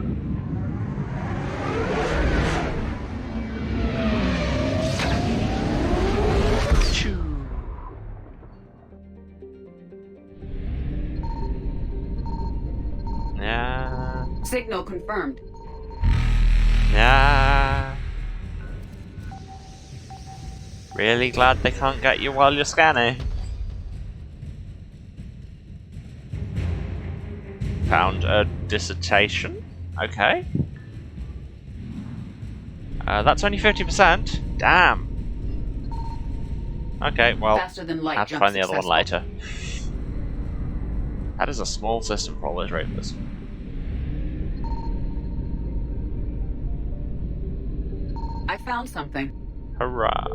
Speaker 1: Yeah.
Speaker 7: Signal confirmed.
Speaker 1: Yeah. Really glad they can't get you while you're scanning. Found a dissertation. Okay. That's only 50%. Damn. Okay, well,
Speaker 7: Faster than light
Speaker 1: I'll have to
Speaker 7: jump
Speaker 1: find the other one
Speaker 7: successful.
Speaker 1: later. That is a small system for all those Reapers.
Speaker 7: I found something.
Speaker 1: Hurrah.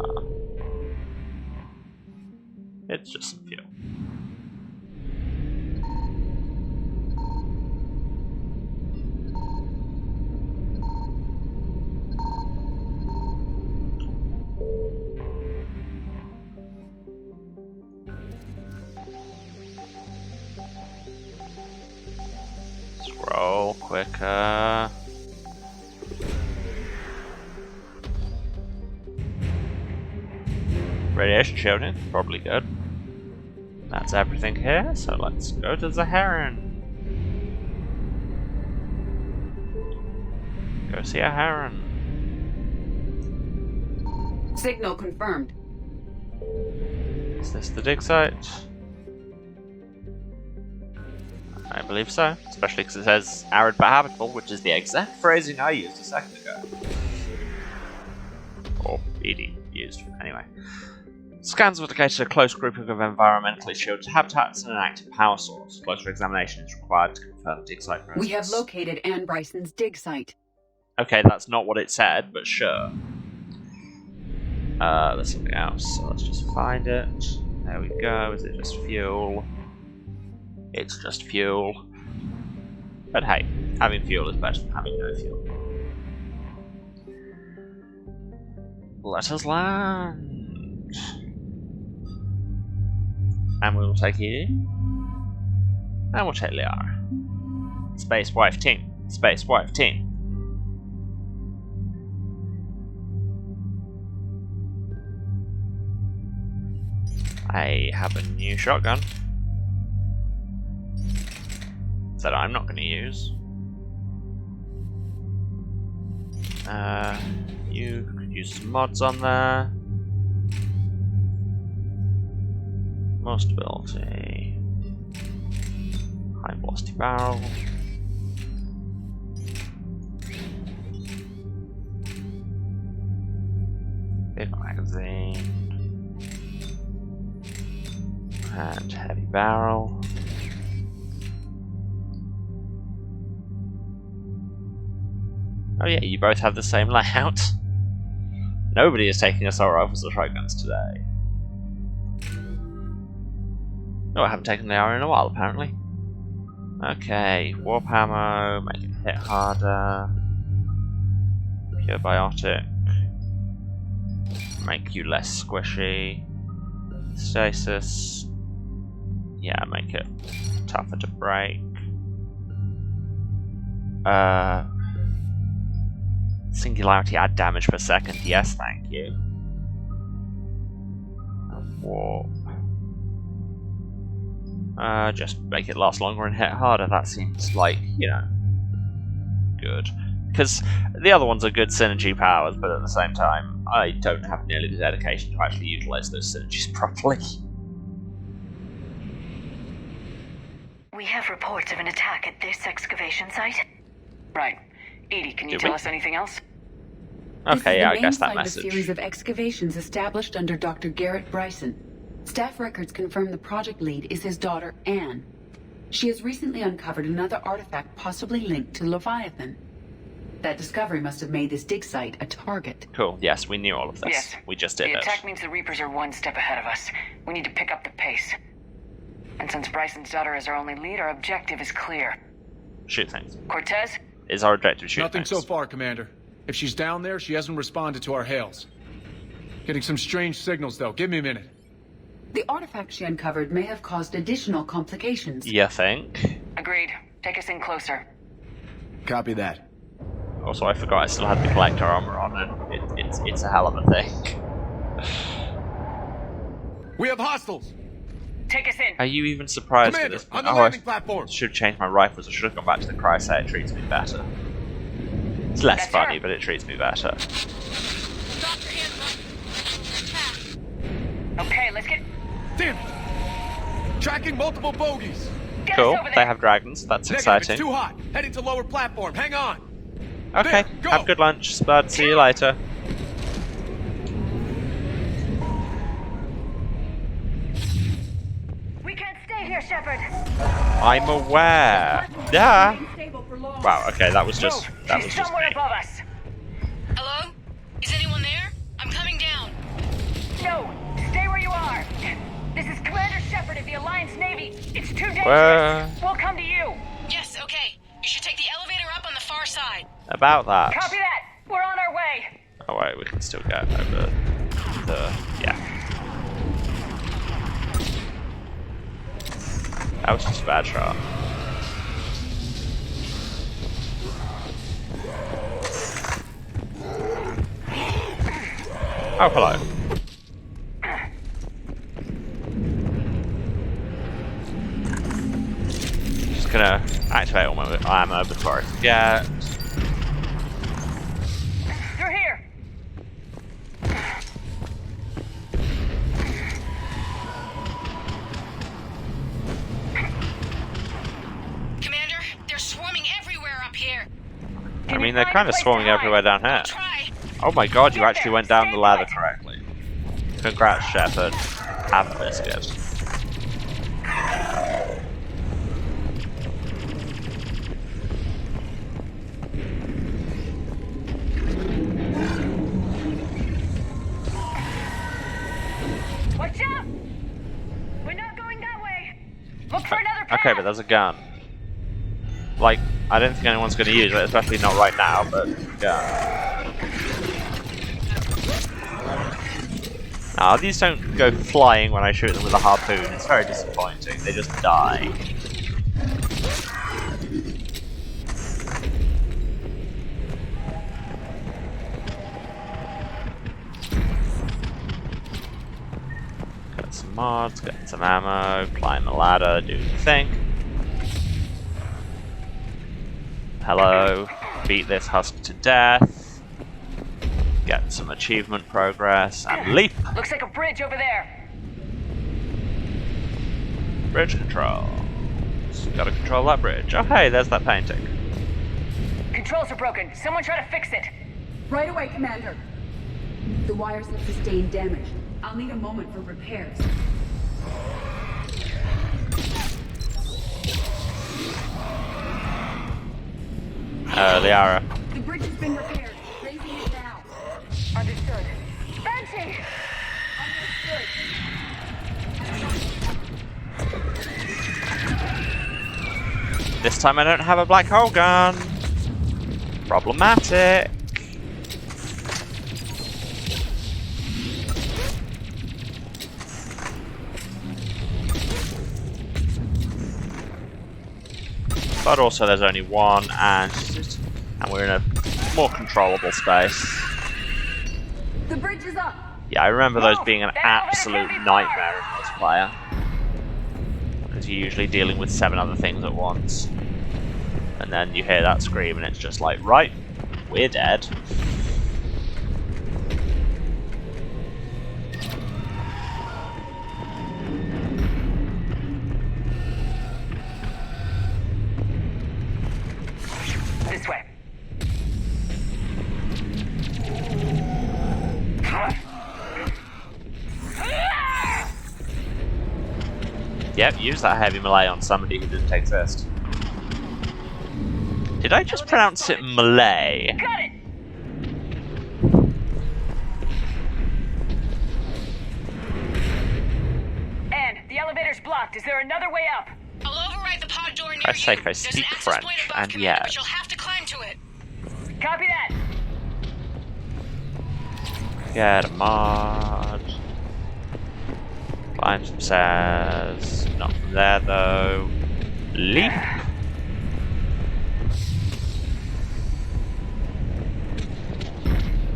Speaker 1: It's just some fuel. Scroll quicker. Radiation shielding, probably good. That's everything here, so let's go to the heron. Go see a heron.
Speaker 7: Signal confirmed.
Speaker 1: Is this the dig site? I believe so, especially because it says arid but habitable, which is the exact phrasing I used a second ago. Or Edie used, anyway. Scans will indicate a close grouping of environmentally shielded habitats and an active power source. Closer examination is required to confirm the dig site presence.
Speaker 7: We have located Anne Bryson's dig site.
Speaker 1: Okay, that's not what it said, but sure. There's something else, so let's just find it. There we go. Is it just fuel? It's just fuel. But hey, having fuel is better than having no fuel. Let us land. And we will take Edie. And we'll take Liara. Space wife team. Space wife team. I have a new shotgun that I'm not going to use. You could use some mods on there. More stability. High velocity barrel. Big magazine. And heavy barrel. Oh yeah, you both have the same layout. Nobody is taking assault rifles or shotguns today. No, I haven't taken the arrow in a while, apparently. Okay, warp ammo, make it hit harder. Pure biotic. Make you less squishy. Stasis. Yeah, make it tougher to break. Singularity add damage per second. Yes, thank you. And warp. Just make it last longer and hit harder. That seems like, you know, good. Because the other ones are good synergy powers, but at the same time, I don't have nearly the dedication to actually utilize those synergies properly.
Speaker 15: We have reports of an attack at this excavation site.
Speaker 5: Right. Edie, can you tell us anything else?
Speaker 1: Okay, yeah, I guess
Speaker 7: This is
Speaker 1: that
Speaker 7: the main site of a
Speaker 1: message.
Speaker 7: series of excavations established under Dr. Garrett Bryson. Staff records confirm the project lead is his daughter, Anne. She has recently uncovered another artifact possibly linked to Leviathan. That discovery must have made this dig site a target.
Speaker 1: Cool, yes, we knew all of this.
Speaker 5: Yes.
Speaker 1: We just did
Speaker 5: The
Speaker 1: it.
Speaker 5: attack means the Reapers are one step ahead of us. We need to pick up the pace. And since Bryson's daughter is our only lead, our objective is clear.
Speaker 1: Shoot things.
Speaker 5: Cortez?
Speaker 1: Is our objective shoot
Speaker 18: Nothing
Speaker 1: things?
Speaker 18: so far, Commander. If she's down there, she hasn't responded to our hails. Getting some strange signals, though. Give me a minute.
Speaker 7: The artifact she uncovered may have caused additional complications.
Speaker 1: You think?
Speaker 5: Agreed. Take us in closer.
Speaker 18: Copy that.
Speaker 1: Also, I forgot I still had the collector armor on, and it's a hell of a thing.
Speaker 18: We have hostiles.
Speaker 5: Take us in.
Speaker 1: Are you even surprised
Speaker 18: Commander,
Speaker 1: at this point?
Speaker 18: on the landing platform.
Speaker 1: I should have changed my rifles. I should have gone back to the Cryset. It treats me better. It's less funny, but it treats me better.
Speaker 5: Okay, let's get...
Speaker 18: Damn it! Tracking multiple bogies.
Speaker 1: Cool. They have dragons. That's exciting.
Speaker 18: It's too hot. Heading to lower platform. Hang on.
Speaker 1: Okay.
Speaker 18: There, go.
Speaker 1: Have good lunch, Spud. See you later.
Speaker 3: We can't stay here, Shepard.
Speaker 1: I'm aware. Yeah. Wow. Okay. That was just. That was just
Speaker 5: somewhere
Speaker 1: me.
Speaker 5: above us.
Speaker 11: Hello? Is anyone there? I'm coming down.
Speaker 5: No, stay where you are. This is Commander Shepard of the Alliance Navy. It's too dangerous.
Speaker 1: Where?
Speaker 5: We'll come to you.
Speaker 11: Yes, okay. You should take the elevator up on the far side.
Speaker 1: About that.
Speaker 5: Copy that. We're on our way.
Speaker 1: Oh wait, we can still get over the. Yeah. That was just a bad shot. Oh, hello. Just gonna activate all my ammo before I forget.
Speaker 5: Through here.
Speaker 11: Commander, they're swarming everywhere up here.
Speaker 1: I mean, they're kind of swarming everywhere down here. Oh my god, you actually went down the ladder correctly. Congrats, Shepard. Have a biscuit.
Speaker 5: Watch out! We're not going that way. Look for another path.
Speaker 1: Okay, but there's a gun. Like, I don't think anyone's going to use it, especially not right now, but yeah. Nah, these don't go flying when I shoot them with a harpoon. It's very disappointing. They just die. Get some mods, get some ammo, climb the ladder, do the thing. Hello, beat this husk to death. Get some achievement progress, and leap!
Speaker 5: Looks like a bridge over there.
Speaker 1: Bridge control. Gotta control that bridge. Oh hey, there's that painting.
Speaker 5: Controls are broken. Someone try to fix it.
Speaker 7: Right away, Commander. The wires have sustained damage. I'll need a moment for repairs.
Speaker 1: Liara.
Speaker 7: The bridge has been repaired. Raising it now.
Speaker 5: Understood. Banshee!
Speaker 1: This time I don't have a black hole gun. Problematic. But also there's only one, and we're in a more controllable space.
Speaker 7: The bridge is up.
Speaker 1: Yeah, I remember those being an absolute nightmare in multiplayer. Because you're usually dealing with 7 other things at once. And then you hear that scream and it's just like, right, we're dead.
Speaker 5: This way.
Speaker 1: Yep, use that heavy melee on somebody who didn't exist. Did I just pronounce it Malay?
Speaker 5: Got it! And the elevator's blocked. Is there another way up?
Speaker 11: I'll override the pod door near
Speaker 1: I
Speaker 11: you.
Speaker 1: say I
Speaker 11: There's an
Speaker 1: speak
Speaker 11: access
Speaker 1: French,
Speaker 11: point above,
Speaker 1: and
Speaker 11: Commander,
Speaker 1: yes.
Speaker 11: but you'll have to climb to it.
Speaker 5: Copy that.
Speaker 1: Get a mod. Climb some stairs. Not from there though. Leap.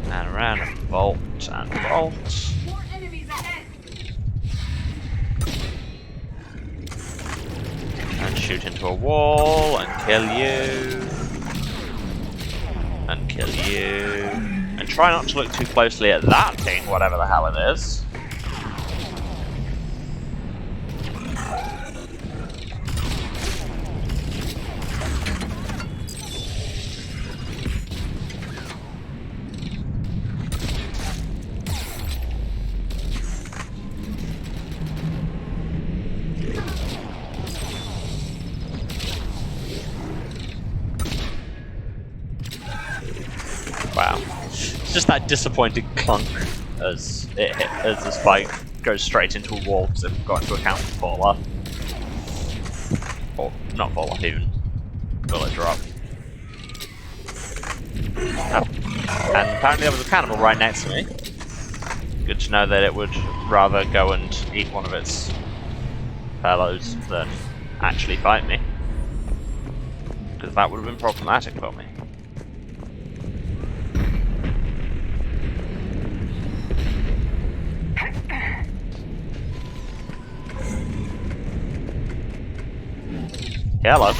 Speaker 1: And around and vault and vault.
Speaker 11: More enemies ahead.
Speaker 1: And shoot into a wall and kill you. And kill you. And try not to look too closely at that thing, whatever the hell it is. Wow. It's just that disappointing clunk as the spike goes straight into a wall because it got into account for fall off. Or not fall off even. Bullet drop. Oh. And apparently there was a cannibal right next to me. Good to know that it would rather go and eat one of its fellows than actually fight me. Because that would have been problematic for me. Hello.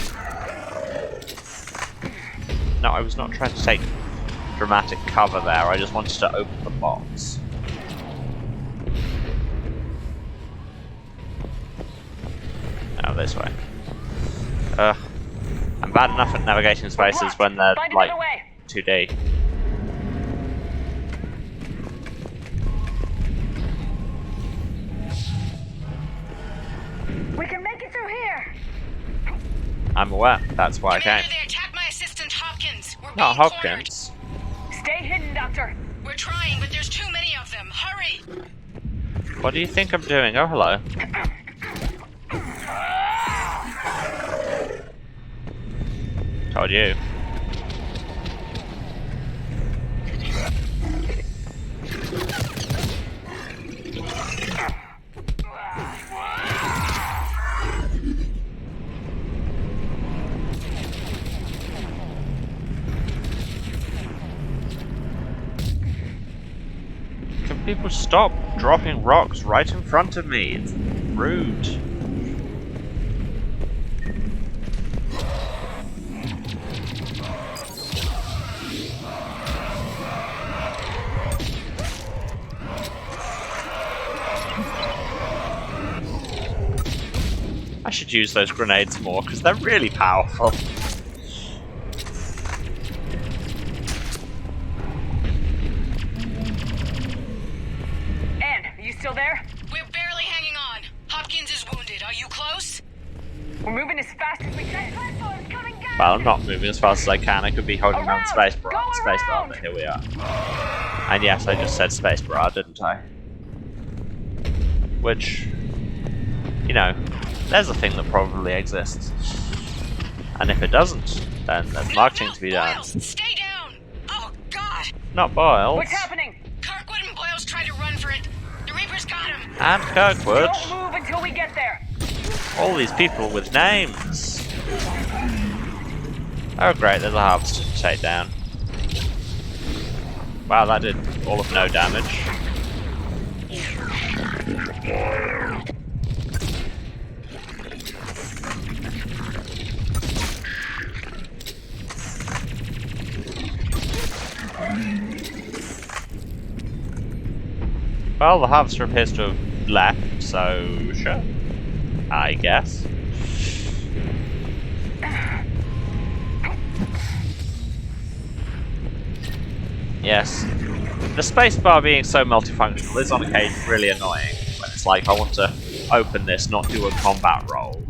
Speaker 1: No, I was not trying to take dramatic cover there, I just wanted to open the box. Now this way. I'm bad enough at navigating spaces when they're like 2D.
Speaker 11: We can make it through here.
Speaker 1: I'm aware, that's why I came.
Speaker 11: They attacked my assistant Hopkins. We're
Speaker 1: Not
Speaker 11: being
Speaker 1: Hopkins.
Speaker 11: cornered. Stay hidden, Doctor. We're trying, but there's too many of them. Hurry!
Speaker 1: What do you think I'm doing? Oh, hello. Told you. Can people stop dropping rocks right in front of me? It's rude. I should use those grenades more because they're really powerful.
Speaker 11: Anne, are you still there? We're barely hanging on. Hopkins is wounded. Are you close? We're moving as fast as we can.
Speaker 1: Well, I'm not moving as fast as I can. I could be holding on spacebar, but here we are. And yes, I just said spacebar, didn't I? Which, you know, there's a thing that probably exists. And if it doesn't, then there's marketing to be done.
Speaker 11: Boyles, stay down! Oh, God!
Speaker 1: Not Boyles.
Speaker 11: What's happening? Kirkwood and Boyles tried to run for it. The Reapers got him.
Speaker 1: And Kirkwood.
Speaker 11: Don't move until we get there.
Speaker 1: All these people with names. Oh great, there's a harvester to take down. Wow, that did all of no damage. Well, the harvester appears to have left, so sure. I guess. Yes. The spacebar being so multifunctional is on occasion really annoying. When it's like, I want to open this, not do a combat roll.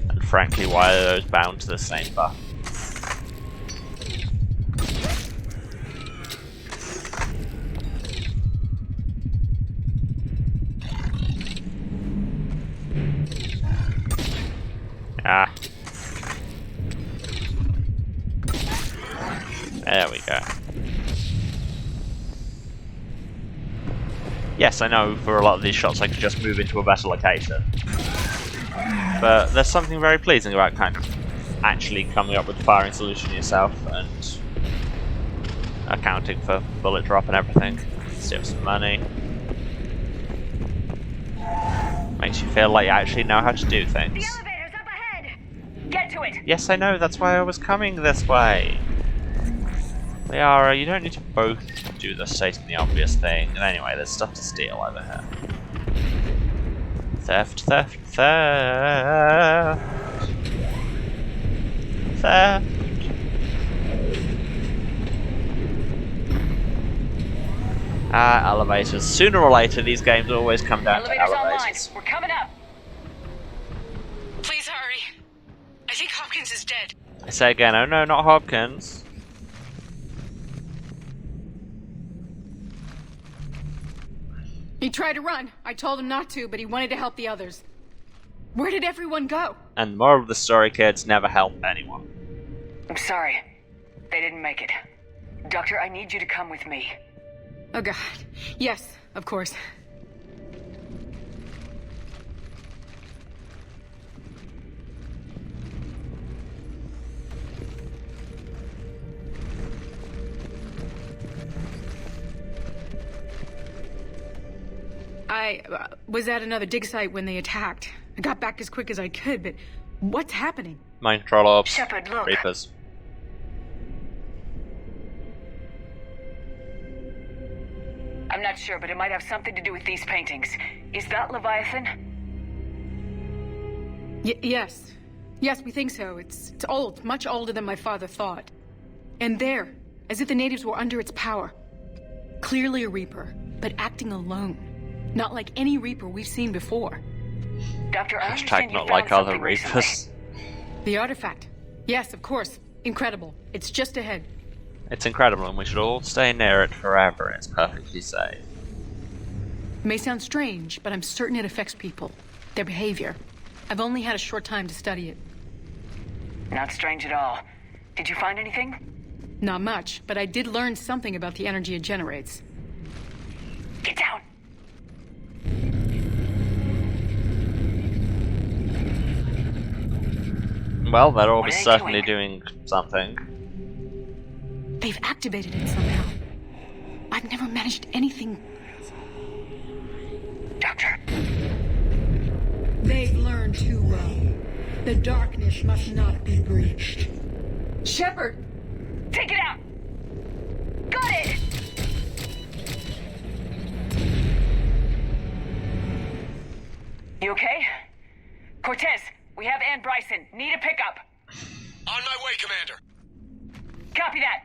Speaker 1: And frankly, why are those bound to the same button? Ah. There we go. Yes, I know for a lot of these shots I could just move into a better location. But there's something very pleasing about kind of actually coming up with the firing solution yourself and accounting for bullet drop and everything. Save some money. Makes you feel like you actually know how to do things.
Speaker 15: The elevator's up ahead! Get to it!
Speaker 1: Yes, I know, that's why I was coming this way. Liara, you don't need to both do the stating the obvious thing. And anyway, there's stuff to steal over here. Theft, theft, theft. Theft. Elevators. Sooner or later, these games always come down to elevators.
Speaker 15: We're coming up!
Speaker 11: Please hurry. I think Hopkins is dead.
Speaker 1: I say again, oh no, not Hopkins.
Speaker 5: He tried to run. I told him not to, but he wanted to help the others. Where did everyone go?
Speaker 1: And the moral of the story, kids, never help anyone.
Speaker 15: I'm sorry. They didn't make it. Doctor, I need you to come with me.
Speaker 5: Oh god. Yes, of course. I was at another dig site when they attacked. I got back as quick as I could, but what's happening?
Speaker 1: Mind control orbs.
Speaker 15: Shepard, look.
Speaker 1: Reapers.
Speaker 15: I'm not sure, but it might have something to do with these paintings. Is that Leviathan?
Speaker 5: Yes. Yes, we think so. It's old, much older than my father thought. And there, as if the natives were under its power. Clearly a Reaper, but acting alone. Not like any Reaper we've seen before.
Speaker 15: Doctor, I understand you
Speaker 1: not
Speaker 15: found
Speaker 1: like other
Speaker 15: something
Speaker 1: Reapers.
Speaker 15: recently.
Speaker 5: The artifact. Yes, of course. Incredible. It's just ahead.
Speaker 1: It's incredible and we should all stay near it forever and it's perfectly safe.
Speaker 5: It may sound strange, but I'm certain it affects people. Their behavior. I've only had a short time to study it.
Speaker 15: Not strange at all. Did you find anything?
Speaker 5: Not much, but I did learn something about the energy it generates.
Speaker 15: Get down!
Speaker 1: Well, that orb
Speaker 15: What
Speaker 1: is
Speaker 15: are they
Speaker 1: certainly doing something.
Speaker 5: They've activated it somehow. I've never managed anything.
Speaker 15: Doctor.
Speaker 12: They've learned too well. The darkness must not be breached.
Speaker 5: Shepard!
Speaker 15: Take it out! Got it! You okay? Cortez, we have Ann Bryson. Need a pickup.
Speaker 23: On my way, Commander.
Speaker 15: Copy that.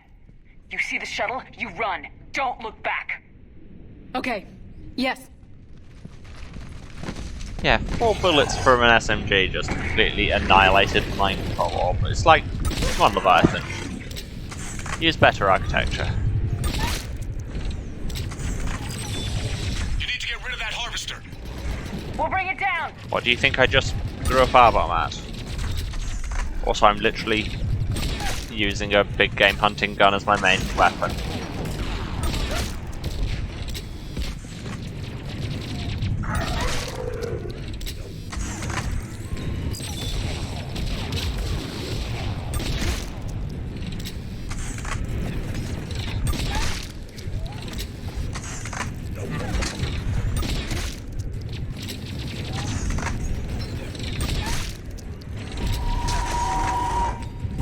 Speaker 15: You see the shuttle, you run. Don't look back.
Speaker 5: Okay. Yes.
Speaker 1: Yeah, 4 bullets from an SMG just completely annihilated mind control orb. It's like, come on, Leviathan. Use better architecture.
Speaker 23: You need to get rid of that harvester.
Speaker 15: We'll bring it down.
Speaker 1: What do you think I just threw a firebomb at? Also, I'm literally using a big game hunting gun as my main weapon.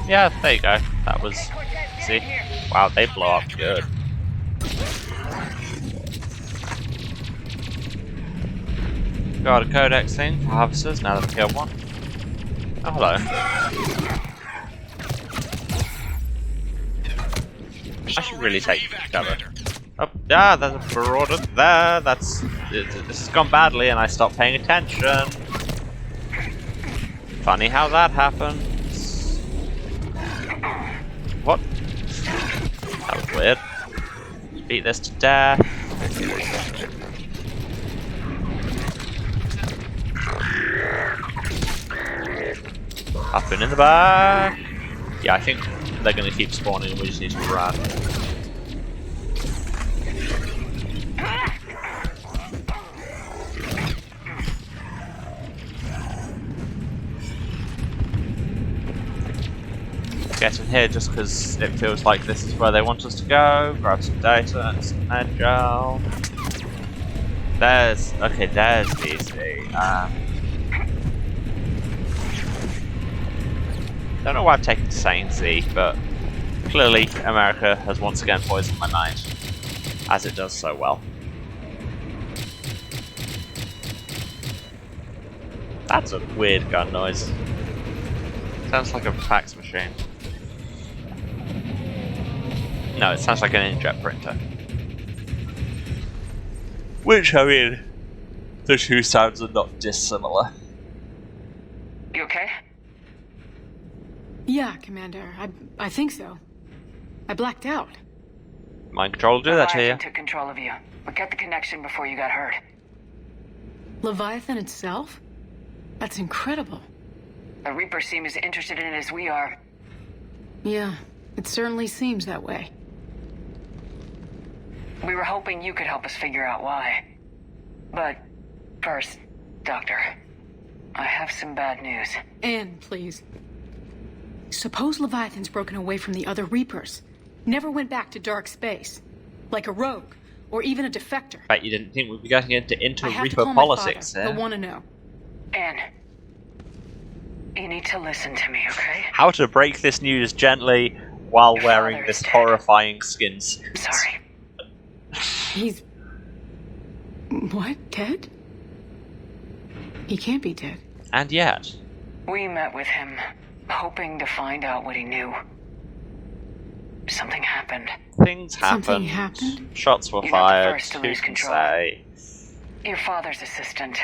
Speaker 1: Yeah, there you go. That was... See? Wow, they blow up good. Got a codex thing for harvesters, now that we get one. Oh, hello. I should really take cover. Oh, yeah, there's a marauder there. This has gone badly and I stopped paying attention. Funny how that happened. What? That was weird. Beat this to death. Up and in the back. Yeah, I think they're going to keep spawning and we just need to run. get in here just because it feels like this is where they want us to go. Grab some data and some med gel. There's DC. Don't know why I've taken Sane Z, but clearly America has once again poisoned my mind, as it does so well. That's a weird gun noise. Sounds like a fax machine. No, it sounds like an inkjet printer. Which, I mean, the two sounds are not dissimilar.
Speaker 5: You okay?
Speaker 12: Yeah, Commander. I think so. I blacked out.
Speaker 1: Mind control will do that to you.
Speaker 5: Leviathan took control of you. We cut the connection before you got hurt.
Speaker 12: Leviathan itself? That's incredible.
Speaker 5: The Reapers seem as interested in it as we are.
Speaker 12: Yeah, it certainly seems that way.
Speaker 5: We were hoping you could help us figure out why. But first, Doctor, I have some bad news.
Speaker 12: Anne, please. Suppose Leviathan's broken away from the other Reapers. Never went back to dark space. Like a rogue, or even a defector.
Speaker 1: Bet you didn't think we'd be getting into
Speaker 12: I have to
Speaker 1: Reaper
Speaker 12: call
Speaker 1: politics
Speaker 12: my father.
Speaker 1: here.
Speaker 12: He'll want to know.
Speaker 5: Anne, you need to listen to me, okay?
Speaker 1: How to break this news gently while wearing this horrifying skin suit.
Speaker 5: Sorry.
Speaker 12: He's... What? Dead? He can't be dead.
Speaker 1: And yet.
Speaker 5: We met with him, hoping to find out what he knew. Something happened.
Speaker 1: Things happened.
Speaker 12: Something happened?
Speaker 1: Shots were
Speaker 5: You're not the
Speaker 1: fired.
Speaker 5: first to
Speaker 1: Who
Speaker 5: lose
Speaker 1: can
Speaker 5: control.
Speaker 1: say?
Speaker 5: Your father's assistant.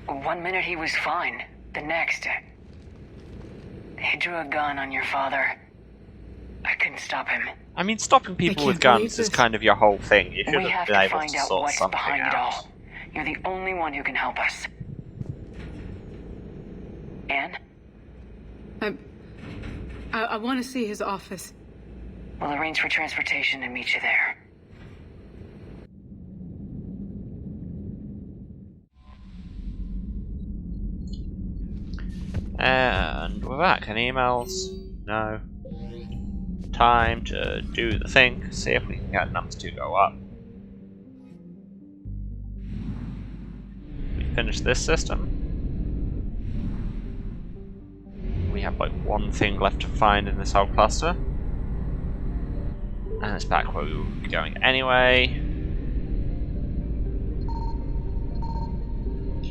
Speaker 5: 1 minute he was fine. The next... he drew a gun on your father. I couldn't stop him.
Speaker 1: I mean, stopping people with
Speaker 12: can't believe
Speaker 1: guns is
Speaker 12: this.
Speaker 1: kind of your whole thing. You should
Speaker 5: We
Speaker 1: have
Speaker 5: have
Speaker 1: been
Speaker 5: to
Speaker 1: able
Speaker 5: find
Speaker 1: to
Speaker 5: out
Speaker 1: sort
Speaker 5: what's
Speaker 1: something
Speaker 5: behind it
Speaker 1: out.
Speaker 5: all. You're the only one who can help us. Anne?
Speaker 12: I want to see his office.
Speaker 5: We'll arrange for transportation and meet you there.
Speaker 1: And we're back. Any emails? No. Time to do the thing. See if we can get numbers to go up. We finished this system. We have like one thing left to find in this whole cluster. And it's back where we were going anyway.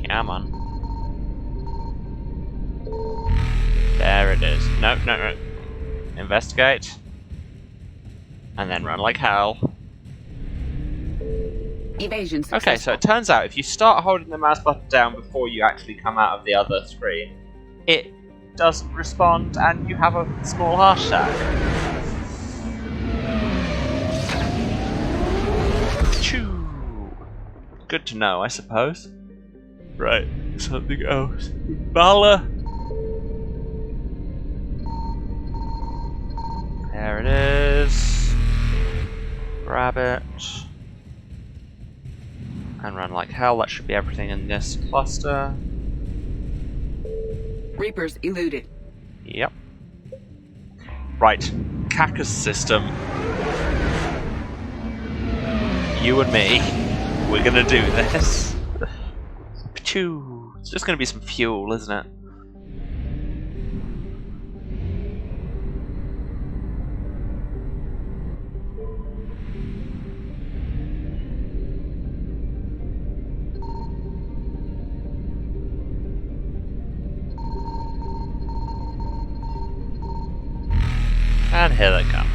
Speaker 1: Come on. There it is. No, no, no. Investigate. And then run like hell.
Speaker 7: Evasion successful.
Speaker 1: Okay, so it turns out if you start holding the mouse button down before you actually come out of the other screen, it doesn't respond and you have a small heart attack. Choo. Good to know, I suppose. Right, something else. Bala. There it is. Grab it. And run like hell. That should be everything in this cluster.
Speaker 7: Reapers eluded.
Speaker 1: Yep. Right. Kaka's system. You and me. We're gonna do this. Pachoo. It's just gonna be some fuel, isn't it? And here they come.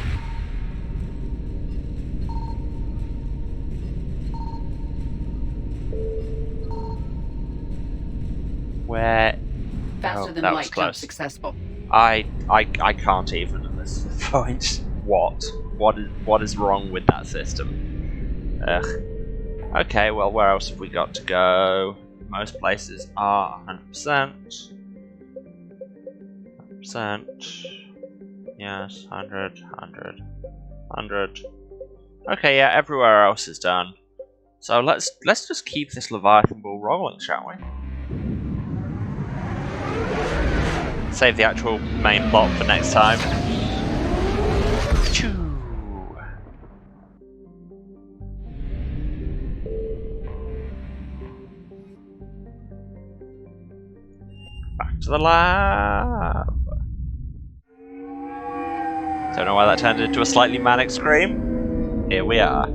Speaker 1: Where?
Speaker 7: Faster than
Speaker 1: that was
Speaker 7: light jump
Speaker 1: close.
Speaker 7: successful.
Speaker 1: I can't even at this point. What is wrong with that system? Ugh. Okay, well, where else have we got to go? Most places are 100%. 100%. Yes, 100, 100, 100. Okay, yeah, everywhere else is done. So let's just keep this Leviathan ball rolling, shall we? Save the actual main plot for next time. Back to the lab. Don't know why that turned into a slightly manic scream. Here we are.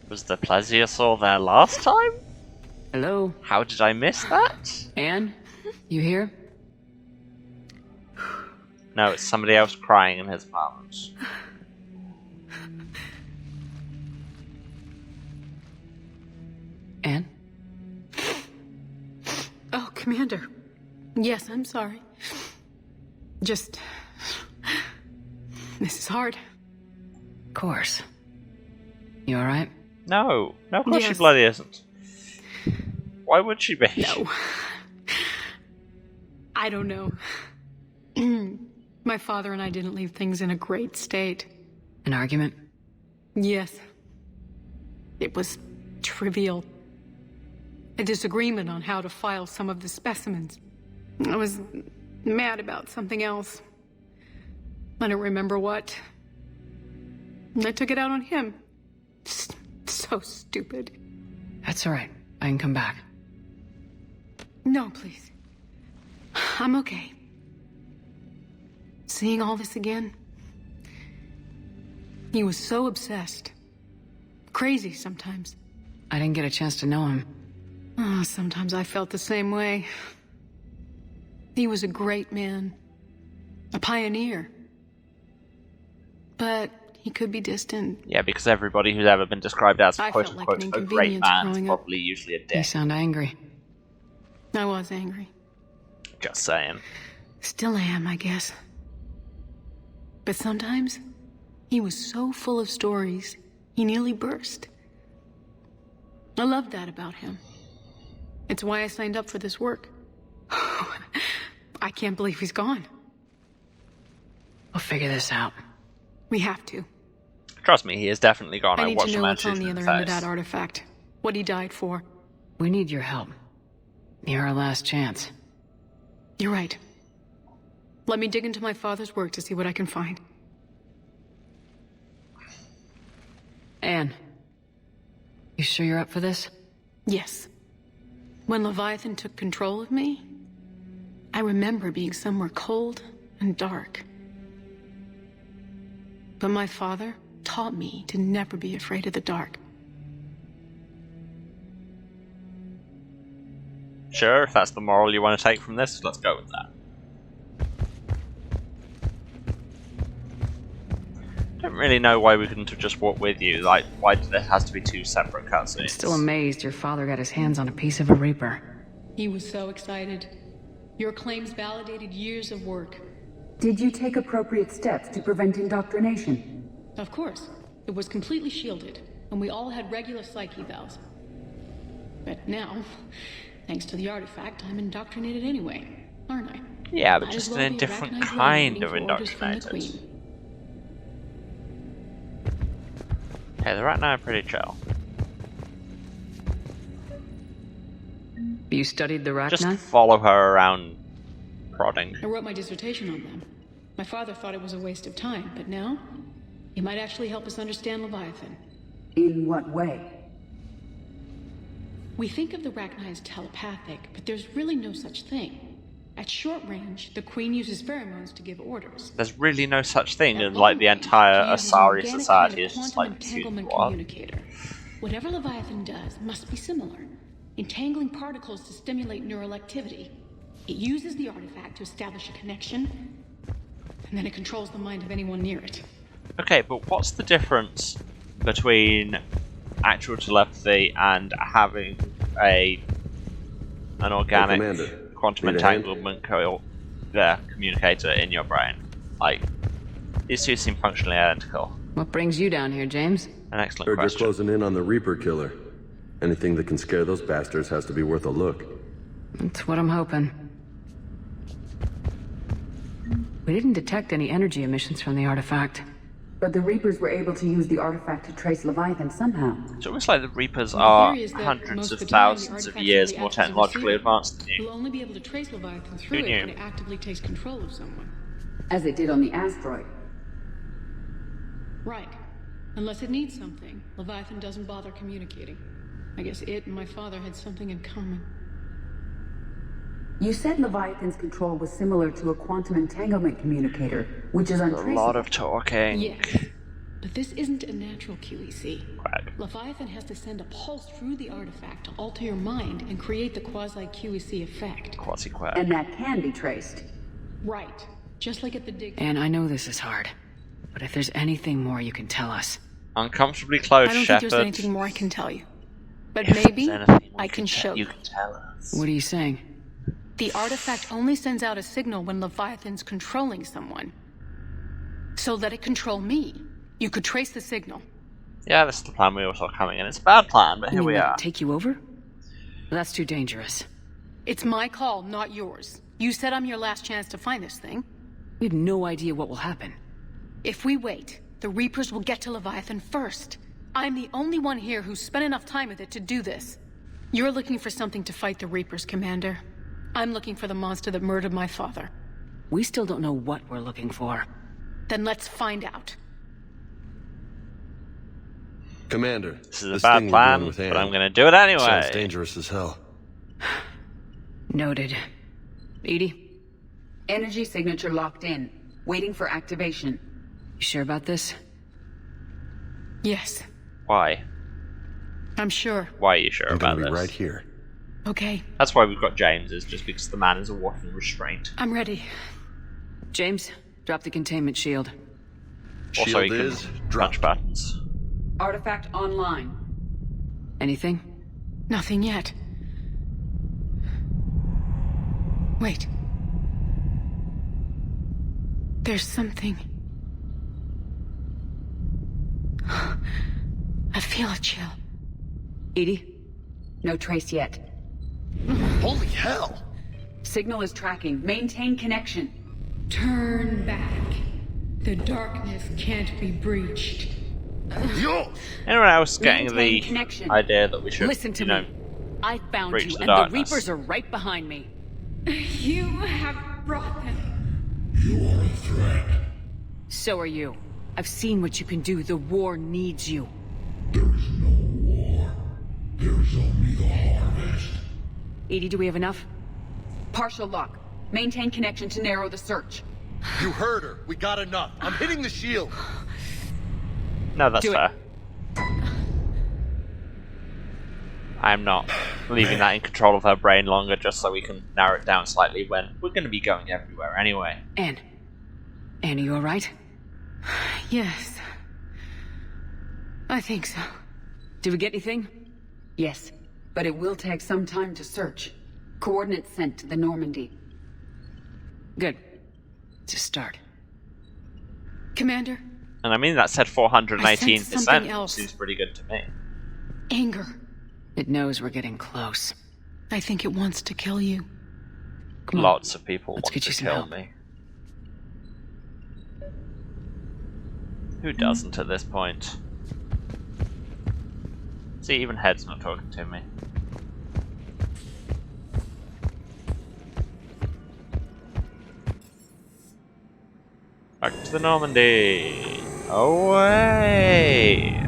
Speaker 1: Was the plesiosaur there last time?
Speaker 2: Hello?
Speaker 1: How did I miss that?
Speaker 2: Anne? You here?
Speaker 1: No, it's somebody else crying in his apartment.
Speaker 2: Anne?
Speaker 12: Oh, Commander. Yes, I'm sorry. Just... This is hard.
Speaker 2: Of course. You alright?
Speaker 1: No. No, of course she
Speaker 12: Yes.
Speaker 1: bloody isn't. Why would she be?
Speaker 12: No. I don't know. My father and I didn't leave things in a great state.
Speaker 2: An argument?
Speaker 12: Yes. It was trivial. A disagreement on how to file some of the specimens. I was mad about something else. I don't remember what. And I took it out on him. So stupid.
Speaker 2: That's alright. I can come back.
Speaker 12: No, please. I'm okay. Seeing all this again? He was so obsessed. Crazy sometimes.
Speaker 2: I didn't get a chance to know him.
Speaker 12: Oh, sometimes I felt the same way. He was a great man. A pioneer. But he could be distant.
Speaker 1: Yeah, because everybody who's ever been described as
Speaker 12: I
Speaker 1: quote
Speaker 12: felt like
Speaker 1: unquote
Speaker 12: an
Speaker 1: a great
Speaker 12: inconvenience
Speaker 1: man is
Speaker 12: growing up.
Speaker 1: probably usually a
Speaker 2: You
Speaker 1: dick.
Speaker 2: sound angry.
Speaker 12: I was angry.
Speaker 1: Just saying.
Speaker 12: Still am, I guess. But sometimes, he was so full of stories, he nearly burst. I loved that about him. It's why I signed up for this work. I can't believe he's gone.
Speaker 2: We'll figure this out.
Speaker 12: We have to.
Speaker 1: Trust me, he is definitely gone.
Speaker 12: I need
Speaker 1: watched
Speaker 12: to
Speaker 1: him
Speaker 12: know
Speaker 1: out
Speaker 12: what's on the
Speaker 1: in
Speaker 12: other end of
Speaker 1: face.
Speaker 12: that artifact. What he died for.
Speaker 2: We need your help. You're our last chance.
Speaker 12: You're right. Let me dig into my father's work to see what I can find.
Speaker 2: Anne. You sure you're up for this?
Speaker 12: Yes. When Leviathan took control of me, I remember being somewhere cold and dark. But my father taught me to never be afraid of the dark.
Speaker 1: Sure, if that's the moral you want to take from this, let's go with that. Don't really know why we couldn't have just walked with you. Like, why there has to be two separate cutscenes?
Speaker 2: I'm still amazed your father got his hands on a piece of a Reaper.
Speaker 12: He was so excited. Your claims validated years of work.
Speaker 7: Did you take appropriate steps to prevent indoctrination?
Speaker 12: Of course. It was completely shielded, and we all had regular psyche valves. But now, thanks to the artifact, I'm indoctrinated anyway, aren't I?
Speaker 1: Yeah, but
Speaker 12: Might
Speaker 1: just
Speaker 12: as
Speaker 1: in
Speaker 12: well
Speaker 1: a
Speaker 12: be
Speaker 1: different
Speaker 12: Arachnite
Speaker 1: kind
Speaker 12: waiting
Speaker 1: of
Speaker 12: for orders from the
Speaker 1: indoctrinated.
Speaker 12: Queen.
Speaker 1: Okay, the right now are pretty chill.
Speaker 2: You studied the
Speaker 1: Just
Speaker 2: Rachni?
Speaker 1: follow her around prodding.
Speaker 12: I wrote my dissertation on them. My father thought it was a waste of time, but now, it might actually help us understand Leviathan.
Speaker 7: In what way?
Speaker 12: We think of the Rachni as telepathic, but there's really no such thing. At short range, the Queen uses pheromones to give orders.
Speaker 1: There's really no such thing,
Speaker 12: At
Speaker 1: and like the
Speaker 12: long range,
Speaker 1: entire
Speaker 12: she uses
Speaker 1: Asari
Speaker 12: organic
Speaker 1: society
Speaker 12: kind
Speaker 1: is
Speaker 12: of
Speaker 1: just
Speaker 12: quantum
Speaker 1: like, dude,
Speaker 12: entanglement
Speaker 1: what?
Speaker 12: communicator. Whatever Leviathan does must be similar, entangling particles to stimulate neural activity. It uses the artifact to establish a connection, and then it controls the mind of anyone near it.
Speaker 1: Okay, but what's the difference between actual telepathy and having an organic
Speaker 8: Commander.
Speaker 1: quantum
Speaker 8: Need a hand?
Speaker 1: entanglement communicator in your brain? Like, these two seem functionally identical.
Speaker 2: What brings you down here, James?
Speaker 1: An excellent
Speaker 4: Heard
Speaker 1: question.
Speaker 4: you're closing in on the Reaper killer. Anything that can scare those bastards has to be worth a look.
Speaker 2: That's what I'm hoping. We didn't detect any energy emissions from the artifact.
Speaker 7: But the Reapers were able to use the artifact to trace Leviathan somehow.
Speaker 1: It's almost like the Reapers
Speaker 12: My
Speaker 1: are
Speaker 12: theory is that
Speaker 1: hundreds
Speaker 12: most
Speaker 1: of
Speaker 12: the time, the
Speaker 1: thousands of
Speaker 12: artifacts
Speaker 1: years
Speaker 12: really
Speaker 1: more
Speaker 12: act as a
Speaker 1: technologically
Speaker 12: receiver.
Speaker 1: advanced than you.
Speaker 12: We'll only be able to trace Leviathan through
Speaker 1: Who
Speaker 12: it
Speaker 1: knew?
Speaker 12: when it actively takes control of someone.
Speaker 7: As it did on the asteroid.
Speaker 12: Right. Unless it needs something, Leviathan doesn't bother communicating. I guess it and my father had something in common.
Speaker 7: You said Leviathan's control was similar to a quantum entanglement communicator, which is
Speaker 1: A
Speaker 7: untraceable.
Speaker 1: lot of talking.
Speaker 12: Yes. But this isn't a natural QEC.
Speaker 1: Right.
Speaker 12: Leviathan has to send a pulse through the artifact to alter your mind and create the quasi-QEC effect.
Speaker 1: Quasi-quack.
Speaker 7: And that can be traced.
Speaker 12: Right. Just like at the dig.
Speaker 5: And I know this is hard, but if there's anything more you can tell us.
Speaker 1: Uncomfortably close,
Speaker 12: I don't
Speaker 1: Shepard.
Speaker 12: think there's anything more I can tell you. But
Speaker 1: If
Speaker 12: maybe
Speaker 1: there's anything more
Speaker 12: I can show
Speaker 1: you can tell us.
Speaker 5: What are you saying?
Speaker 12: The artifact only sends out a signal when Leviathan's controlling someone. So let it control me. You could trace the signal.
Speaker 1: Yeah, this is the plan we all saw coming, and it's a bad plan, but
Speaker 5: You
Speaker 1: here
Speaker 5: mean
Speaker 1: we
Speaker 5: let
Speaker 1: are.
Speaker 5: it take you over? That's too dangerous.
Speaker 12: It's my call, not yours. You said I'm your last chance to find this thing.
Speaker 5: We have no idea what will happen.
Speaker 12: If we wait, the Reapers will get to Leviathan first. I'm the only one here who's spent enough time with it to do this. You're looking for something to fight the Reapers, Commander. I'm looking for the monster that murdered my father.
Speaker 5: We still don't know what we're looking for.
Speaker 12: Then let's find out.
Speaker 4: Commander,
Speaker 1: This is a bad plan, but I'm gonna do it anyway.
Speaker 4: Sounds dangerous as hell.
Speaker 5: Noted. Edie?
Speaker 7: Energy signature locked in. Waiting for activation.
Speaker 5: You sure about this?
Speaker 12: Yes,
Speaker 1: Why?
Speaker 12: I'm sure.
Speaker 1: Why are you sure
Speaker 4: I'm
Speaker 1: about
Speaker 4: gonna be
Speaker 1: this?
Speaker 4: right here.
Speaker 12: Okay,
Speaker 1: That's why we've got James, is just because the man is a walking restraint.
Speaker 12: I'm ready.
Speaker 5: James, drop the containment shield.
Speaker 1: Also,
Speaker 4: Shield
Speaker 1: he can
Speaker 4: is
Speaker 1: punch buttons.
Speaker 7: Artifact online.
Speaker 5: Anything?
Speaker 12: Nothing yet. Wait. There's something. I feel a chill.
Speaker 5: Edie?
Speaker 7: No trace yet.
Speaker 18: Holy hell!
Speaker 7: Signal is tracking. Maintain connection.
Speaker 12: Turn back. The darkness can't be breached.
Speaker 18: Yo!
Speaker 1: Anyone else getting
Speaker 7: Maintain
Speaker 1: the
Speaker 7: connection.
Speaker 1: idea that we should,
Speaker 5: Listen to
Speaker 1: you know,
Speaker 5: me. I found
Speaker 1: breach
Speaker 5: you,
Speaker 1: the
Speaker 5: and
Speaker 1: darkness.
Speaker 5: the Reapers are right behind me.
Speaker 12: You have brought them.
Speaker 10: You are a threat.
Speaker 5: So are you. I've seen what you can do. The war needs you.
Speaker 10: There is no war. There is only the harvest.
Speaker 5: Edie, do we have enough?
Speaker 7: Partial lock. Maintain connection to narrow the search.
Speaker 18: You heard her. We got enough. I'm hitting the shield.
Speaker 1: No, that's
Speaker 5: Do it.
Speaker 1: fair. I'm not leaving that in control of her brain longer just so we can narrow it down slightly when we're going to be going everywhere anyway.
Speaker 5: Anne, are you alright?
Speaker 12: Yes. I think so.
Speaker 5: Did we get anything?
Speaker 7: Yes, but it will take some time to search. Coordinates sent to the Normandy.
Speaker 5: Good. It's a start.
Speaker 12: Commander,
Speaker 1: And I mean, that said 418%,
Speaker 12: I sense something else.
Speaker 1: seems pretty good to me.
Speaker 12: anger.
Speaker 5: It knows we're getting close.
Speaker 12: I think it wants to kill you.
Speaker 5: Come on.
Speaker 1: Lots of people
Speaker 5: Let's
Speaker 1: want
Speaker 5: get
Speaker 1: to
Speaker 5: you some
Speaker 1: kill
Speaker 5: help.
Speaker 1: me. Who doesn't at this point? See, even Head's not talking to me. Back to the Normandy! Away!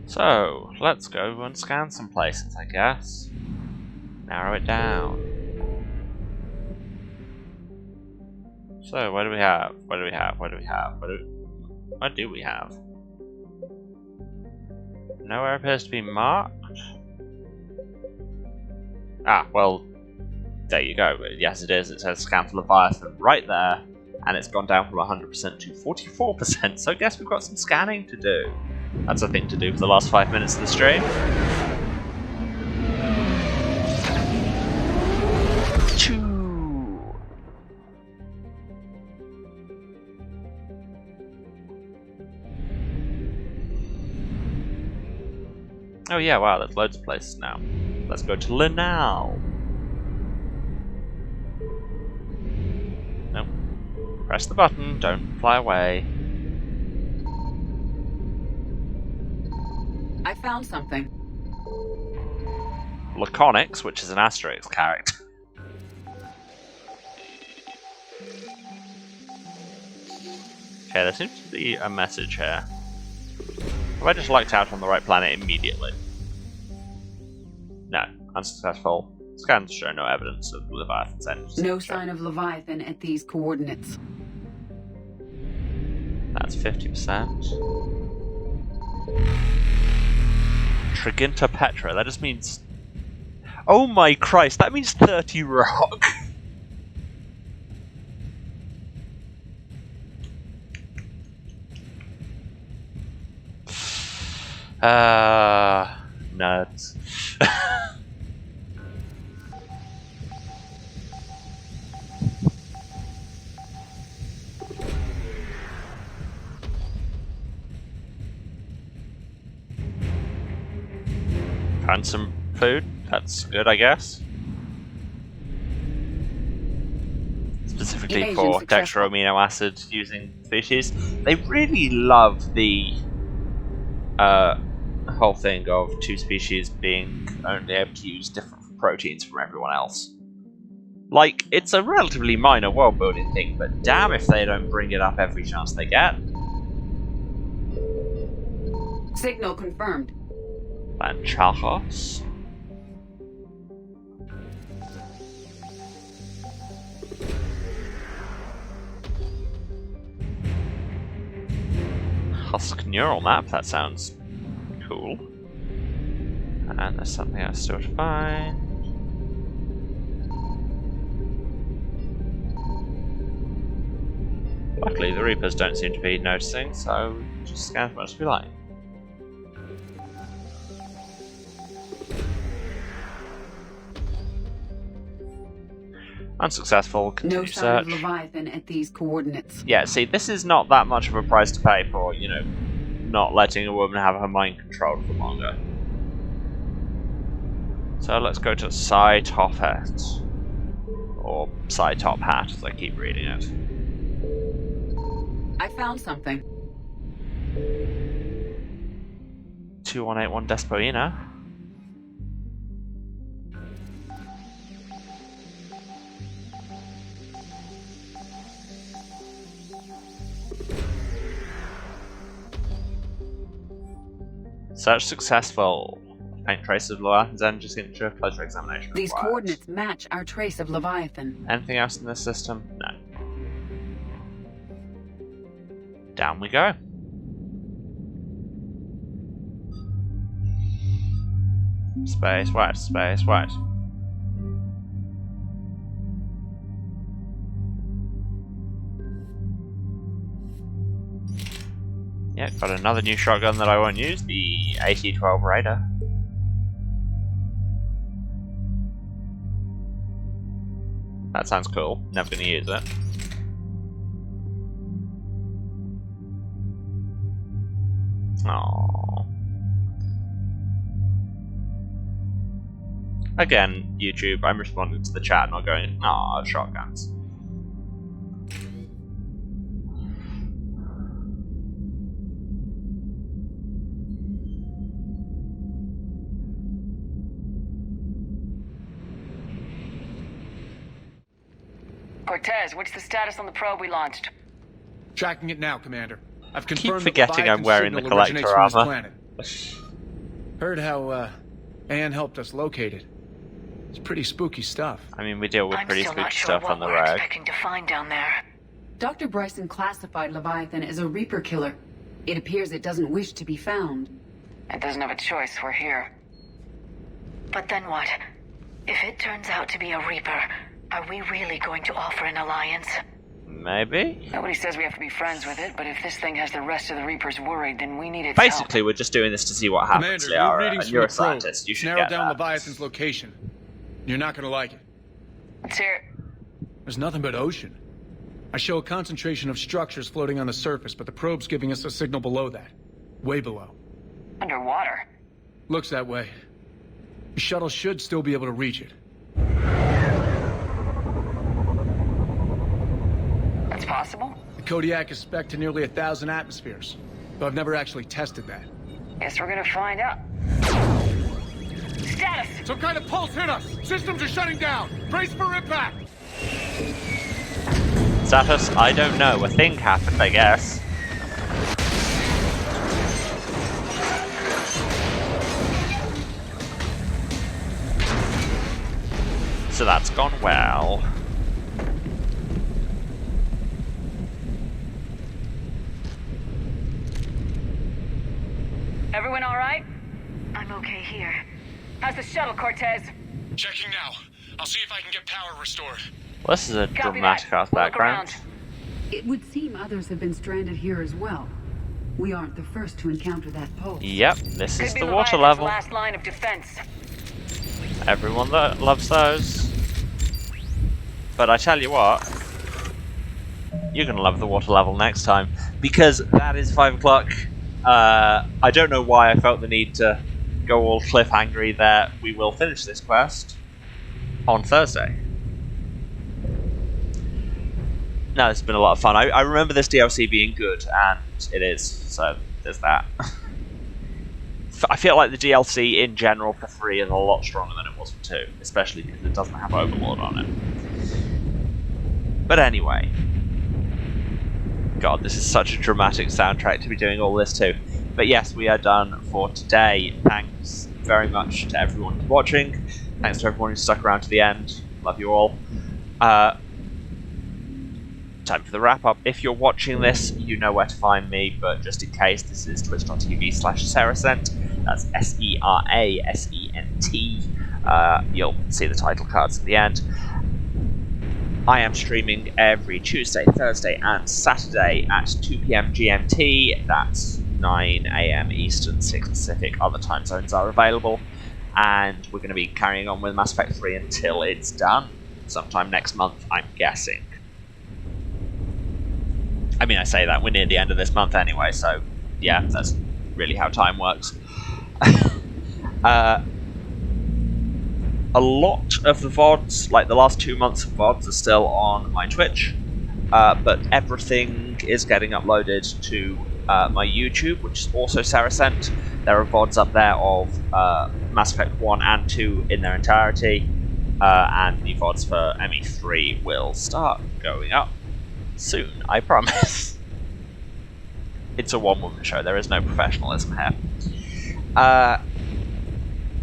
Speaker 1: So, let's go and scan some places, I guess. Narrow it down. So, what do we have? What do we have? What do we have? What do we have? Nowhere appears to be marked. Ah, well, there you go. Yes, it is. It says scan for Leviathan right there, and it's gone down from 100% to 44%. So, I guess we've got some scanning to do. That's a thing to do for the last 5 minutes of the stream. yeah, wow, there's loads of places now. Let's go to Linal. Nope. Press the button, don't fly away.
Speaker 7: I found something.
Speaker 1: Laconics, which is an Asterix character. Okay, there seems to be a message here. Have I just lucked out on the right planet immediately? No, unsuccessful. Scans show no evidence of Leviathan's engine.
Speaker 7: No sign of Leviathan at these coordinates.
Speaker 1: That's 50%. Triginta Petra, that just means... Oh my Christ, that means 30 rock! Nerds. Found some food. That's good, I guess. Specifically for dextroamino acid using species. They really love the whole thing of two species being only able to use different proteins from everyone else. Like, it's a relatively minor world building thing, but damn if they don't bring it up every chance they get.
Speaker 7: Signal confirmed.
Speaker 1: Lanchajos. Husk neural map, that sounds cool. And there's something else still to find. Luckily the Reapers don't seem to be noticing, so just scan as much as we like. Unsuccessful, continue
Speaker 7: no sign
Speaker 1: search.
Speaker 7: of Leviathan at these coordinates.
Speaker 1: Yeah, see, this is not that much of a price to pay for, you know, not letting a woman have her mind controlled for longer. So let's go to Sci Top Hat. Or Sci Top Hat, as I keep reading it.
Speaker 7: I found something.
Speaker 1: 2181 Despoina. Search successful. Faint trace of Leviathan's energy signature. Closer examination
Speaker 7: These
Speaker 1: required.
Speaker 7: coordinates match our trace of Leviathan.
Speaker 1: Anything else in this system? No. Down we go. Space, right, space, right. Yeah, got another new shotgun that I won't use, the AT-12 Raider. That sounds cool, never gonna use it. Aww. Again, YouTube, I'm responding to the chat, not going, aw, shotguns.
Speaker 5: Cortez, what's the status on the probe we launched?
Speaker 18: Tracking it now, Commander. I've
Speaker 1: Keep
Speaker 18: confirmed
Speaker 1: forgetting
Speaker 18: that
Speaker 1: I'm wearing the
Speaker 18: signal originates
Speaker 1: collector
Speaker 18: from
Speaker 1: armor.
Speaker 18: this planet. Heard how Anne helped us locate it. It's pretty spooky stuff.
Speaker 1: I mean, we deal with pretty
Speaker 5: still
Speaker 1: spooky
Speaker 5: not sure
Speaker 1: stuff
Speaker 5: what
Speaker 1: on the
Speaker 5: we're
Speaker 1: road.
Speaker 5: expecting to find down there.
Speaker 7: Dr. Bryson classified Leviathan as a Reaper killer. It appears it doesn't wish to be found.
Speaker 5: It doesn't have a choice, we're here. But then what? If it turns out to be a Reaper, are we really going to offer an alliance?
Speaker 1: Maybe?
Speaker 5: Nobody says we have to be friends with it, but if this thing has the rest of the Reapers worried, then we need its
Speaker 1: Basically, we're just doing this to see what happens,
Speaker 18: Commander,
Speaker 1: Liara,
Speaker 18: new readings
Speaker 1: and you're a
Speaker 18: from the probe.
Speaker 1: scientist, you should
Speaker 18: Narrowed
Speaker 1: get
Speaker 18: down
Speaker 1: that.
Speaker 18: Leviathan's location. You're not gonna like it.
Speaker 5: Let's hear it.
Speaker 18: There's nothing but ocean. I show a concentration of structures floating on the surface, but the probe's giving us a signal below that. Way below.
Speaker 5: Underwater?
Speaker 18: Looks that way. The shuttle should still be able to reach it.
Speaker 5: That's possible?
Speaker 18: The Kodiak is spec'd to nearly 1,000 atmospheres, but I've never actually tested that.
Speaker 5: Guess we're gonna find out. Status!
Speaker 18: Some kind of pulse hit us! Systems are shutting down! Brace for impact!
Speaker 1: Status? I don't know. A thing happened, I guess. So that's gone well.
Speaker 5: Everyone all right?
Speaker 3: I'm okay here.
Speaker 5: How's the shuttle, Cortez?
Speaker 18: Checking now. I'll see if I can get power restored.
Speaker 1: Well, this is a
Speaker 5: Copy
Speaker 1: dramatic
Speaker 5: that.
Speaker 1: ass
Speaker 5: We'll look
Speaker 1: background.
Speaker 7: It would seem others have been stranded here as well. We aren't the first to encounter that pulse.
Speaker 1: Yep, this
Speaker 5: Could
Speaker 1: is
Speaker 5: be
Speaker 1: the water
Speaker 5: Leviathan's
Speaker 1: level.
Speaker 5: last line of defense.
Speaker 1: Everyone loves those. But I tell you what, you're going to love the water level next time, because that is 5 o'clock. I don't know why I felt the need to go all cliffhangery there. We will finish this quest on Thursday. No, it's been a lot of fun. I remember this DLC being good, and it is, so there's that. I feel like the DLC in general for 3 is a lot stronger than it was for 2, especially because it doesn't have Overlord on it. But anyway, God, this is such a dramatic soundtrack to be doing all this to. But yes, we are done for today. Thanks very much to everyone who's watching. Thanks to everyone who stuck around to the end. Love you all. Time for the wrap up. If you're watching this, you know where to find me, but just in case, this is twitch.tv/Serasent. That's SERASENT. You'll see the title cards at the end. I am streaming every Tuesday, Thursday, and Saturday at 2 PM GMT. That's 9 AM Eastern, 6 Pacific. Other time zones are available. And we're going to be carrying on with Mass Effect 3 until it's done. Sometime next month, I'm guessing. I mean, I say that, we're near the end of this month anyway, so yeah, that's really how time works. A lot of the VODs, like the last 2 months of VODs, are still on my Twitch, but everything is getting uploaded to my YouTube, which is also Serasent. There are VODs up there of Mass Effect 1 and 2 in their entirety, and the VODs for ME3 will start going up soon, I promise. It's a one-woman show, there is no professionalism here.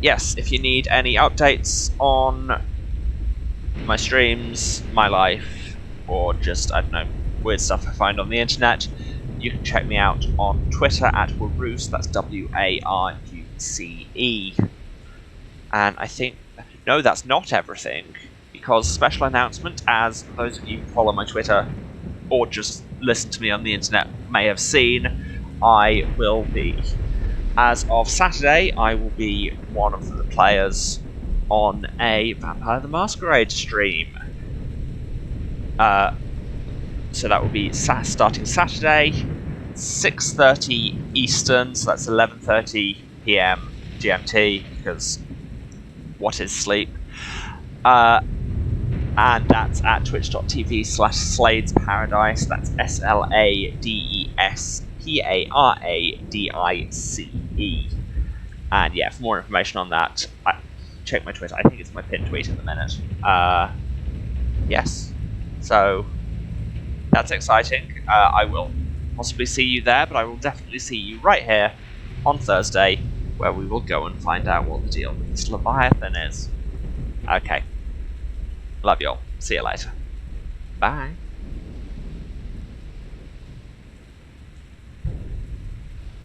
Speaker 1: Yes, if you need any updates on my streams, my life, or just, I don't know, weird stuff I find on the internet, you can check me out on Twitter at Waruce, that's WARUCE. And I think, no, that's not everything, because special announcement, as those of you who follow my Twitter, or just listen to me on the internet may have seen, I will be, as of Saturday, I will be one of the players on a Vampire the Masquerade stream. So that will be starting Saturday, 6:30 Eastern, so that's 11:30 PM GMT, because what is sleep? And that's at twitch.tv/Slades Paradise. That's SLADESPARADICE. And yeah, for more information on that, check my Twitter. I think it's my pinned tweet at the minute. Yes. So that's exciting. I will possibly see you there, but I will definitely see you right here on Thursday, where we will go and find out what the deal with this Leviathan is. Okay. Love y'all. See you later. Bye.